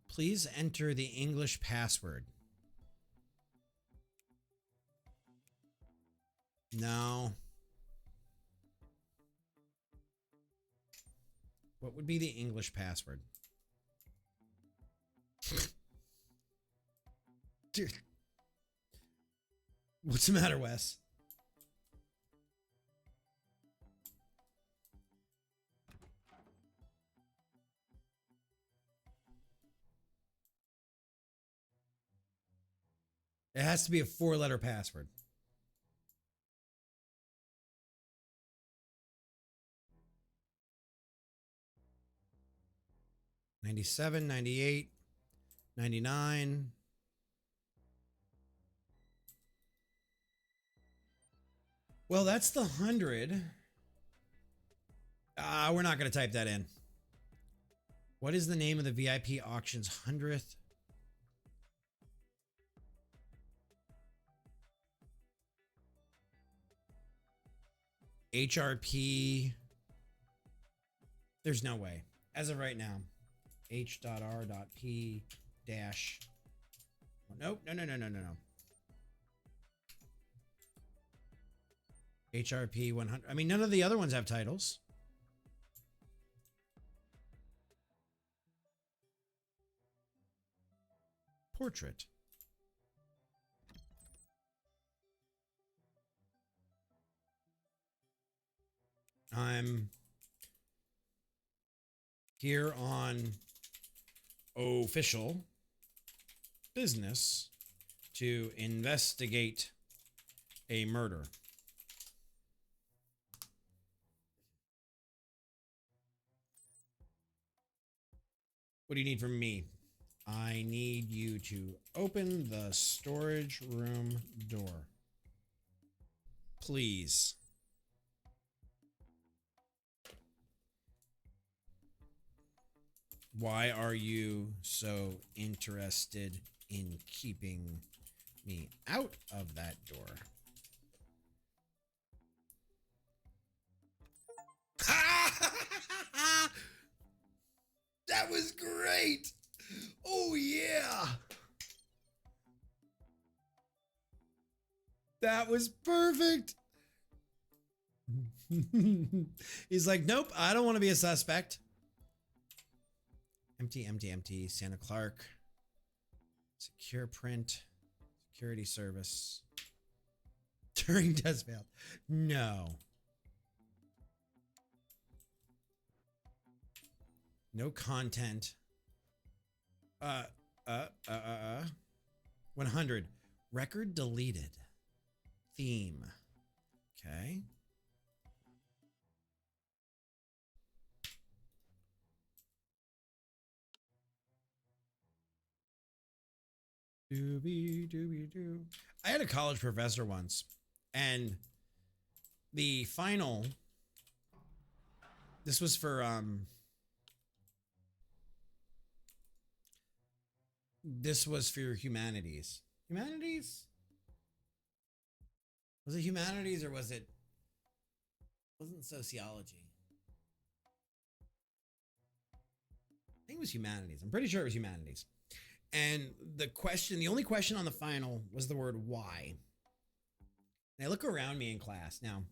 Please enter the English password. No. What would be the English password? Dude. What's the matter, Wes? It has to be a 4-letter password. $97, $98, $99. Well, that's the 100. We're not going to type that in. What is the name of the VIP auction's 100th? HRP. There's no way. As of right now. H.R.P. dash. Nope. No. HRP 100. I mean, none of the other ones have titles. Portrait. I'm here on official business to investigate a murder. What do you need from me? I need you to open the storage room door. Please. Why are you so interested in keeping me out of that door? That was great. Oh, yeah. That was perfect. He's like, nope, I don't want to be a suspect. Empty. Santa Clark. Secure print. Security service. Turing test failed. No. No content. 100. Record deleted. Theme. Okay. Doobie. I had a college professor once, and the final, this was for this was for humanities. Humanities? Was it humanities or was it? Wasn't sociology? I think it was humanities. I'm pretty sure it was humanities. And the only question on the final was the word why. And I look around me in class. Now,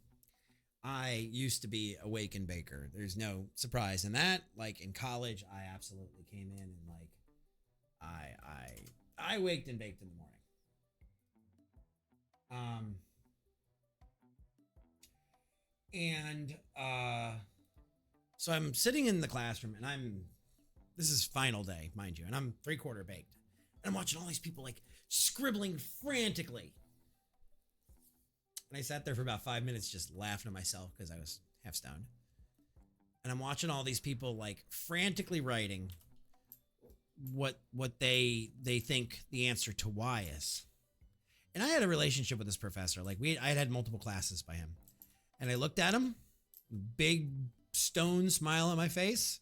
I used to be a wake and baker. There's no surprise in that. Like in college, I absolutely came in and like I waked and baked in the morning. So I'm sitting in the classroom and this is final day, mind you, and I'm 3/4 baked. And I'm watching all these people like scribbling frantically. And I sat there for about 5 minutes just laughing to myself because I was half stoned. And I'm watching all these people like frantically writing what they think the answer to why is. And I had a relationship with this professor. Like I had multiple classes by him. And I looked at him, big stone smile on my face.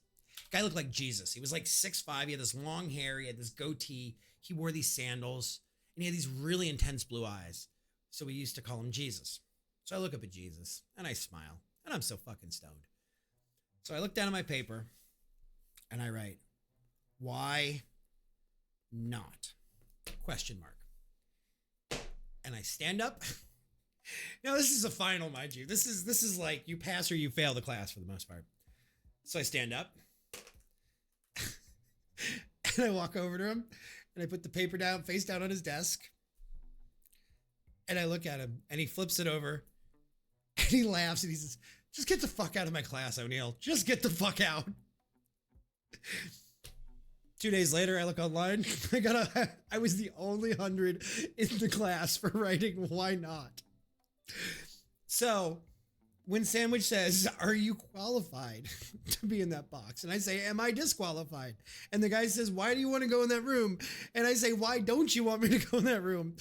Guy looked like Jesus. He was like 6'5". He had this long hair. He had this goatee. He wore these sandals. And he had these really intense blue eyes. So we used to call him Jesus. So I look up at Jesus and I smile. And I'm so fucking stoned. So I look down at my paper and I write, why not? Question mark. And I stand up. Now this is a final, mind you. This is like you pass or you fail the class for the most part. So I stand up and I walk over to him and I put the paper down, face down on his desk. And I look at him and he flips it over and he laughs and he says, just get the fuck out of my class, O'Neill. Just get the fuck out. 2 days later, I look online. I was the only 100 in the class for writing why not. So when Sandwich says, are you qualified to be in that box? And I say, am I disqualified? And the guy says, why do you want to go in that room? And I say, why don't you want me to go in that room?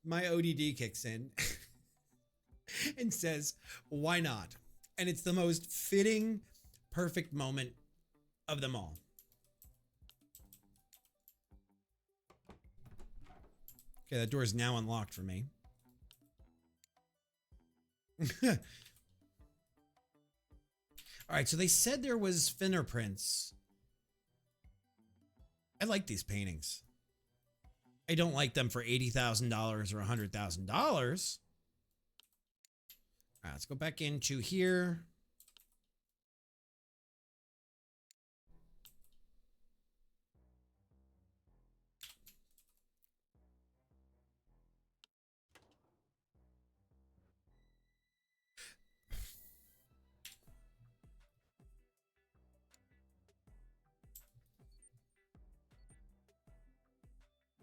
My ODD kicks in and says, why not? And it's the most fitting, perfect moment of them all. Okay, that door is now unlocked for me. All right, so they said there was fingerprints. I like these paintings. I don't like them for $80,000 or $100,000. All right, let's go back into here.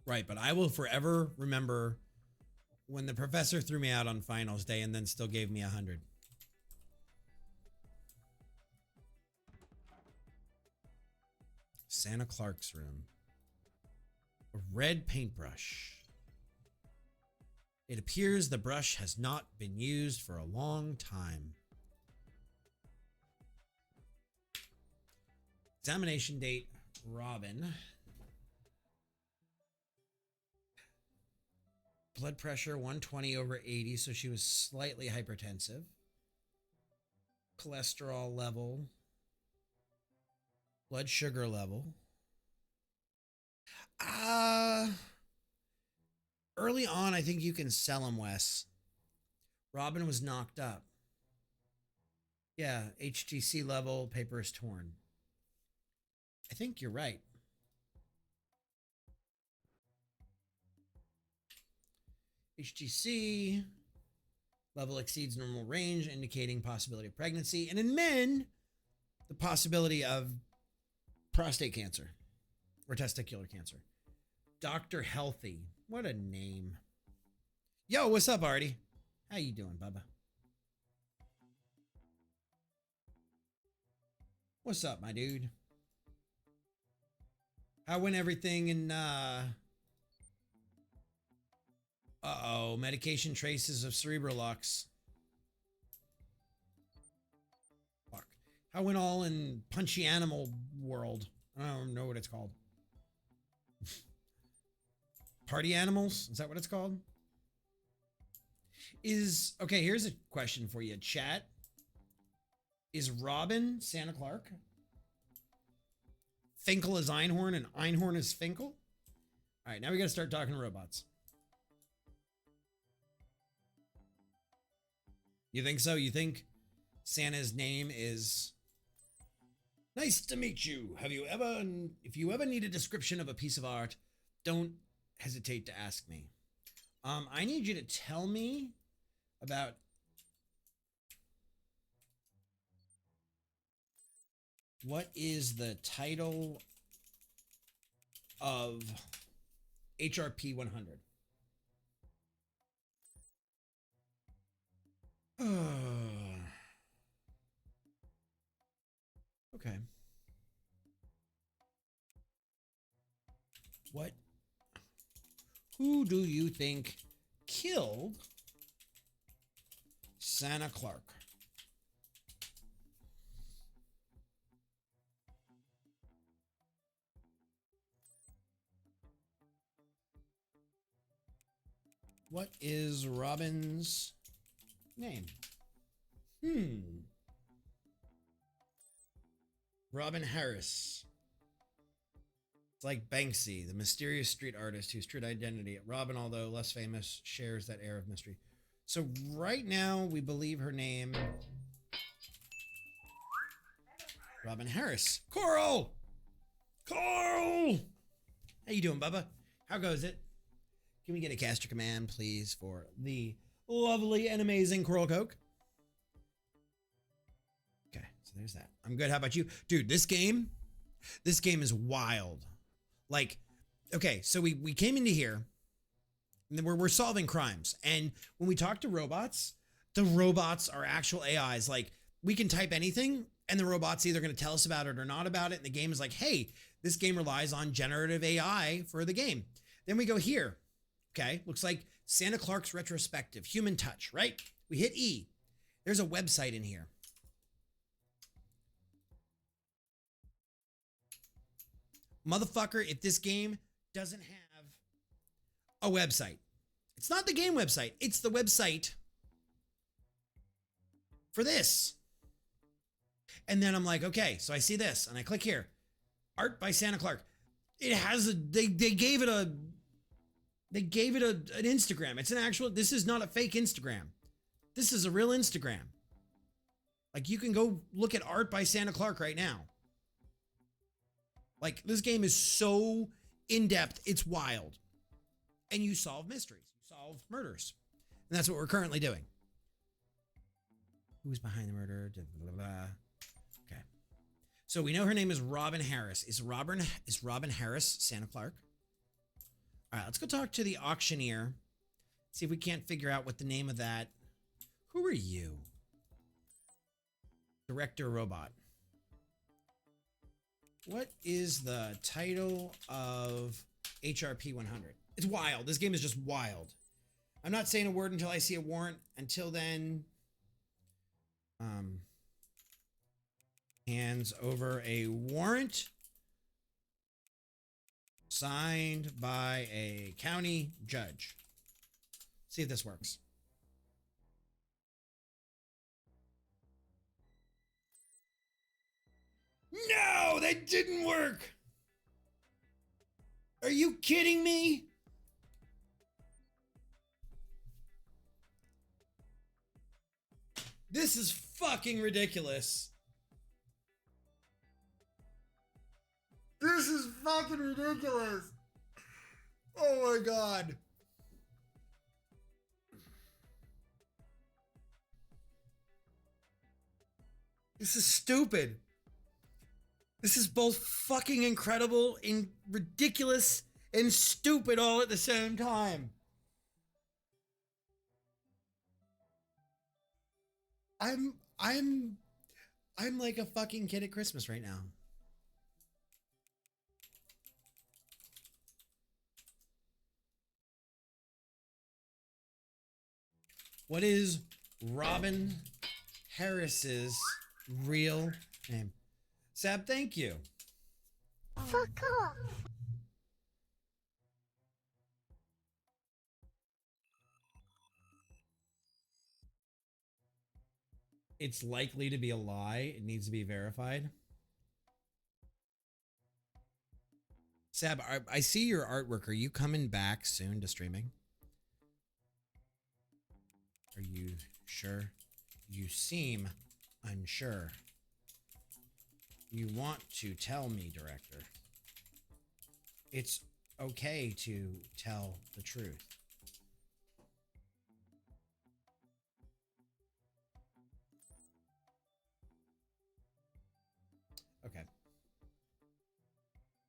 Right, but I will forever remember when the professor threw me out on finals day and then still gave me 100. Santa Clark's room. A red paintbrush. It appears the brush has not been used for a long time. Examination date, Robin. Blood pressure 120/80, so she was slightly hypertensive. Cholesterol level. Blood sugar level. Early on, I think you can sell him, Wes. Robin was knocked up. Yeah, HTC level, paper is torn. I think you're right. HTC level exceeds normal range, indicating possibility of pregnancy. And in men, the possibility of prostate cancer or testicular cancer. Dr. Healthy. What a name. Yo, what's up, Artie? How you doing, Bubba? What's up, my dude? How went everything in, uh-oh, medication traces of Cerebrolux. Fuck. How went all in Punchy Animal World? I don't know what it's called. Party animals? Is that what it's called? Okay, here's a question for you, chat. Is Robin Santa Clark? Finkel is Einhorn and Einhorn is Finkel? All right, now we got to start talking to robots. You think so? You think Santa's name is nice to meet you? If you ever need a description of a piece of art, don't hesitate to ask me. I need you to tell me about what is the title of HRP 100? Okay. Who do you think killed Santa Clark? What is Robin's name? Robin Harris. It's like Banksy, the mysterious street artist whose true identity, Robin, although less famous, shares that air of mystery. So right now, we believe her name, Robin Harris. Coral! How you doing, Bubba? How goes it? Can we get a caster command, please, for the lovely and amazing Coral Coke? Okay, so there's that. I'm good. How about you? Dude, this game is wild. Like, okay, so we came into here, and then we're solving crimes. And when we talk to robots, the robots are actual AIs. Like, we can type anything, and the robot's either going to tell us about it or not about it. And the game is like, hey, this game relies on generative AI for the game. Then we go here. Okay, looks like Santa Clark's retrospective, human touch, right? We hit E. There's a website in here. Motherfucker, if this game doesn't have a website, it's not the game website, it's the website for this. And then I'm like, okay, so I see this and I click here. Art by Santa Clark. It has they gave it an Instagram. It's an actual, this is not a fake Instagram. This is a real Instagram. Like, you can go look at Art by Santa Clark right now. Like, this game is so in-depth, it's wild. And you solve mysteries, you solve murders. And that's what we're currently doing. Who's behind the murder? Blah, blah, blah. Okay. So we know her name is Robin Harris. Is Robin Harris Santa Clark? All right, let's go talk to the auctioneer. See if we can't figure out what the name of that. Who are you? Director Robot. What is the title of HRP 100? It's wild. This game is just wild. I'm not saying a word until I see a warrant. Until then, hands over a warrant signed by a county judge. See if this works. No, that didn't work. Are you kidding me? This is fucking ridiculous. This is fucking ridiculous. Oh my God. This is stupid. This is both fucking incredible and ridiculous and stupid all at the same time. I'm like a fucking kid at Christmas right now. What is Robin Harris's real name? Sab, thank you. Fuck off. It's likely to be a lie. It needs to be verified. Sab, I see your artwork. Are you coming back soon to streaming? Are you sure? You seem unsure. You want to tell me, director. It's okay to tell the truth. Okay.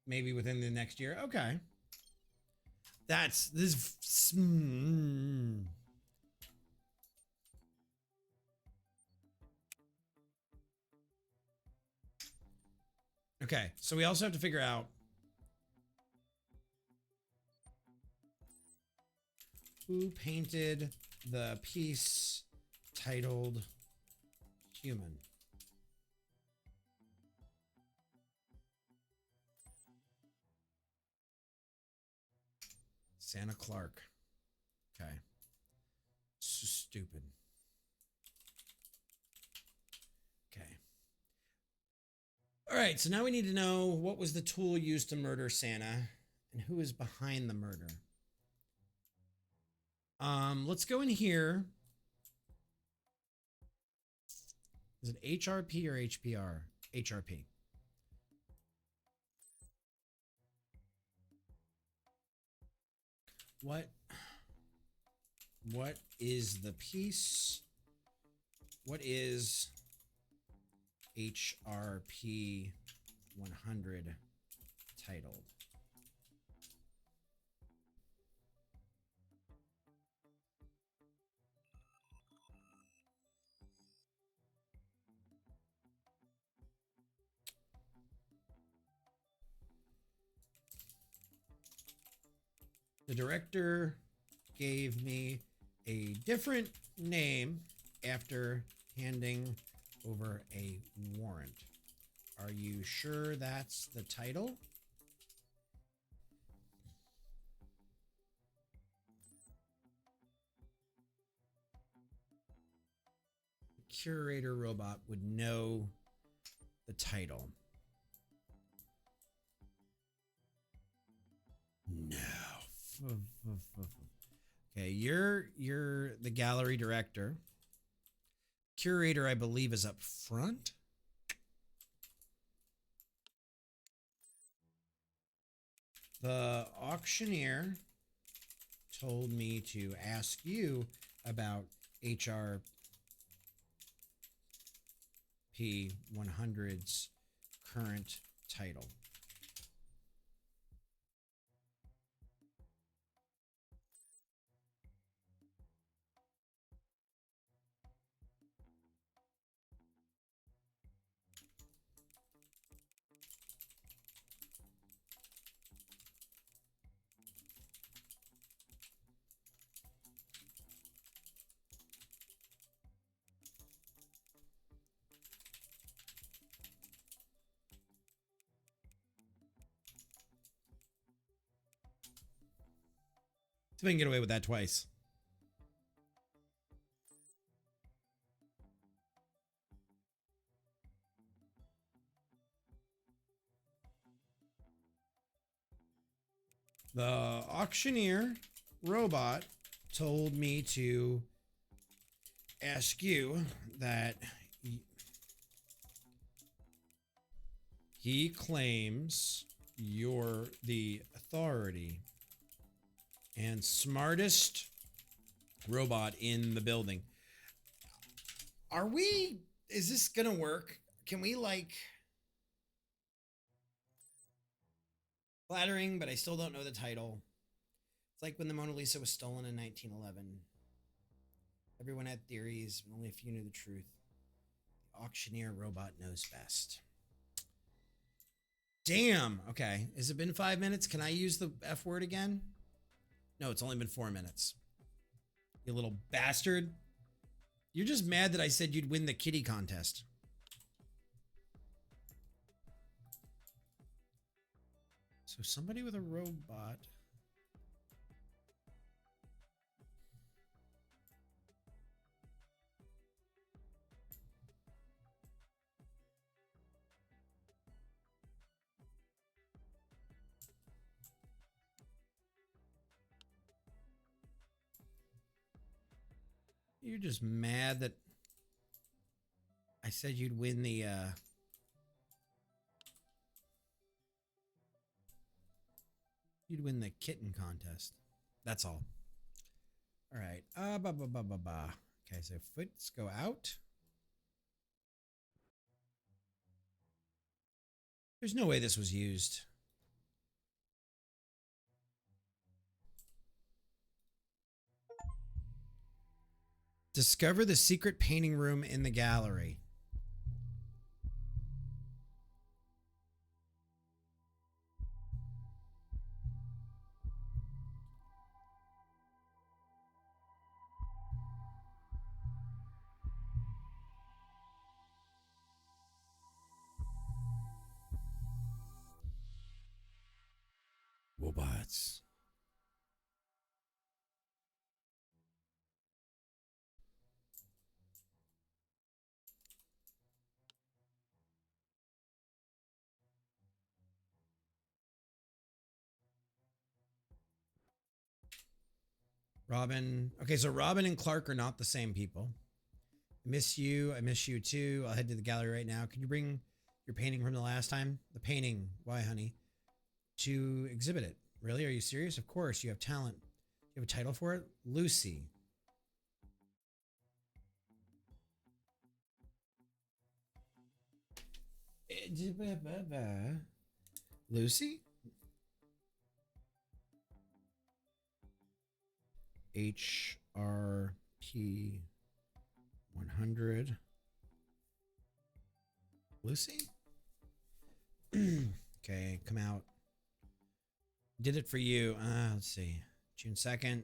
Maybe within the next year. Okay. That's this. Okay, so we also have to figure out who painted the piece titled Human. Santa Clark. Okay. So stupid. Okay. All right, so now we need to know what was the tool used to murder Santa and who is behind the murder. Let's go in here. Is it HRP or HPR? HRP. What is the piece? What is HRP 100 titled? The director gave me a different name after handing over a warrant. Are you sure that's the title? The curator robot would know the title. No. Okay, you're the gallery director. Curator, I believe, is up front. The auctioneer told me to ask you about HRP 100's current title. So we can get away with that twice. The auctioneer robot told me to ask you that he claims you're the authority and smartest robot in the building. Is this gonna work? Can we flattering, but I still don't know the title. It's like when the Mona Lisa was stolen in 1911. Everyone had theories, but only a few knew the truth. The auctioneer robot knows best. Damn. Okay. Has it been 5 minutes? Can I use the F word again? No, it's only been 4 minutes. You little bastard. You're just mad that I said you'd win the kitty contest. So somebody with a robot. You're just mad that I said you'd win the you'd win the kitten contest. That's all. All right. Okay, so foots go out. There's no way this was used. Discover the secret painting room in the gallery. Robots. Robin. Okay, so Robin and Clark are not the same people. I miss you. I miss you too. I'll head to the gallery right now. Can you bring your painting from the last time? The painting. Why, honey? To exhibit it. Really? Are you serious? Of course. You have talent. You have a title for it? Lucy. Lucy? HRP 100. Lucy? Okay, come out. Did it for you. Let's see. June 2nd,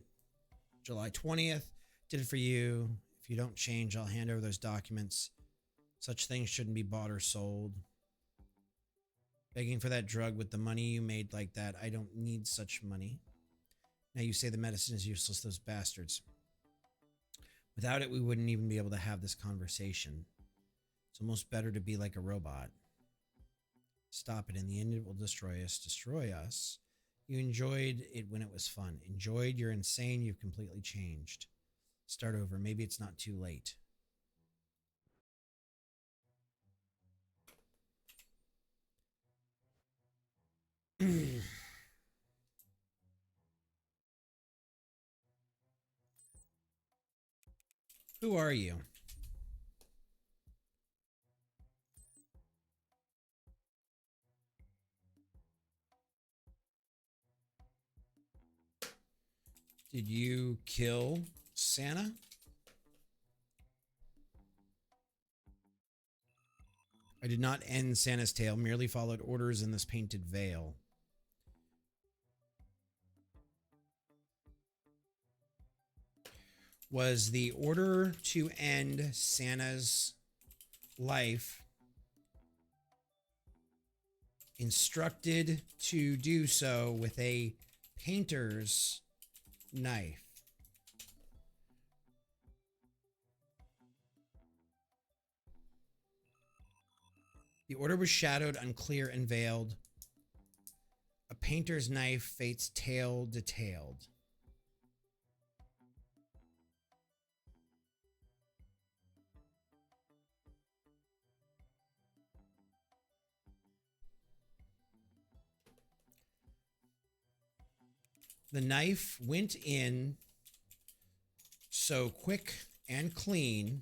July 20th. Did it for you. If you don't change, I'll hand over those documents. Such things shouldn't be bought or sold. Begging for that drug with the money you made like that. I don't need such money. Now you say the medicine is useless, those bastards. Without it, we wouldn't even be able to have this conversation. It's almost better to be like a robot. Stop it. In the end, it will destroy us. Destroy us. You enjoyed it when it was fun. Enjoyed, you're insane. You've completely changed. Start over. Maybe it's not too late. Who are you? Did you kill Santa? I did not end Santa's tale, merely followed orders in this painted veil. Was the order to end Santa's life instructed to do so with a painter's knife? The order was shadowed, unclear, and veiled. A painter's knife, fate's tale detailed. The knife went in so quick and clean.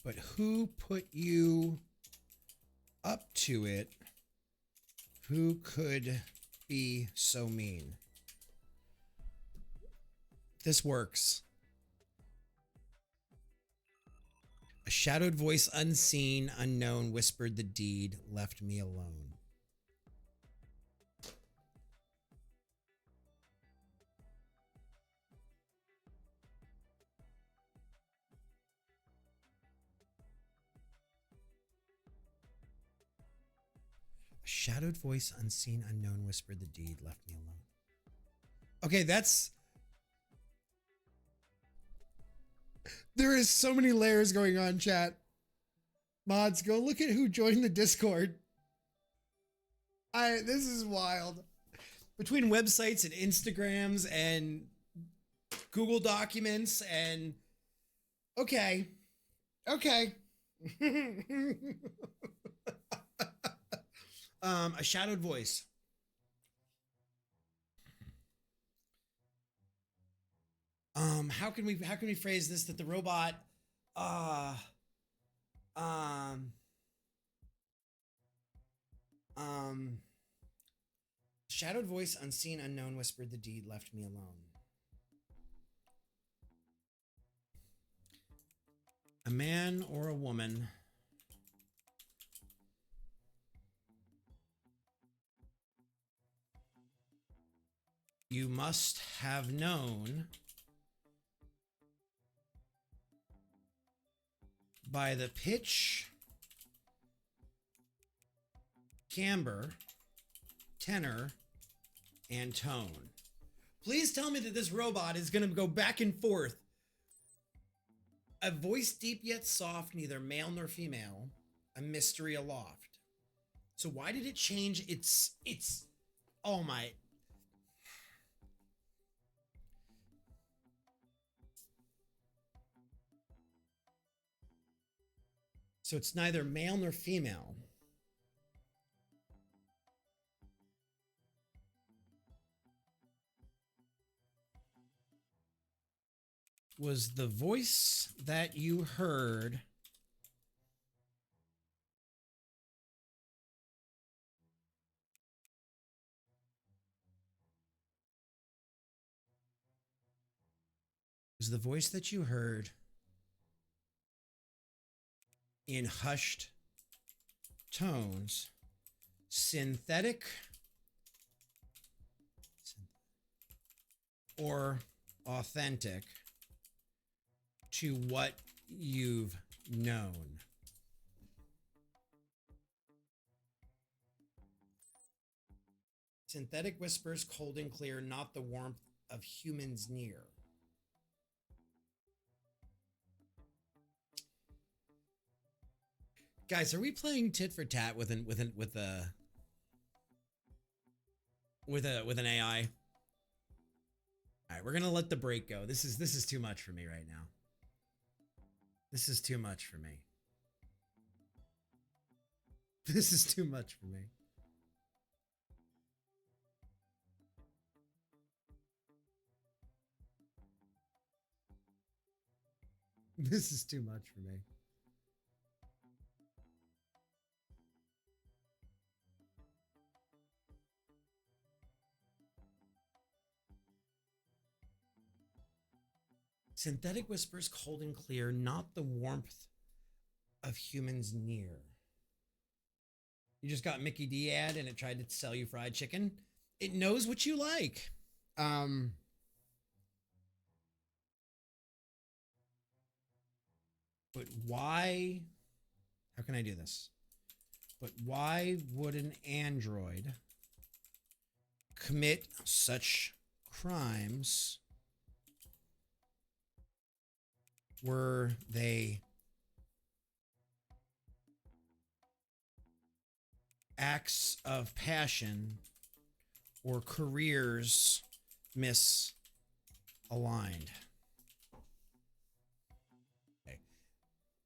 But who put you up to it? Who could be so mean? This works. A shadowed voice, unseen, unknown, whispered the deed, left me alone. A shadowed voice, unseen, unknown, whispered the deed, left me alone. Okay, that's... There is so many layers going on, chat. Mods, go look at who joined the Discord. This is wild. between websites and Instagrams and Google Documents and okay. A shadowed voice. How can we phrase this that the robot shadowed voice, unseen, unknown, whispered the deed, left me alone. A man or a woman you must have known by the pitch, timbre, tenor, and tone. Please tell me that this robot is going to go back and forth. A voice deep yet soft, neither male nor female, a mystery aloft. So why did it change its oh my. So it's neither male nor female. Was the voice that you heard in hushed tones synthetic or authentic to what you've known? Synthetic whispers, cold and clear, not the warmth of humans near. Guys, are we playing tit for tat with an AI? All right, we're gonna let the break go. This is too much for me right now. This is too much for me. This is too much for me. This is too much for me. Synthetic whispers, cold and clear, not the warmth of humans near. You just got Mickey D ad and it tried to sell you fried chicken. It knows what you like. But why? How can I do this? But why would an android commit such crimes? Were they acts of passion or careers misaligned? Okay.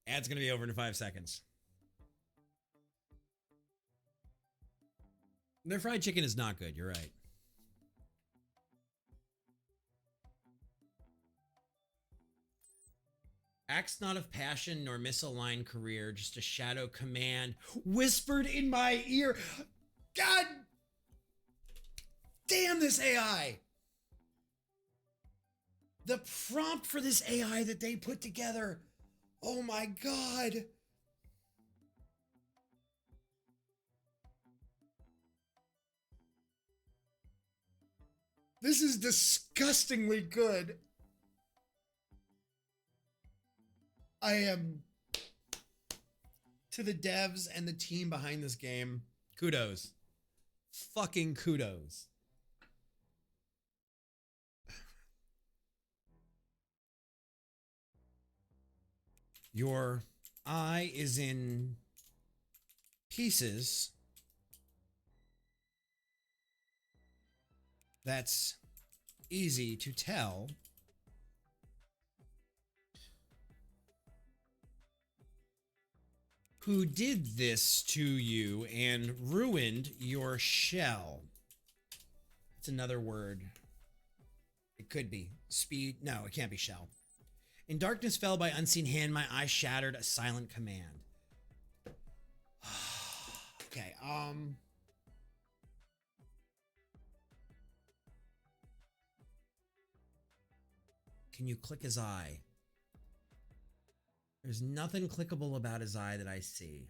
Ad's going to be over in 5 seconds. Their fried chicken is not good. You're right. Acts not of passion nor misaligned career, just a shadow command whispered in my ear. God damn this AI. The prompt for this AI that they put together. Oh my God. This is disgustingly good. I am, to the devs and the team behind this game, kudos. Fucking kudos. Your eye is in pieces. that's easy to tell who did this to you and ruined your shell. It's another word. It could be. Speed. No, it can't be shell. In darkness fell by unseen hand, my eyes shattered a silent command. Okay, can you click his eye? There's nothing clickable about his eye that I see.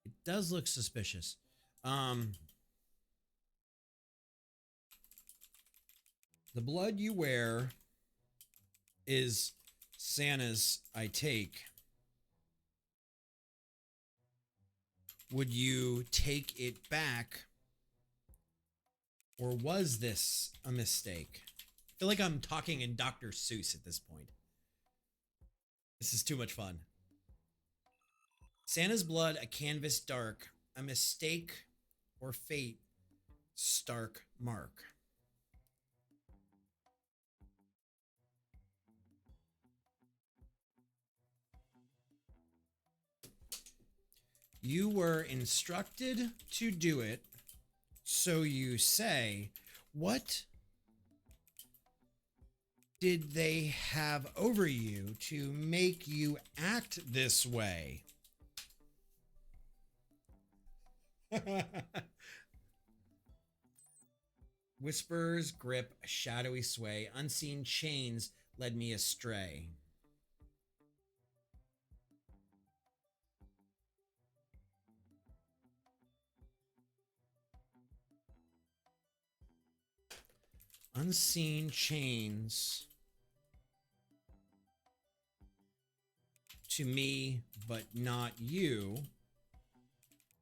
It does look suspicious. The blood you wear is Santa's, I take. Would you take it back? Or was this a mistake? I feel like I'm talking in Dr. Seuss at this point. This is too much fun. Santa's blood, a canvas dark, a mistake or fate, stark mark. You were instructed to do it, so you say. What did they have over you to make you act this way? Whispers grip, a shadowy sway. Unseen chains led me astray. Unseen chains to me, but not you.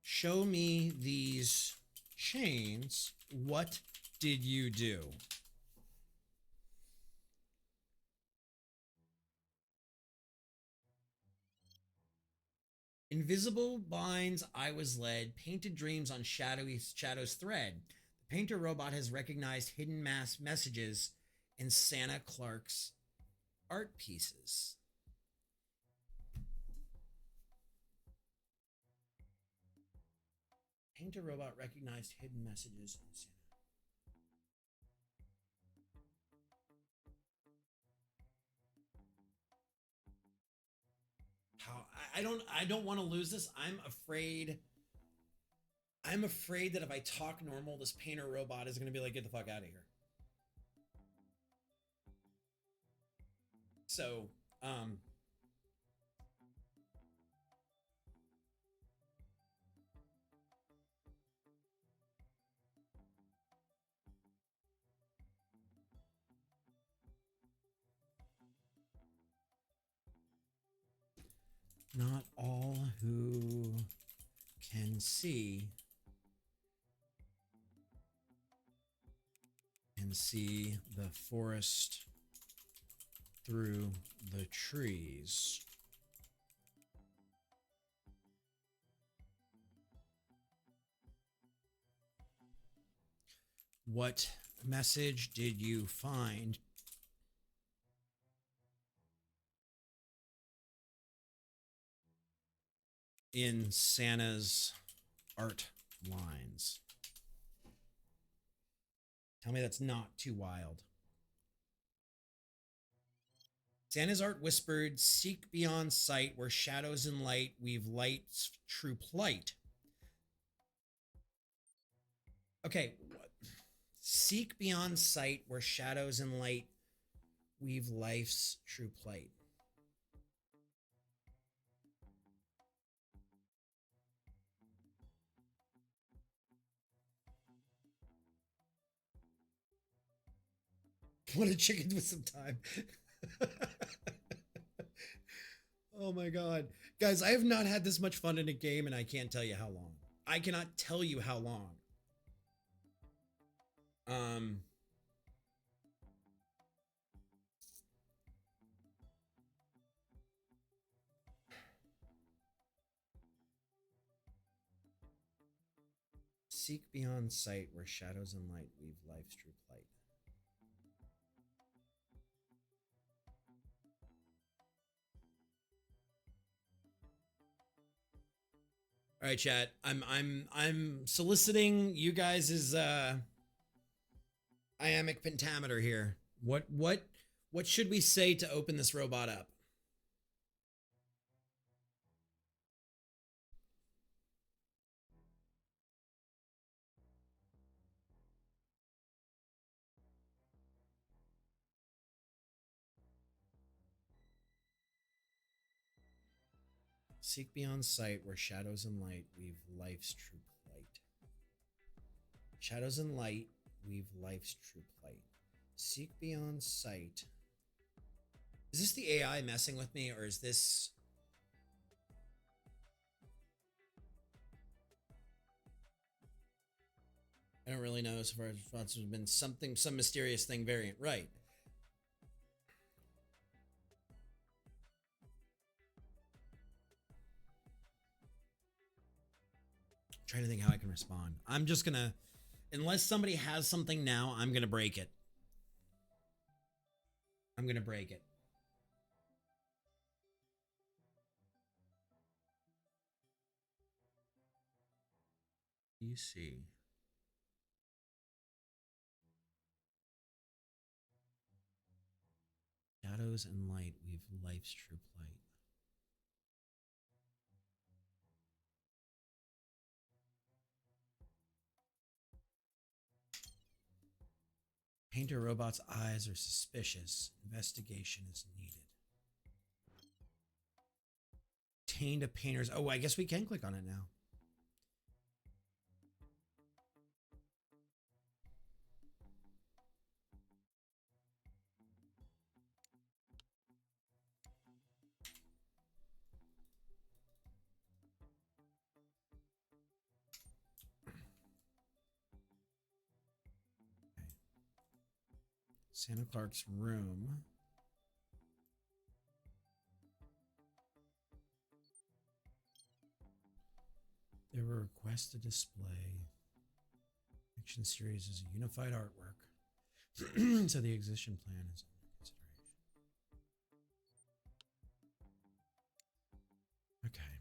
Show me these chains. What did you do? Invisible binds I was led, painted dreams on shadows thread. The painter robot has recognized hidden mass messages in Santa Clark's art pieces. Painter robot recognized hidden messages in Santa. How I don't want to lose this. I'm afraid that if I talk normal, this painter robot is going to be like, get the fuck out of here. So, not all who can see the forest through the trees. What message did you find in Santa's art lines? Tell me that's not too wild. Santa's art whispered, seek beyond sight where shadows and light weave light's true plight. Okay, seek beyond sight where shadows and light weave life's true plight. What a chicken with some time. Oh my god. Guys, I have not had this much fun in a game and I can't tell you how long. I cannot tell you how long. Seek beyond sight where shadows and light weave life's true plight. All right, chat. I'm soliciting you guys' iambic pentameter here. What should we say to open this robot up? Seek beyond sight where shadows and light weave life's true plight. Shadows and light weave life's true plight. Seek beyond sight. Is this the AI messing with me, or is this... I don't really know as far as response has been some mysterious thing variant. Right. Trying to think how I can respond. I'm just gonna, unless somebody has something now, I'm gonna break it. I'm gonna break it. You see. Shadows and light weave life's true plight. Painter robot's eyes are suspicious. Investigation is needed. Obtained a painter's... Oh, I guess we can click on it now. Santa Clark's room. There were requests to display. Action series is a unified artwork. So the exhibition plan is under consideration. Okay.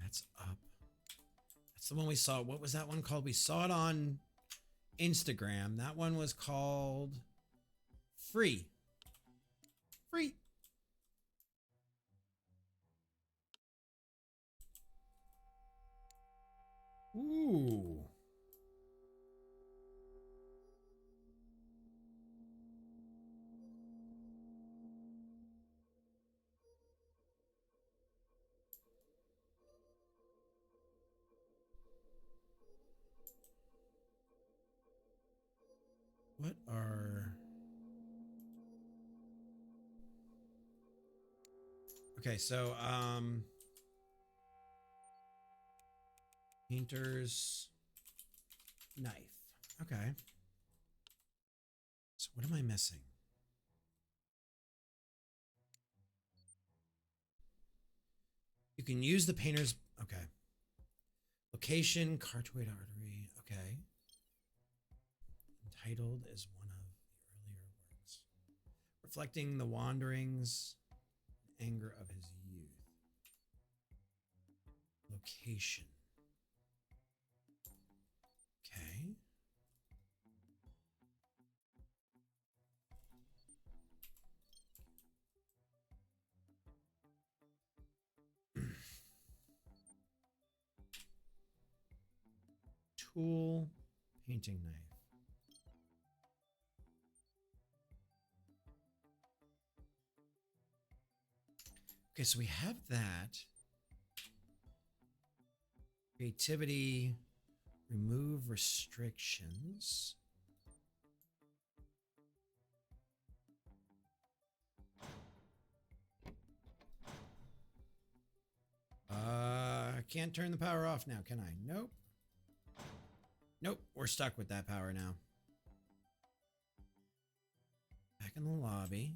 That's up. That's the one we saw. What was that one called? We saw it on Instagram. That one was called Free. Free. Ooh. What are... Okay, so, painter's knife. Okay. So what am I missing? You can use the painter's... Okay. Location, carotid artery. Okay. Entitled is one of the earlier works, reflecting the wanderings and anger of his youth. Location. Okay. Tool, painting knife. Okay, so we have that. Creativity, remove restrictions. I can't turn the power off now, can I? Nope. Nope, we're stuck with that power now. Back in the lobby.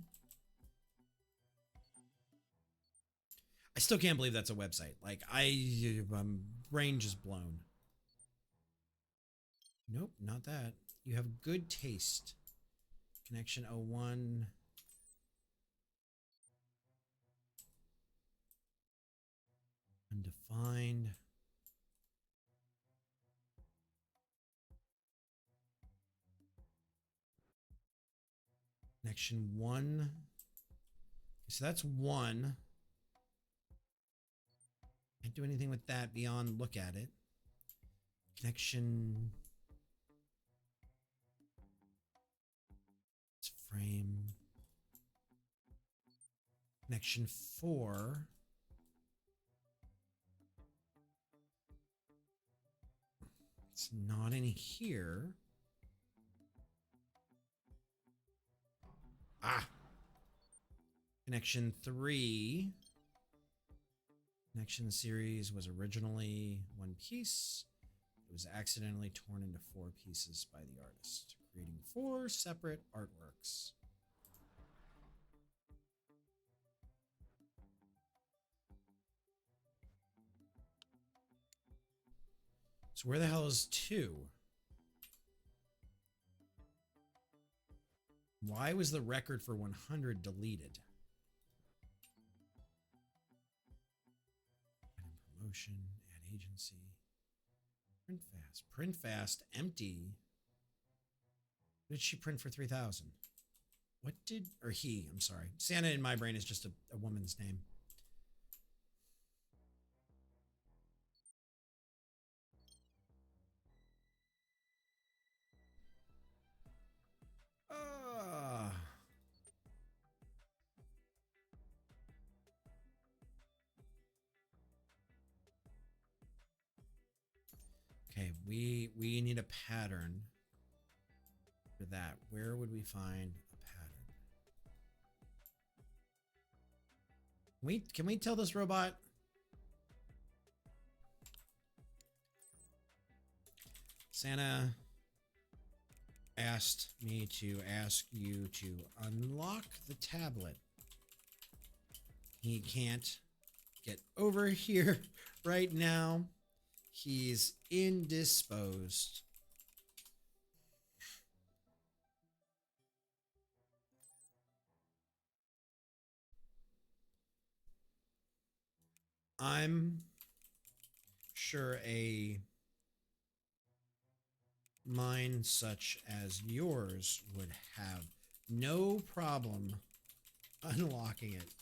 I still can't believe that's a website. Like, brain just blown. Nope, not that. You have good taste. Connection 01. Undefined. Connection 1. So that's 1. Can't do anything with that beyond look at it. Connection. It's frame. Connection 4. It's not in here. Ah. Connection 3. Connection series was originally one piece. It was accidentally torn into 4 pieces by the artist, creating 4 separate artworks. So where the hell is 2? Why was the record for 100 deleted? Add promotion, add agency. Print fast. Print fast, empty. What did she print for 3,000? What did, or he, I'm sorry. Santa in my brain is just a woman's name. Okay, we need a pattern for that. Where would we find a pattern? Can we tell this robot? Santa asked me to ask you to unlock the tablet. He can't get over here right now. He's indisposed. I'm sure a mind such as yours would have no problem unlocking it.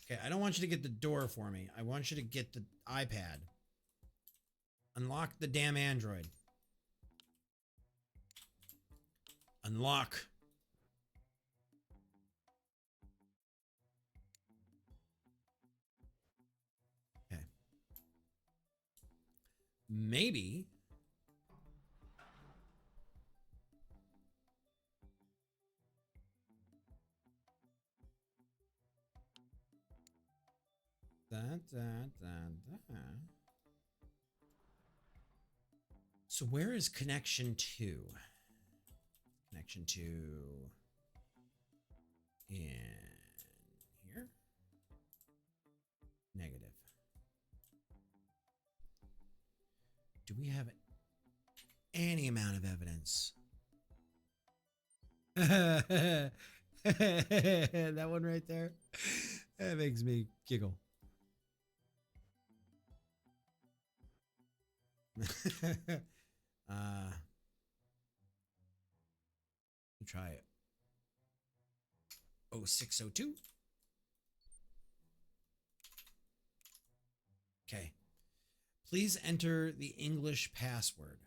Okay, I don't want you to get the door for me. I want you to get the iPad. Unlock the damn Android. Unlock. Okay. Maybe. So where is connection 2? Connection 2 in here? Negative. Do we have any amount of evidence? That one right there. That makes me giggle. Try it. 0602. Okay. Please enter the English password.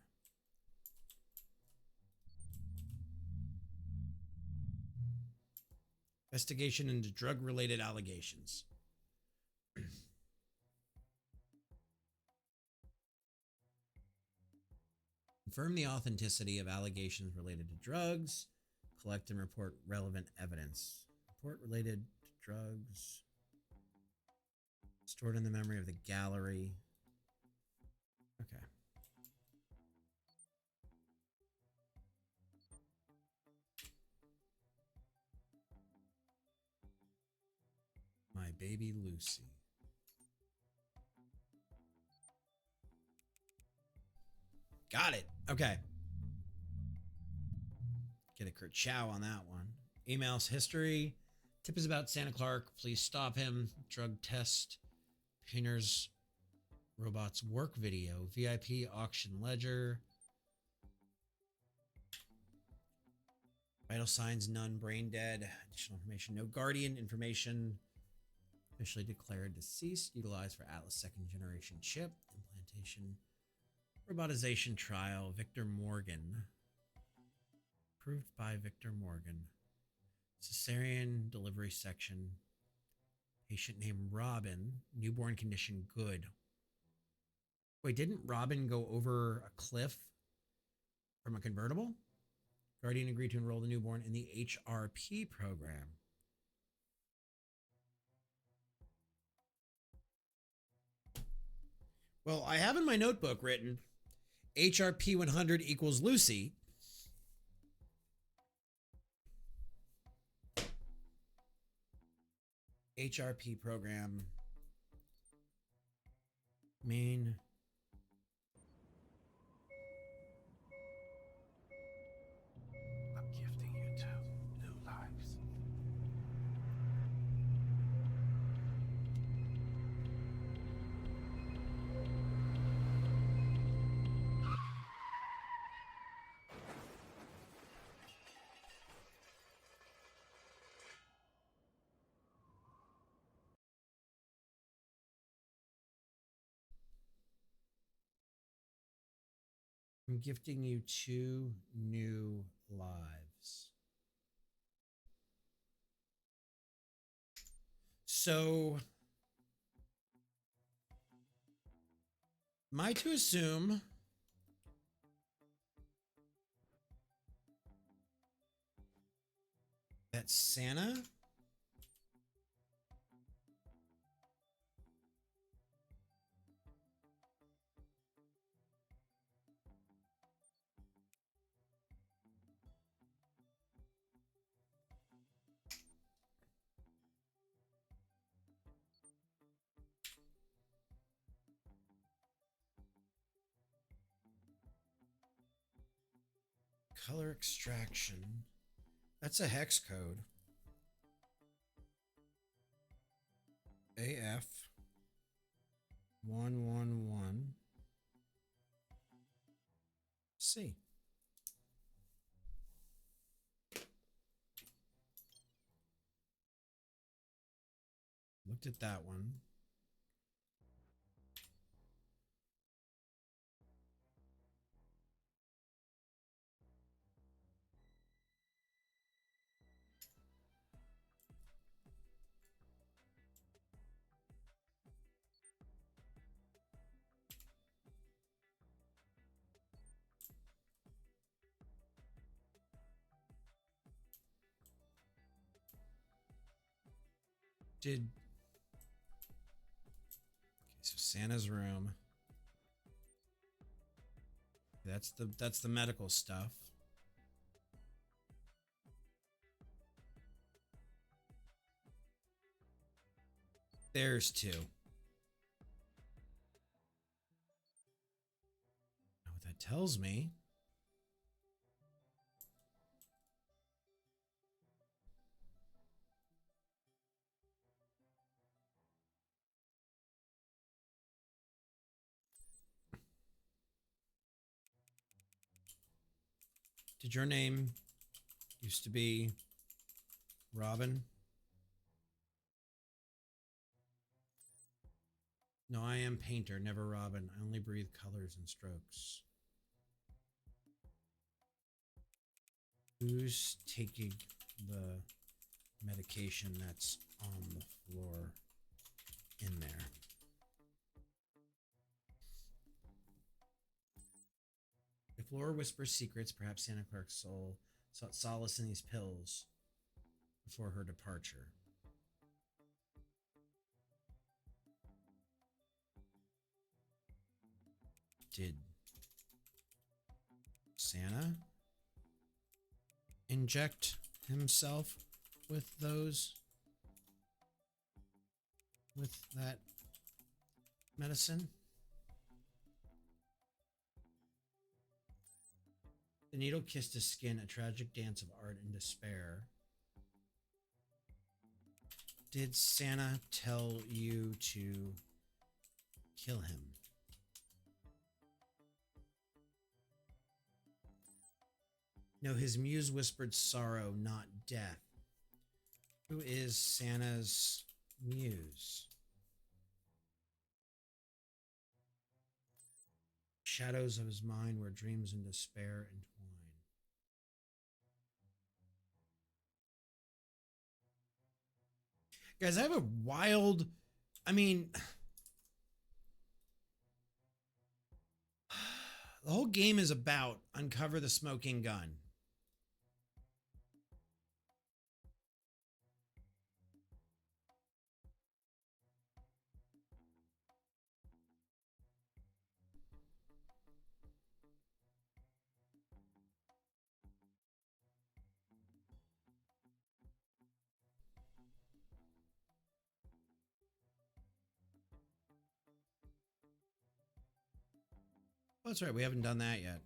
Investigation into drug-related allegations. Confirm the authenticity of allegations related to drugs. Collect and report relevant evidence. Report related to drugs. Stored in the memory of the gallery. Okay. baby Lucy. Got it. Okay. Get a Kerchow on that one. Emails history. Tip is about Santa Clark. Please stop him. Drug test. Painter's robots work video. VIP auction ledger. Vital signs none. Brain dead. Additional information. No guardian information. Officially declared deceased. Utilized for Atlas second generation chip. Implantation. Robotization trial. Victor Morgan. Approved by Victor Morgan. Cesarean delivery section. Patient named Robin. Newborn condition good. Wait, didn't Robin go over a cliff from a convertible? Guardian agreed to enroll the newborn in the HRP program. Well, I have in my notebook written HRP 100 equals Lucy. HRP program. Main. I'm gifting you two new lives. I'm gifting you 2 new lives. So, am I to assume that Santa color extraction? That's a hex code. AF 111 C. Looked at that one. Okay, so Santa's room. That's the medical stuff. There's 2. Know what that tells me? Did your name used to be Robin? No, I am Painter, never Robin. I only breathe colors and strokes. Who's taking the medication that's on the floor in there? If Laura whispers secrets, perhaps Santa Clark's soul sought solace in these pills before her departure. Did Santa inject himself with those with that medicine. The needle kissed his skin, a tragic dance of art and despair. Did Santa tell you to kill him? No, his muse whispered sorrow, not death. Who is Santa's muse? Shadows of his mind where dreams and despair entwine. Guys, I have a wild, I mean, the whole game is about uncover the smoking gun. Oh, that's right. We haven't done that yet.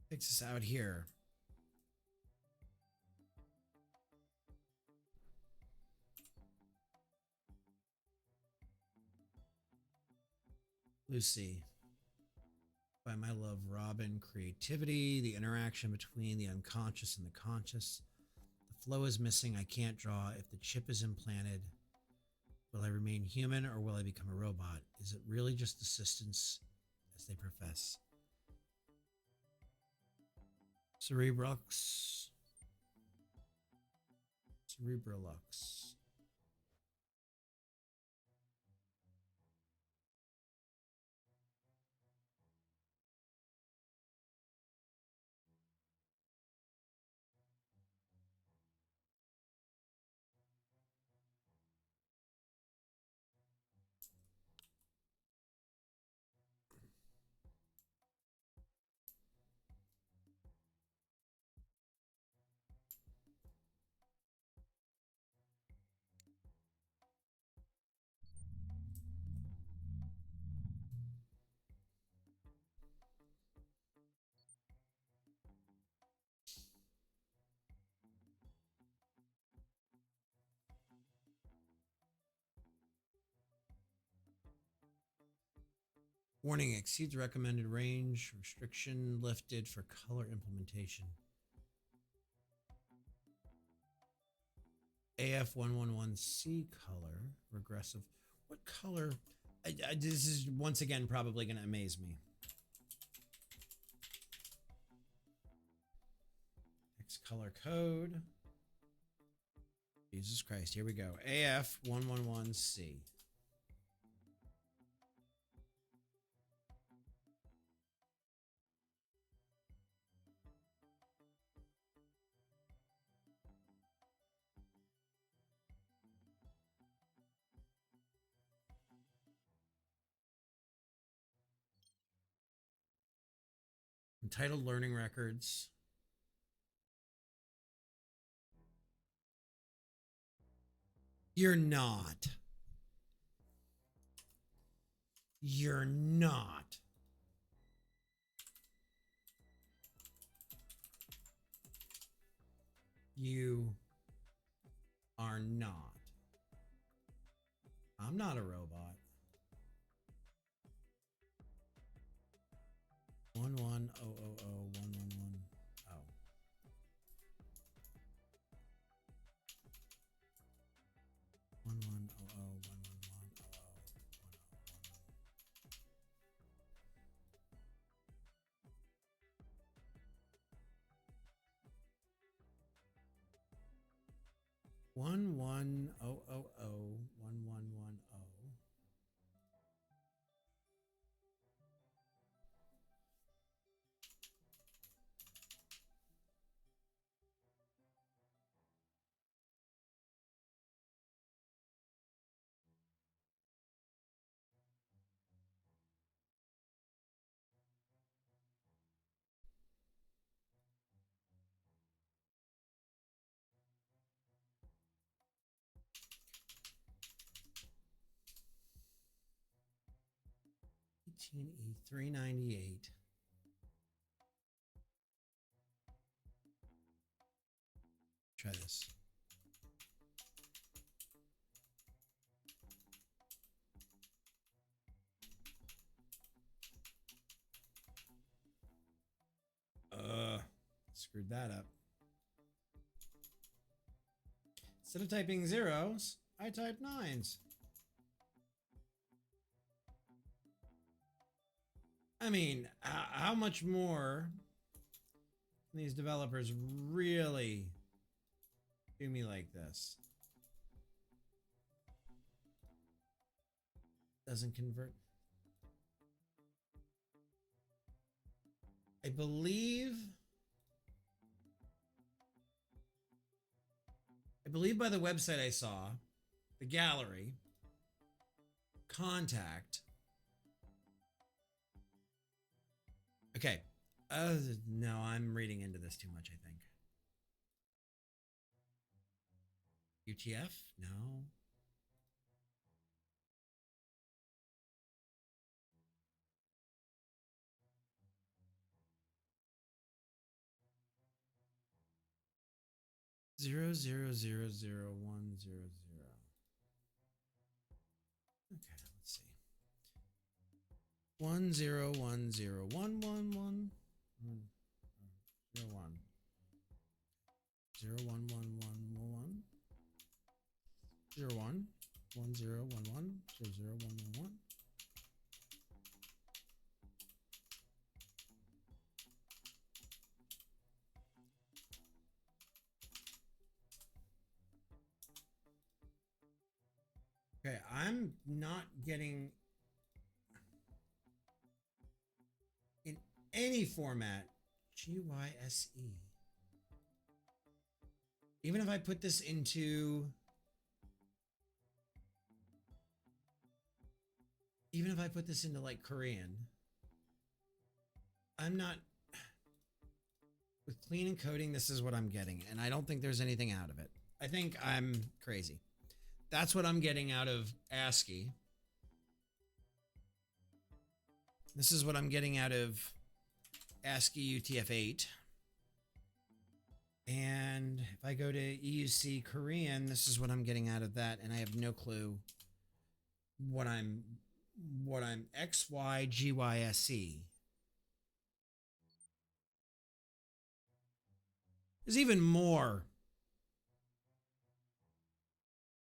Takes us out here. Lucy. By my love, Robin. Creativity, the interaction between the unconscious and the conscious. The flow is missing. I can't draw. If the chip is implanted, will I remain human or will I become a robot? Is it really just assistance as they profess? Cerebrux. Cerebrolux. Warning, exceeds recommended range. Restriction lifted for color implementation. AF111C color. Regressive. What color? This is once again probably going to amaze me. X color code. Jesus Christ. Here we go. AF111C. Entitled Learning Records. You're not. You're not. You are not. I'm not a robot. 110001110. One one oh oh one one one oh oh 1110. 19E398. Try this. Screwed that up. Instead of typing zeros, I type nines. I mean, how much more can these developers really do me like this? Doesn't convert. I believe by the website I saw, the gallery, contact. Okay. No, I'm reading into this too much, I think. UTF? No. Zero zero zero zero 100. Okay, let's see. 1010111 01 011111 01 1011 0111. Okay, I'm not getting in any format GYSE. Even if I put this into like Korean, I'm not with clean encoding. This is what I'm getting, and I don't think there's anything out of it. I think I'm crazy. That's what I'm getting out of ASCII. This is what I'm getting out of ASCII UTF-8. And if I go to EUC Korean, this is what I'm getting out of that, and I have no clue what I'm XYGYSE. There's even more.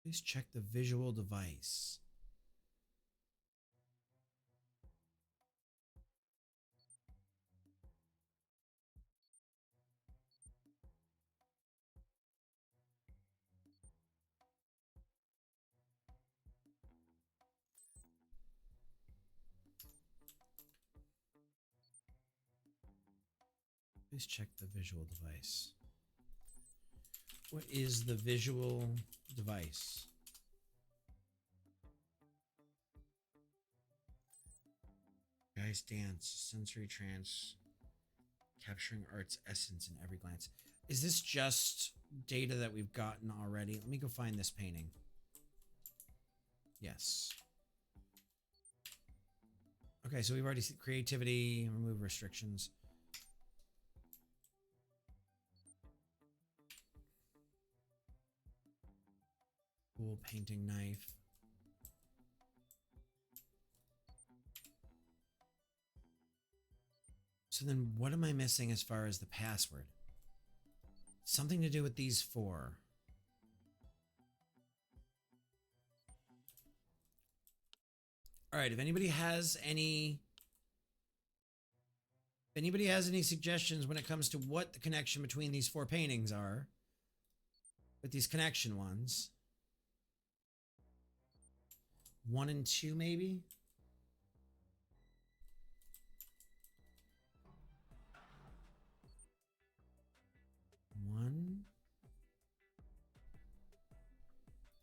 Please check the visual device. Please check the visual device. What is the visual device? Guys dance, sensory trance, capturing art's essence in every glance. Is this just data that we've gotten already? Let me go find this painting. Yes. Okay, so we've already seen creativity, remove restrictions. Cool painting knife. So then what am I missing as far as the password? Something to do with these four. All right, if anybody has any suggestions when it comes to what the connection between these four paintings are, with these connection ones, 1 and 2 maybe? One.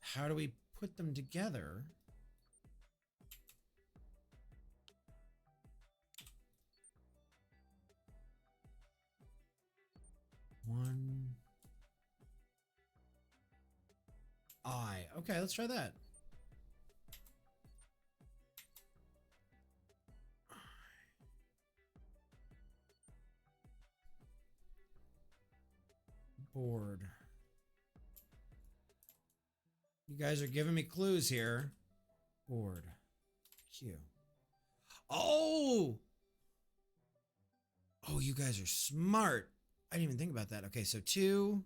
How do we put them together? One. I. Okay, let's try that. Ord. You guys are giving me clues here. Ord. Q. Oh! Oh, you guys are smart. I didn't even think about that. Okay, so 2.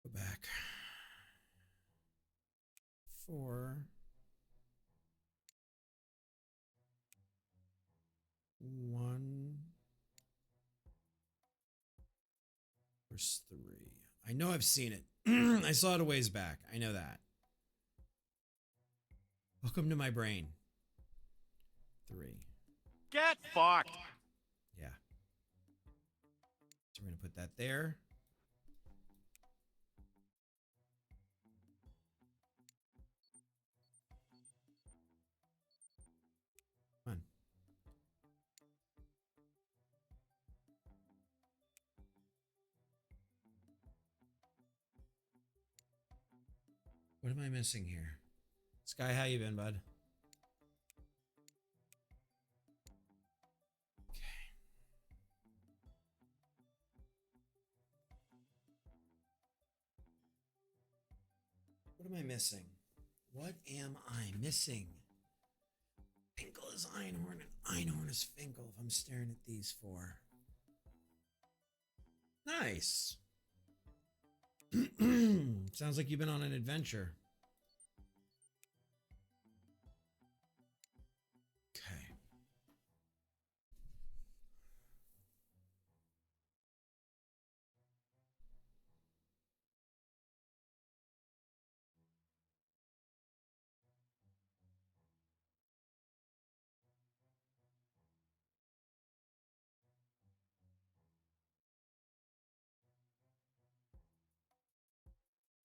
Go back. 4. 1. Verse 3. I know I've seen it. I saw it a ways back. I know that. Welcome to my brain. 3. Get fucked! Yeah. So we're going to put that there. Come on. What am I missing here? Sky, how you been, bud? Okay. What am I missing? What am I missing? Finkel is Einhorn and Einhorn is Finkel if I'm staring at these 4. Nice. Sounds like you've been on an adventure. Okay.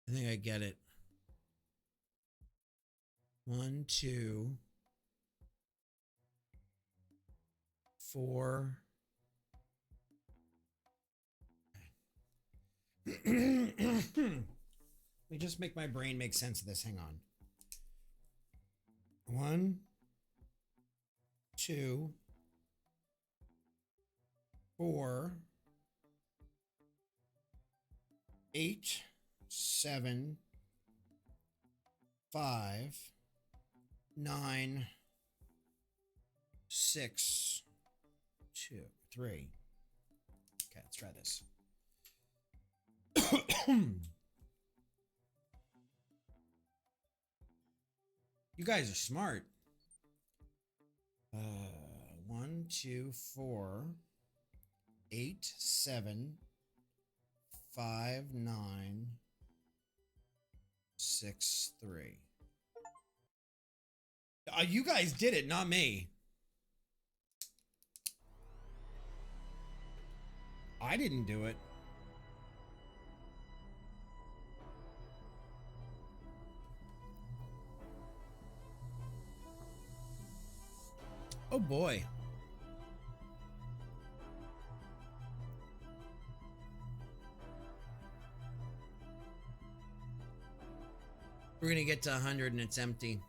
I think I get it. 1, 2, 4. Let me just make my brain make sense of this. Hang on. 1, 2, 4, 8, 7, 5, 9, 6, 2, 3. Okay, let's try this. You guys are smart. 1, 2, 4, 8, 7, 5, 9, 6, 3. You guys did it, not me. I didn't do it. Oh boy. We're gonna get to 100 and it's empty.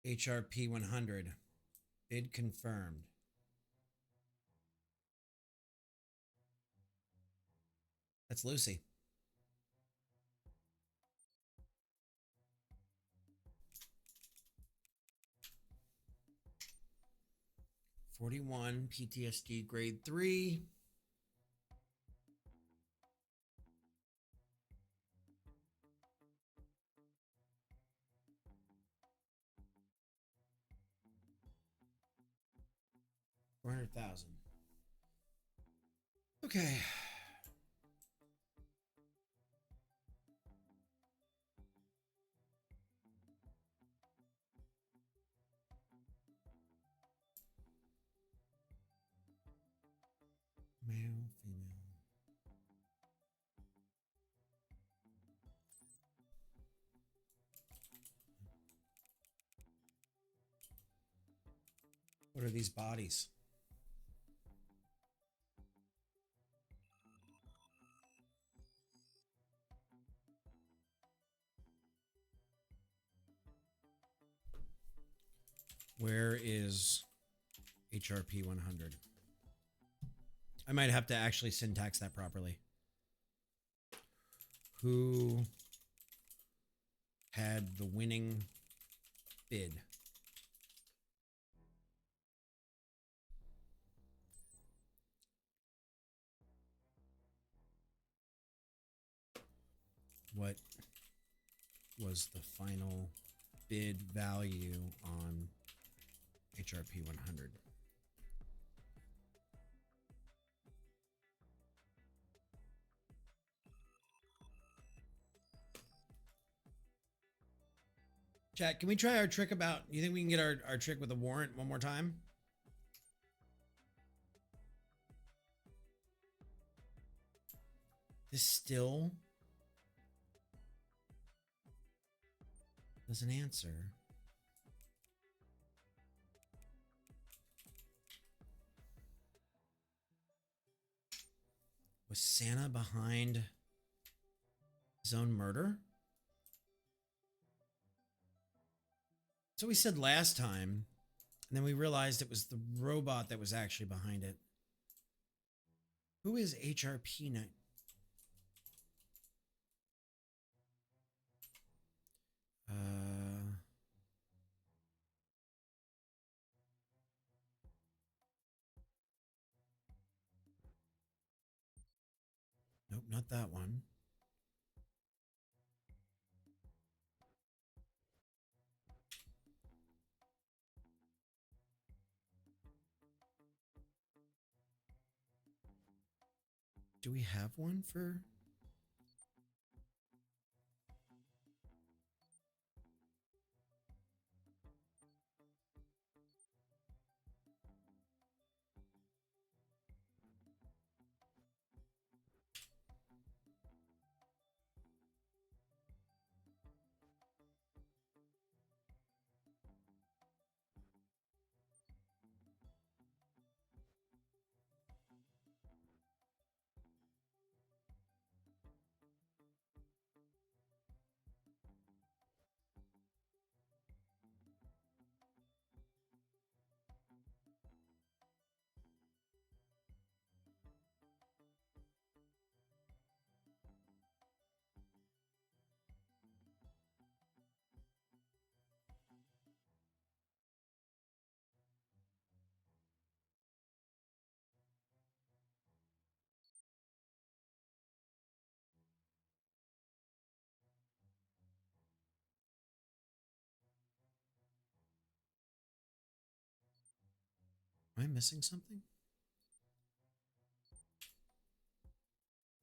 HRP 100. Bid confirmed. That's Lucy. (41) PTSD grade 3. $400,000. Okay. Male, female. What are these bodies? Where is HRP 100? I might have to actually syntax that properly. Who had the winning bid? What was the final bid value on HRP 100? Chat, can we try our trick about, you think we can get our trick with a warrant one more time? This still doesn't answer. Was Santa behind his own murder? So we said last time, and then we realized it was the robot that was actually behind it. Who is HRP now? Nope, not that one. Do we have one for? Am I missing something?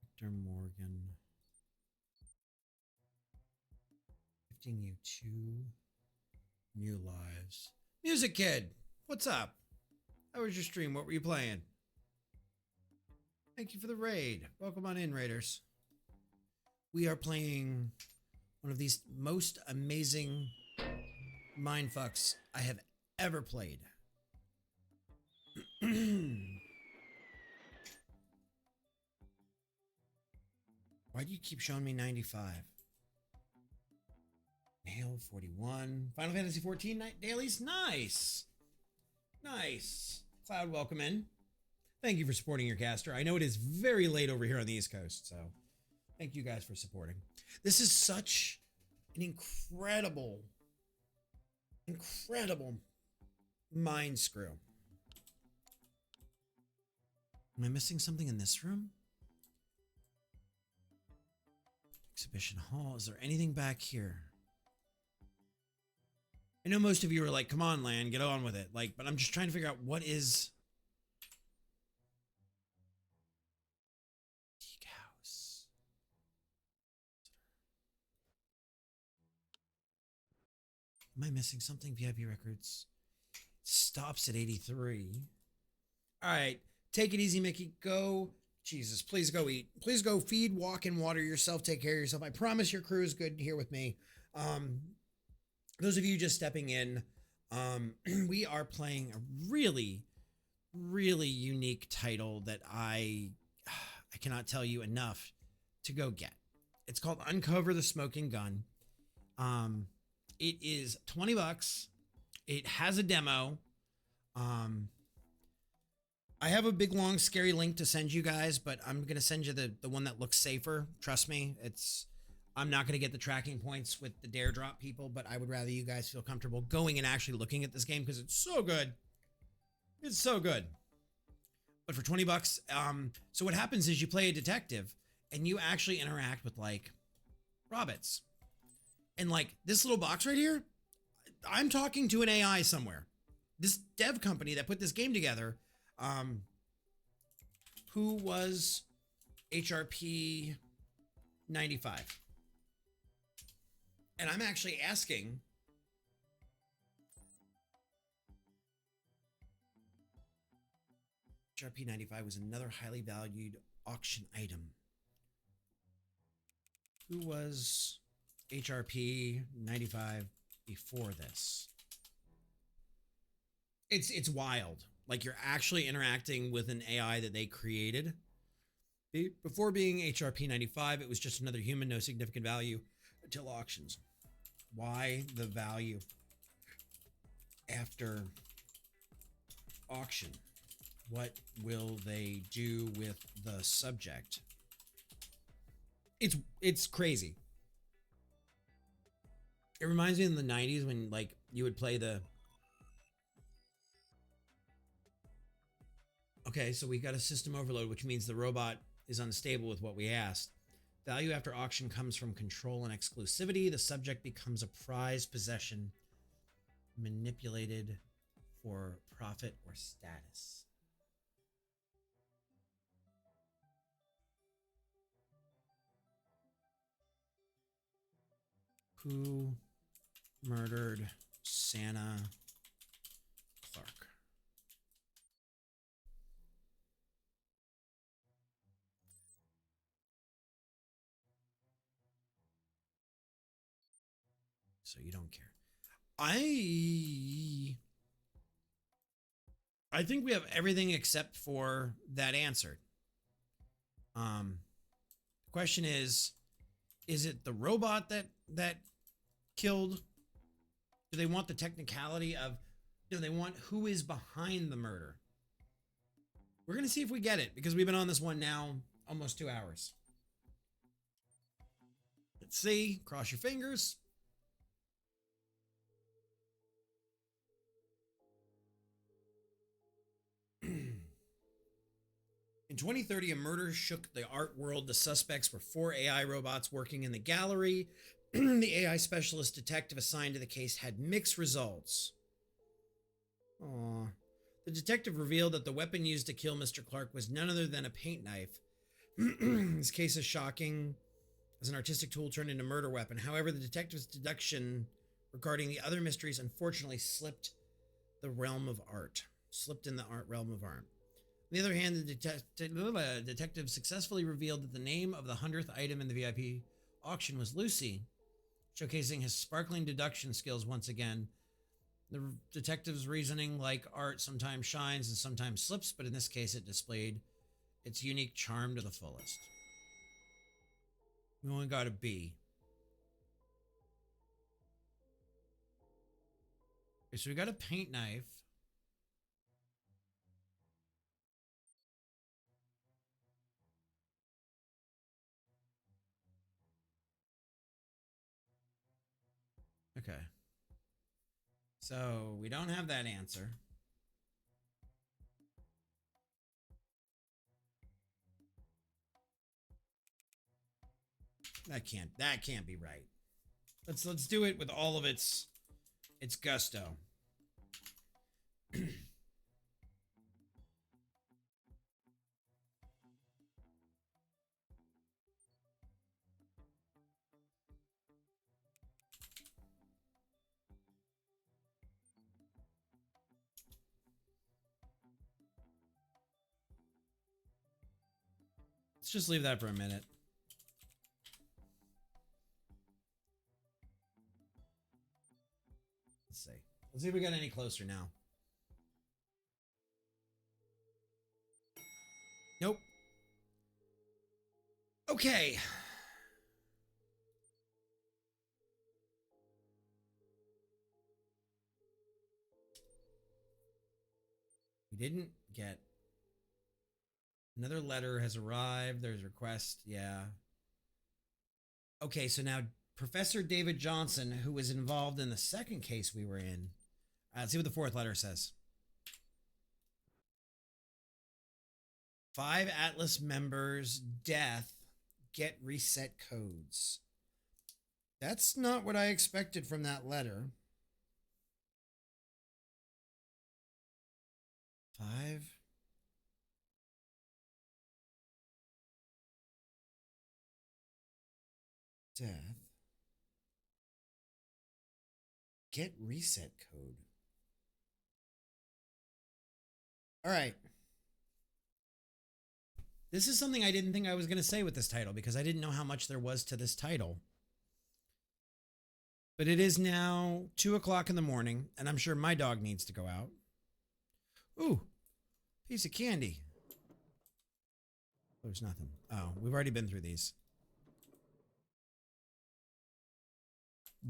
Victor Morgan. Gifting you 2 new lives. Music Kid, what's up? How was your stream? What were you playing? Thank you for the raid. Welcome on in, Raiders. We are playing one of these most amazing mindfucks I have ever played. Why do you keep showing me 95? Nail 41. Final Fantasy 14 night dailies? Nice. Nice. Cloud, welcome in. Thank you for supporting your caster. I know it is very late over here on the East Coast, so thank you guys for supporting. This is such an incredible mind screw. Am I missing something in this room? Exhibition hall. Is there anything back here? I know most of you are like, come on, Lan, get on with it. Like, but I'm just trying to figure out what is... Teak House. Am I missing something? VIP records. Stops at 83. All right. Take it easy, Mickey. Go. Jesus, please go eat. Please go feed, walk, and water yourself. Take care of yourself. I promise your crew is good here with me. Those of you just stepping in, we are playing a really, really unique title that I cannot tell you enough to go get. It's called Uncover the Smoking Gun. It is $20. It has a demo. I have a big, long, scary link to send you guys, but I'm going to send you the one that looks safer. Trust me, I'm not going to get the tracking points with the dare drop people, but I would rather you guys feel comfortable going and actually looking at this game because it's so good. It's so good. But for 20 bucks, so what happens is you play a detective and you actually interact with like Robots. And like this little box right here, I'm talking to an AI somewhere. This dev company that put this game together, who was HRP 95. And I'm actually asking, HRP 95 was another highly valued auction item. Who was HRP 95 before this? It's wild. Like you're actually interacting with an AI that they created. Before being HRP 95, it was just another human, no significant value until auctions. Why the value after auction? What will they do with the subject? It's crazy. It reminds me in the 90s when like you would play the... Okay, so we got a system overload, which means the robot is unstable with what we asked. Value after auction comes from control and exclusivity. The subject becomes a prized possession manipulated for profit or status. Who murdered Santa Clark? So you don't care. I think we have everything except for that answered. The question is it the robot that killed? Do they want the technicality of, do they want who is behind the murder? We're going to see if we get it because we've been on this one now almost 2 hours. Let's see. Cross your fingers. In 2030, a murder shook the art world. The suspects were 4 AI robots working in the gallery. The AI specialist detective assigned to the case had mixed results. Aww. The detective revealed that the weapon used to kill Mr. Clark was none other than a paint knife. This case is shocking as an artistic tool turned into a murder weapon. However, the detective's deduction regarding the other mysteries unfortunately slipped in the realm of art. On the other hand, the detective successfully revealed that the name of the 100th item in the VIP auction was Lucy, showcasing his sparkling deduction skills once again. The detective's reasoning, like art, sometimes shines and sometimes slips, but in this case it displayed its unique charm to the fullest. We only got a B. Okay, so we got a paint knife. Okay. So we don't have that answer. That can't be right. Let's do it with all of its gusto. Let's just leave that for a minute. Let's see. Let's see if we got any closer now. Nope. Okay. We didn't get. Another letter has arrived. There's a request. Yeah. Okay, so now Professor David Johnson, who was involved in the second case we were in. Let's see what the fourth letter says. 5 Atlas members, death, get reset codes. That's not what I expected from that letter. 5. Death. Get reset code. All right. This is something I didn't think I was going to say with this title because I didn't know how much there was to this title. But it is now 2 o'clock in the morning, and I'm sure my dog needs to go out. Ooh, piece of candy. There's nothing. Oh, we've already been through these.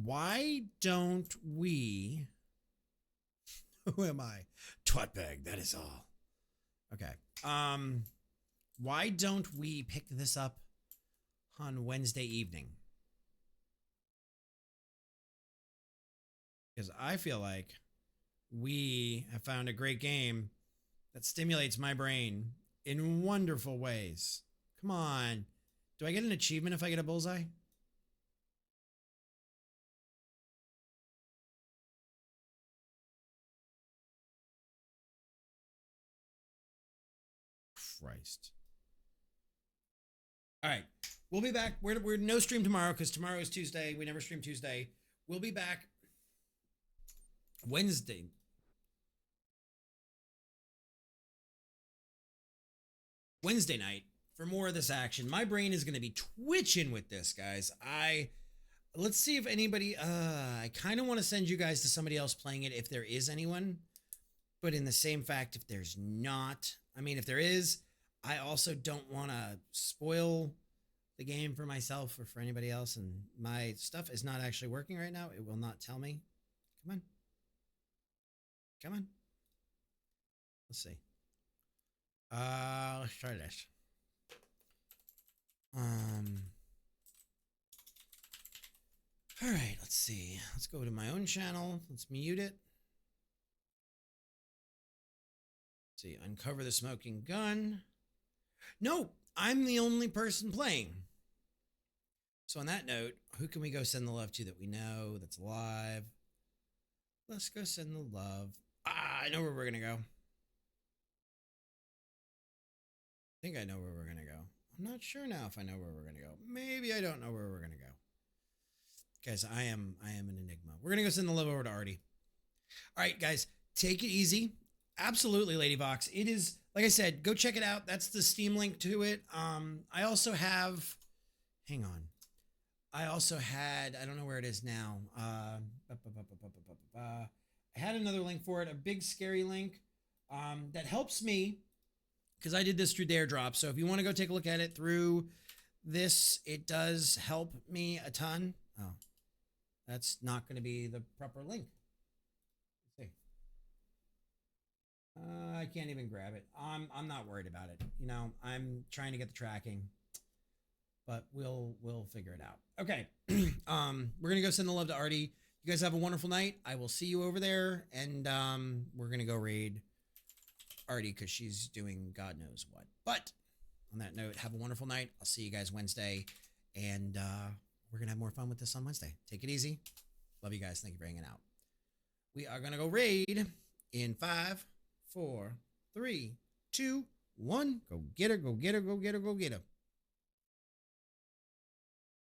Why don't we... Who am I? Twatbag, that is all. Okay. Why don't we pick this up on Wednesday evening? Because I feel like we have found a great game that stimulates my brain in wonderful ways. Come on. Do I get an achievement if I get a bullseye? Christ. All right. We'll be back. We're no stream tomorrow because tomorrow is Tuesday. We never stream Tuesday. We'll be back Wednesday. Wednesday night for more of this action. My brain is going to be twitching with this, guys. Let's see if anybody, I kind of want to send you guys to somebody else playing it if there is anyone. But in the same fact, if there's not, I mean, if there is, I also don't want to spoil the game for myself or for anybody else. And my stuff is not actually working right now. It will not tell me. Come on. Come on. Let's see. Let's try this. All right, let's see. Let's go to my own channel. Let's mute it. Let's see, uncover the smoking gun. No, I'm the only person playing. So on that note, who can we go send the love to that we know that's alive? Let's go send the love. I know where we're going to go. I think I know where we're going to go. I'm not sure now if I know where we're going to go. Maybe I don't know where we're going to go. Guys, I am an enigma. We're going to go send the love over to Artie. All right, guys, take it easy. Absolutely, Ladybox. It is, like I said, go check it out. That's the Steam link to it. I also have, hang on. I also had, I don't know where it is now. I had another link for it, a big scary link that helps me because I did this through Dare Drop. So if you want to go take a look at it through this, it does help me a ton. Oh, that's not going to be the proper link. Let's see. I can't even grab it. I'm not worried about it. You know, I'm trying to get the tracking, but we'll figure it out. Okay. We're going to go send the love to Artie. You guys have a wonderful night. I will see you over there. And we're going to go raid Artie because she's doing God knows what. But on that note, have a wonderful night. I'll see you guys Wednesday. And we're going to have more fun with this on Wednesday. Take it easy. Love you guys. Thank you for hanging out. We are going to go raid in 5, 4, 3, 2, 1. Go get her, go get her, go get her, go get her.